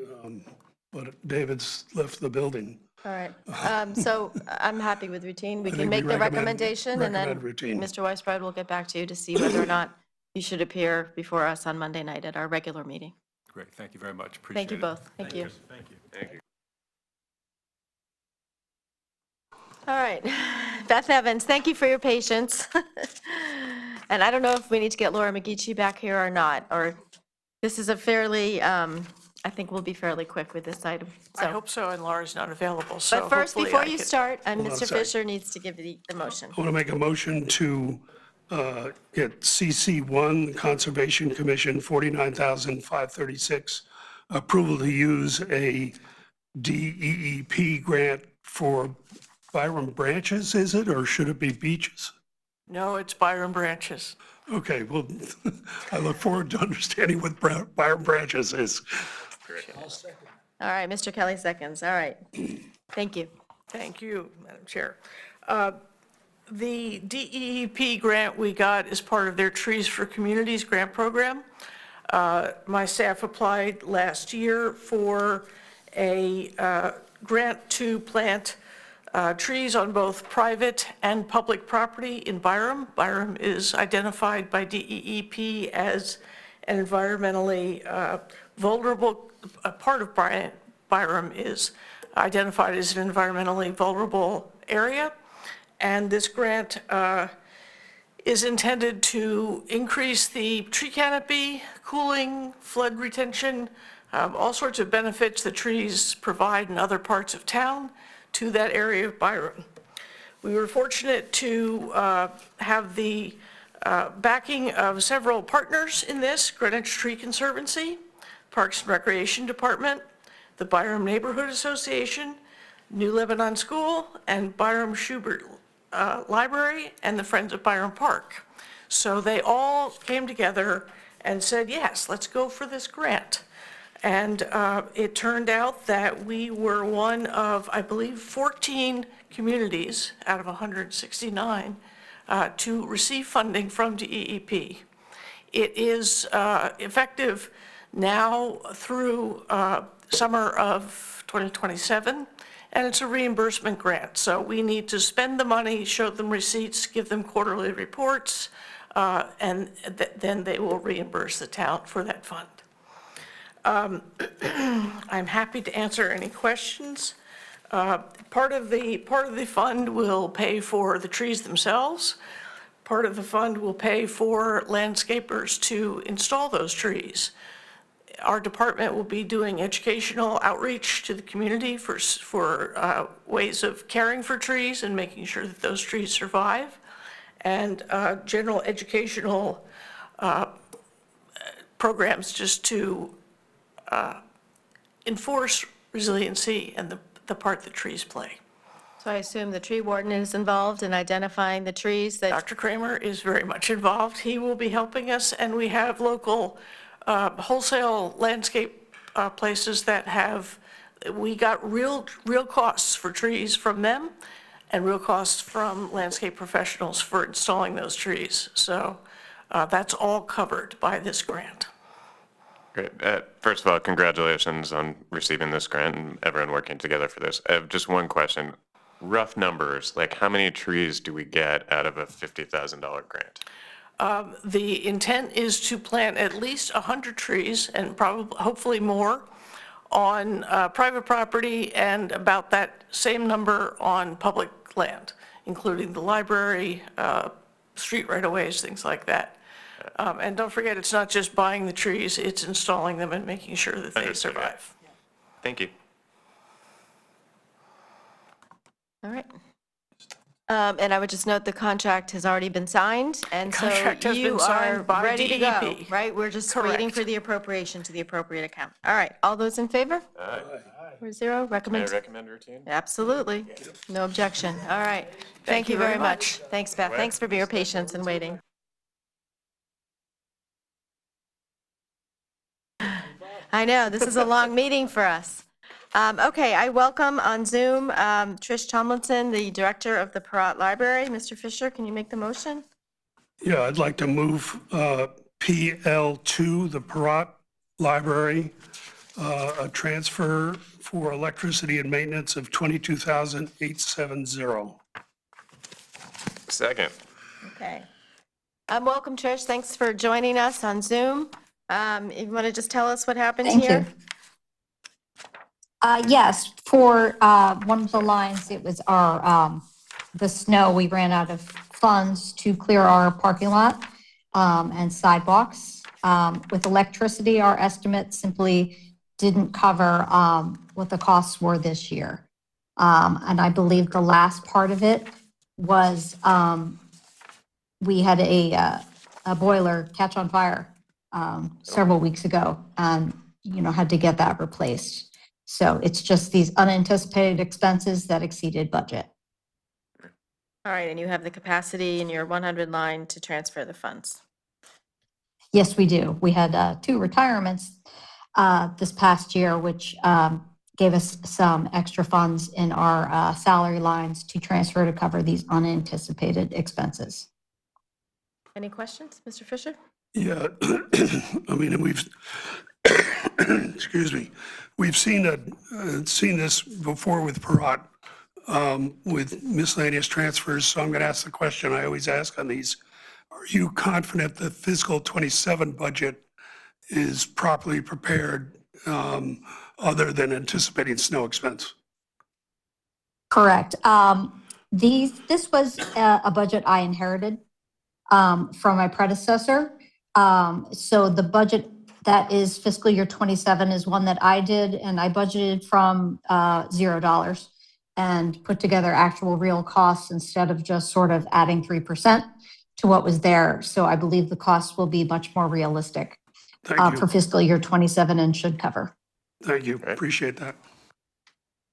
but David's left the building. All right, so I'm happy with routine. We I can think make we the recommend- recommendation, and then recommend routine. Mr. Weisbrod will get back to you to see whether or not you should appear before us on Monday night at our regular meeting. Great, thank you very much. Appreciate Thank you it. both. Thank you. Thank you. Thank you. All right, Beth Evans, thank you for your patience. And I don't know if we need to get Laura McGeechee back here or not, or this is a fairly, I think we'll be fairly quick with this item. I hope so, and Laura's not available, so But first, hopefully before I you can- start, Hold on a Mr. sec. Fisher needs to give the motion. I want to make a motion to get CC1, Conservation Commission, $49,536, approval to use a DEEP grant for Byram Branches, is it, or should it be Beaches? No, it's Byron Branches. Okay, well, I look forward to understanding what Byram Branches is. All right, Mr. Kelly seconds. All right. Thank you. Thank you, Madam Chair. The DEEP grant we got is part of their Trees for Communities grant program. My staff applied last year for a grant to plant trees on both private and public property in Byram. Byram is identified by DEEP as an environmentally vulnerable, a part of Byram is identified as an environmentally vulnerable area. And this grant is intended to increase the tree canopy, cooling, flood retention, all sorts of benefits the trees provide in other parts of town to that area of Byram. We were fortunate to have the backing of several partners in this: Greenwich Tree Conservancy, Parks and Recreation Department, the Byram Neighborhood Association, New Lebanon School, and Byram Schubert Library, and the Friends of Byram Park. So they all came together and said, yes, let's go for this grant. And it turned out that we were one of, I believe, 14 communities out of 169 to receive funding from DEEP. It is effective now through summer of 2027, and it's a reimbursement grant. So we need to spend the money, show them receipts, give them quarterly reports, and then they will reimburse the town for that fund. I'm happy to answer any questions. Part of the fund will pay for the trees themselves. Part of the fund will pay for landscapers to install those trees. Our department will be doing educational outreach to the community for ways of caring for trees and making sure that those trees survive, and general educational programs just to enforce resiliency and the part that trees play. So I assume the tree warden is involved in identifying the trees that... Dr. Kramer is very much involved. He will be helping us, and we have local wholesale landscape places that have, we got real costs for trees from them and real costs from landscape professionals for installing those trees. So that's all covered by this grant. Great. First of all, congratulations on receiving this grant and everyone working together for this. I have just one question. Rough numbers, like how many trees do we get out of a $50,000 grant? The intent is to plant at least 100 trees and probably, hopefully more, on private property, and about that same number on public land, including the library, street right-of-ways, things like that. And don't forget, it's not just buying the trees, it's installing them and making sure that they survive. Thank you. All right. And I would just note the contract has already been signed, and so Contract has you been are signed by ready to go, DEP. right? We're just waiting Correct. for the appropriation to the appropriate account. All right, all those in favor? 4-0, May I recommend? recommend routine? Absolutely. No objection. All right. Thank you very much. Thanks, Beth. Thanks for your patience and waiting. I know, this is a long meeting for us. Okay, I welcome on Zoom Trish Tomlinson, the director of the Perrott Library. Mr. Fisher, can you make the motion? Yeah, I'd like to move PL2, the Perrott Library, a transfer for electricity and maintenance of $22,870. Second. Okay. Welcome, Trish. Thanks for joining us on Zoom. You want to just tell us what happened Thank here? you. Yes, for one of the lines, it was our, the snow, we ran out of funds to clear our parking lot and sidewalks. With electricity, our estimate simply didn't cover what the costs were this year. And I believe the last part of it was we had a boiler catch on fire several weeks ago and, had to get that replaced. So it's just these unanticipated expenses that exceeded budget. All right, and you have the capacity in your 100 line to transfer the funds. Yes, we do. We had 2 retirements this past year, which gave us some extra funds in our salary lines to transfer to cover these unanticipated expenses. Any questions, Mr. Fisher? Yeah, I mean, we've, excuse me, we've seen this before with Parat, with miscellaneous transfers, so I'm going to ask the question I always ask on these. Are you confident the fiscal '27 budget is properly prepared, other than anticipating snow expense? Correct. This was a budget I inherited from my predecessor. So the budget that is fiscal year '27 is one that I did, and I budgeted from $0 and put together actual real costs instead of just sort of adding 3% to what was there. So I believe the costs will be much more realistic Thank for you. fiscal year '27 and should cover. Thank you. Appreciate that.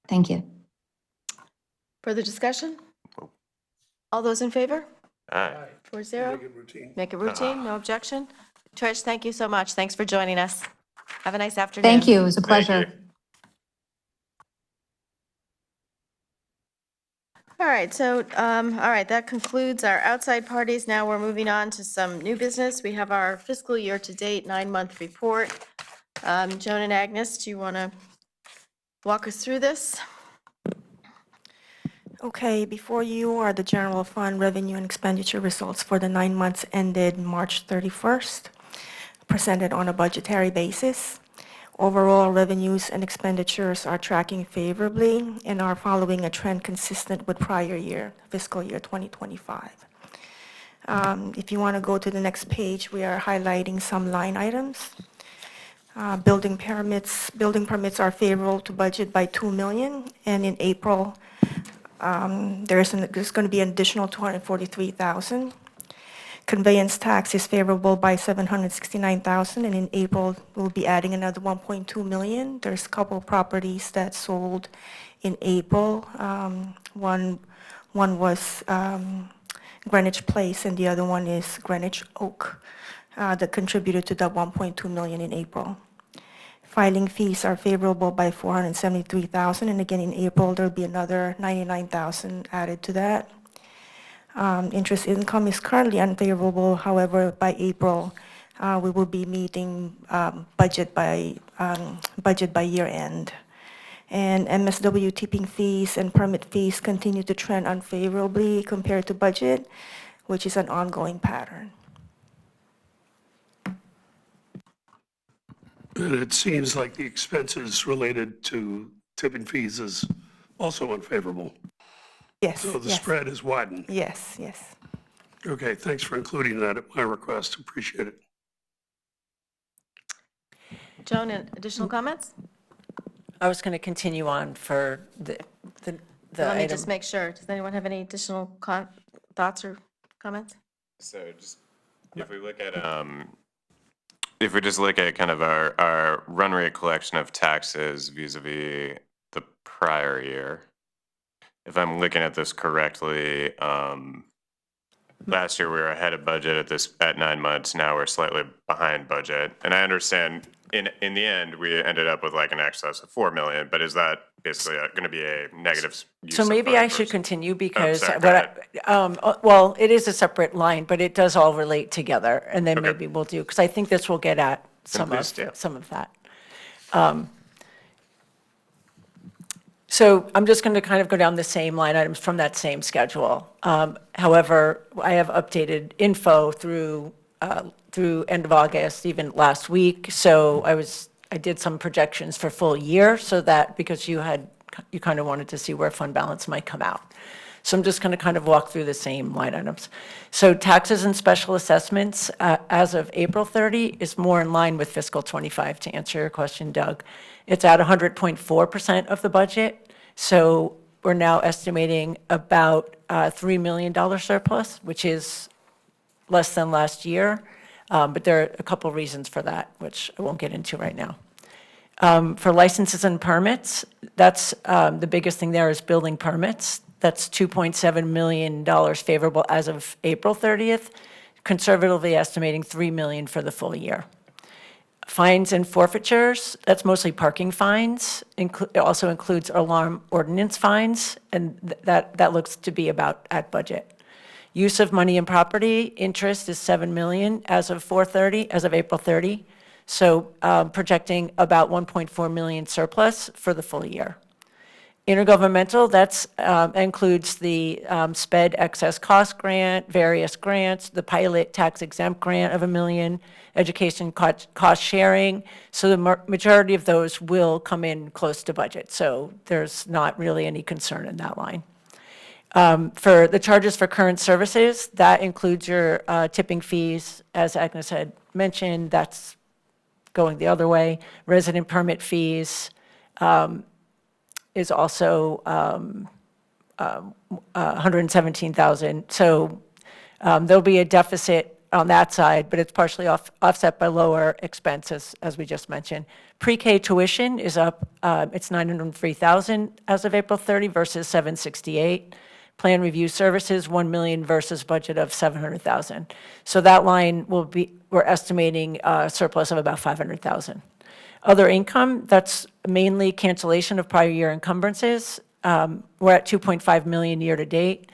Thank you. Further discussion? All those in favor? Aye. 4-0. Make it routine. Make it routine, no objection. Trish, thank you so much. Thanks for joining us. Have a nice afternoon. Thank you. It was a Thank pleasure. you. All right, so, all right, that concludes our outside parties. Now we're moving on to some new business. We have our fiscal year-to-date 9-month report. Joan and Agnes, do you want to walk us through this? Okay, before you are the general fund revenue and expenditure results for the 9 months ended March 31st, presented on a budgetary basis. Overall revenues and expenditures are tracking favorably and are following a trend consistent with prior year, fiscal year 2025. If you want to go to the next page, we are highlighting some line items. Building permits are favorable to budget by $2 million, and in April, there's going to be an additional $243,000. Conveyance tax is favorable by $769,000, and in April, we'll be adding another $1.2 million. There's a couple properties that sold in April. One was Greenwich Place, and the other one is Greenwich Oak, that contributed to that $1.2 million in April. Filing fees are favorable by $473,000, and again, in April, there'll be another $99,000 added to that. Interest income is currently unfavorable. However, by April, we will be meeting budget by year end. And MSW tipping fees and permit fees continue to trend unfavorably compared to budget, which is an ongoing pattern. And it seems like the expenses related to tipping fees is also unfavorable. Yes. So the yes. spread is widened. Yes, yes. Okay, thanks for including that at my request. Appreciate it. Joan, additional comments? I was going to continue on for the Let me item. just make sure. Does anyone have any additional thoughts or comments? So just, if we look at, if we just look at kind of our run rate collection of taxes vis-a-vis the prior year, if I'm looking at this correctly, last year we were ahead of budget at 9 months, now we're slightly behind budget. And I understand in the end, we ended up with like an excess of 4 million, but is that basically going to be a negative use So of maybe I funds should versus- continue because, sorry, go well, it is a separate line, but it does all relate together. And then Okay. maybe we'll do, because I think this will get at please do. some of that. So I'm just going to kind of go down the same line items from that same schedule. However, I have updated info through end of August, even last week. So I did some projections for full year so that, because you kind of wanted to see where fund balance might come out. So I'm just going to kind of walk through the same line items. So taxes and special assessments, as of April 30, is more in line with fiscal 25, to answer your question, Doug. It's at 100.4% of the budget. So we're now estimating about $3 million surplus, which is less than last year. But there are a couple reasons for that, which I won't get into right now. For licenses and permits, that's the biggest thing there is building permits. That's $2.7 million favorable as of April 30th, conservatively estimating $3 million for the full year. Fines and forfeitures, that's mostly parking fines. It also includes alarm ordinance fines, and that looks to be about at budget. Use of money and property, interest is $7 million as of April 30. So projecting about $1.4 million surplus for the full year. Intergovernmental, that's includes the SPED excess cost grant, various grants, the pilot tax exempt grant of $1 million, education cost sharing. So the majority of those will come in close to budget. So there's not really any concern in that line. For the charges for current services, that includes your tipping fees. As Agnes had mentioned, that's going the other way. Resident permit fees, is also 117,000. So there'll be a deficit on that side, but it's partially offset by lower expenses, as we just mentioned. Pre-K tuition is up, it's 903,000 as of April 30 versus 768. Plan review services, 1 million versus budget of 700,000. So that line will be, we're estimating a surplus of about 500,000. Other income, that's mainly cancellation of prior year encumbrances. We're at 2.5 million year to date.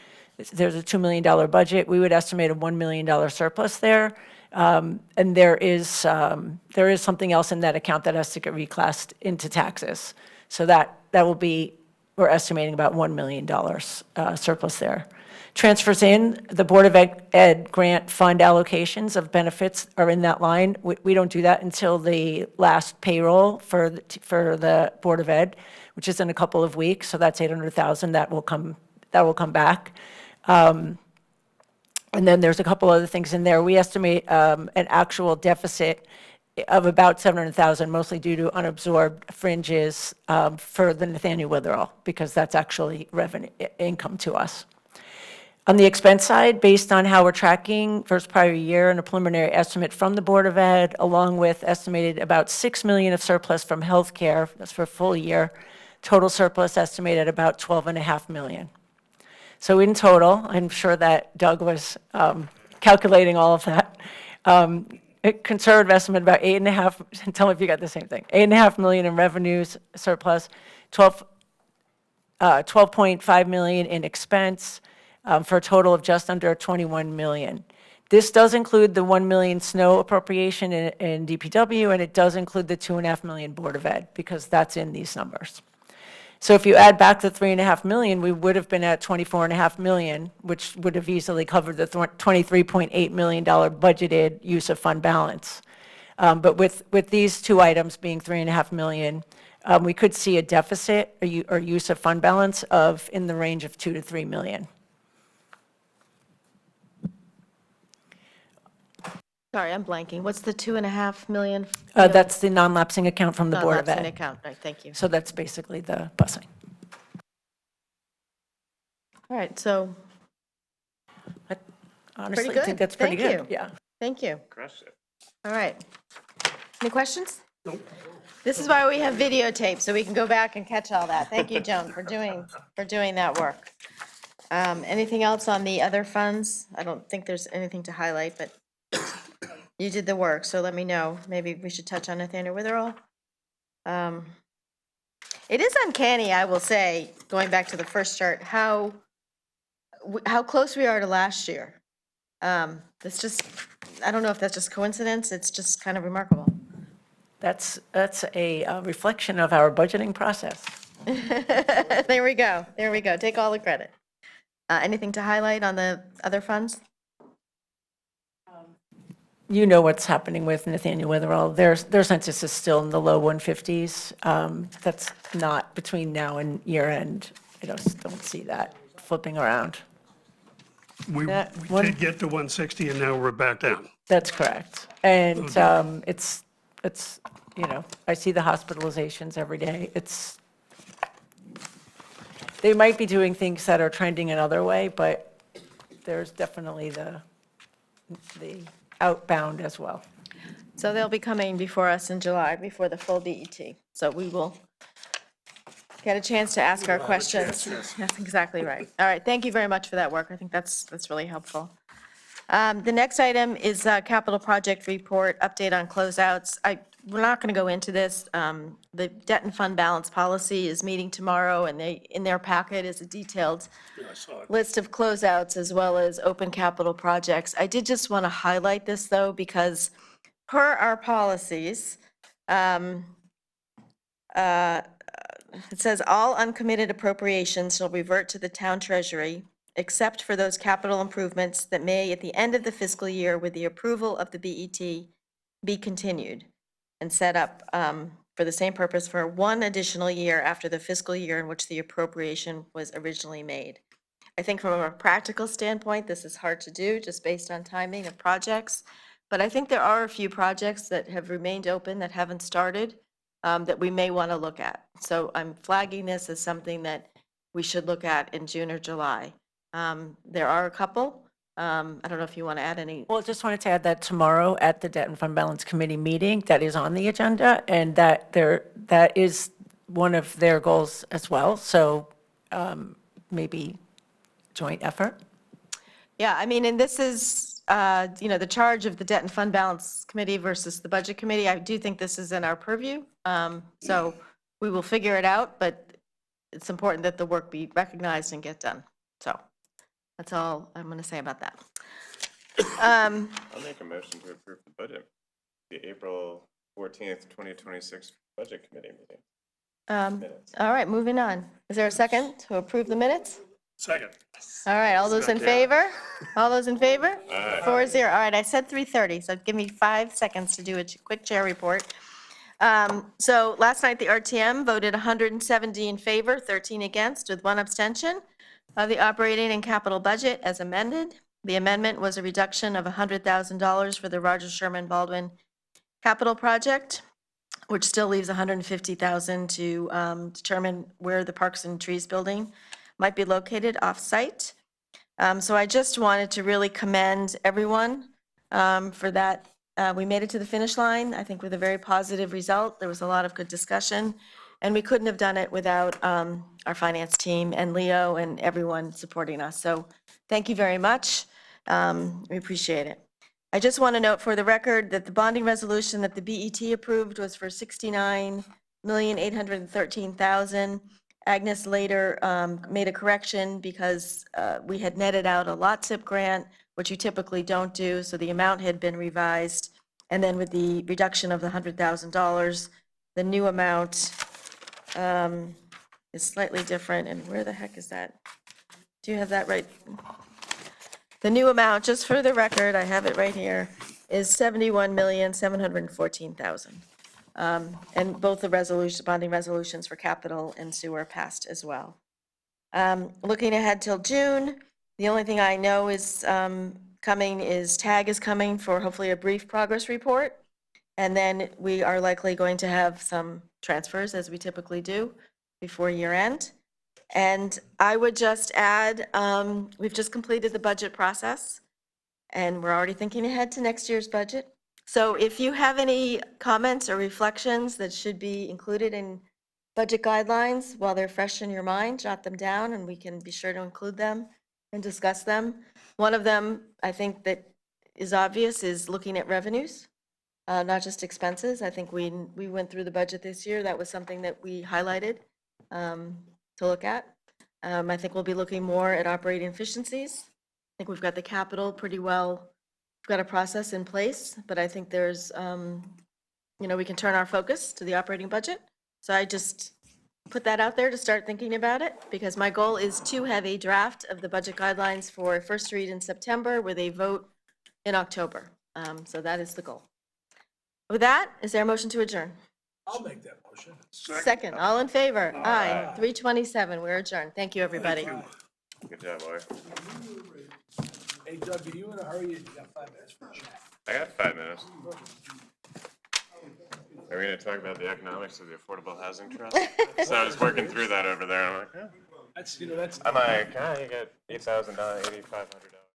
There's a $2 million budget. We would estimate a $1 million surplus there. And there is something else in that account that has to get reclassed into taxes. So that will be, we're estimating about $1 million surplus there. Transfers in, the Board of Ed grant fund allocations of benefits are in that line. We don't do that until the last payroll for the Board of Ed, which is in a couple of weeks. So that's 800,000. That will come back. And then there's a couple other things in there. We estimate an actual deficit of about 700,000, mostly due to unabsorbed fringes for the Nathaniel Witherell, because that's actually revenue income to us. On the expense side, based on how we're tracking versus prior year and a preliminary estimate from the Board of Ed, along with estimated about 6 million of surplus from healthcare, that's for full year, total surplus estimated about 12.5 million. So in total, I'm sure that Doug was calculating all of that. A conservative estimate about 8.5, tell me if you got the same thing, 8.5 million in revenues surplus, 12.5 million in expense, for a total of just under 21 million. This does include the 1 million snow appropriation in DPW, and it does include the 2.5 million Board of Ed, because that's in these numbers. So if you add back the 3.5 million, we would have been at 24.5 million, which would have easily covered the $23.8 million budgeted use of fund balance. But with these two items being 3.5 million, we could see a deficit or use of fund balance of in the range of 2 to 3 million. Sorry, I'm blanking. What's the 2.5 million? That's the non-lapsing account from the Board of Non-lapsing Ed. account, right, thank you. So that's basically the busing. All right, so Honestly, pretty good. I think that's pretty Thank good. you. Yeah. Thank you. All right. Any questions? Nope. This is why we have videotape, so we can go back and catch all that. Thank you, Joan, for doing that work. Anything else on the other funds? I don't think there's anything to highlight, but you did the work, so let me know. Maybe we should touch on Nathaniel Witherell. It is uncanny, I will say, going back to the first chart, how close we are to last year. It's just, I don't know if that's just coincidence, it's just kind of remarkable. That's a reflection of our budgeting process. There we go, take all the credit. Anything to highlight on the other funds? You know what's happening with Nathaniel Witherell. Their census is still in the low 150s. That's not between now and year end. I just don't see that flipping around. We did get to 160 and now we're back down. That's correct. And it's, I see the hospitalizations every day. They might be doing things that are trending another way, but there's definitely the outbound as well. So they'll be coming before us in July, before the full DET. So we will get a chance to ask our questions. That's exactly right. All right, thank you very much for that work. I think that's really helpful. The next item is capital project report, update on closeouts. We're not going to go into this. The debt and fund balance policy is meeting tomorrow, and in their packet is a detailed list of closeouts as well as open capital projects. I did just want to highlight this, though, because per our policies, it says all uncommitted appropriations shall revert to the town treasury, except for those capital improvements that may, at the end of the fiscal year, with the approval of the BET, be continued and set up for the same purpose for one additional year after the fiscal year in which the appropriation was originally made. I think from a practical standpoint, this is hard to do just based on timing of projects, but I think there are a few projects that have remained open that haven't started that we may want to look at. So I'm flagging this as something that we should look at in June or July. There are a couple. I don't know if you want to add any. Well, just wanted to add that tomorrow at the Debt and Fund Balance Committee meeting, that is on the agenda, and that is one of their goals as well. So maybe joint effort. Yeah, I mean, and this is, the charge of the Debt and Fund Balance Committee versus the Budget Committee. I do think this is in our purview. So we will figure it out, but it's important that the work be recognized and get done. So that's all I'm going to say about that. I'll make a motion to approve the budget, the April 14th, 2026 Budget Committee meeting. Minutes. All right, moving on. Is there a second to approve the minutes? Second. All right, all those in favor? All those in favor? 4-0. All right, I said 3:30, so give me 5 seconds to do a quick chair report. So last night, the RTM voted 170 in favor, 13 against, with 1 abstention of the operating and capital budget as amended. The amendment was a reduction of $100,000 for the Roger Sherman Baldwin capital project, which still leaves $150,000 to determine where the Parks and Trees building might be located off-site. So I just wanted to really commend everyone for that. We made it to the finish line, I think, with a very positive result. There was a lot of good discussion, and we couldn't have done it without our finance team and Leo and everyone supporting us. So thank you very much. We appreciate it. I just want to note for the record that the bonding resolution that the BET approved was for $69,813,000. Agnes later made a correction because we had netted out a lot SIP grant, which you typically don't do, so the amount had been revised. And then with the reduction of the $100,000, the new amount is slightly different. And where the heck is that? Do you have that right? The new amount, just for the record, I have it right here, is $71,714,000. And both the bonding resolutions for capital and sewer passed as well. Looking ahead till June, the only thing I know is coming is TAG is coming for hopefully a brief progress report. And then we are likely going to have some transfers, as we typically do, before year end. And I would just add, we've just completed the budget process, and we're already thinking ahead to next year's budget. So if you have any comments or reflections that should be included in budget guidelines while they're fresh in your mind, jot them down, and we can be sure to include them and discuss them. One of them, I think, that is obvious is looking at revenues, not just expenses. I think we went through the budget this year. That was something that we highlighted to look at. I think we'll be looking more at operating efficiencies. I think we've got the capital pretty well. We've got a process in place, but I think there's, we can turn our focus to the operating budget. So I just put that out there to start thinking about it, because my goal is to have a draft of the budget guidelines for first read in September with a vote in October. So that is the goal. With that, is there a motion to adjourn? I'll make that motion. Second, all in favor? Aye. 3:27, we're adjourned. Thank you, everybody. Good job, Laura. Hey, Doug, are you in a hurry? You got 5 minutes for a chat. I got 5 minutes. Are we going to talk about the economics of the Affordable Housing Trust? So I was working through that over there. I'm like, That's, I'm like, you got $8,000, $8,500.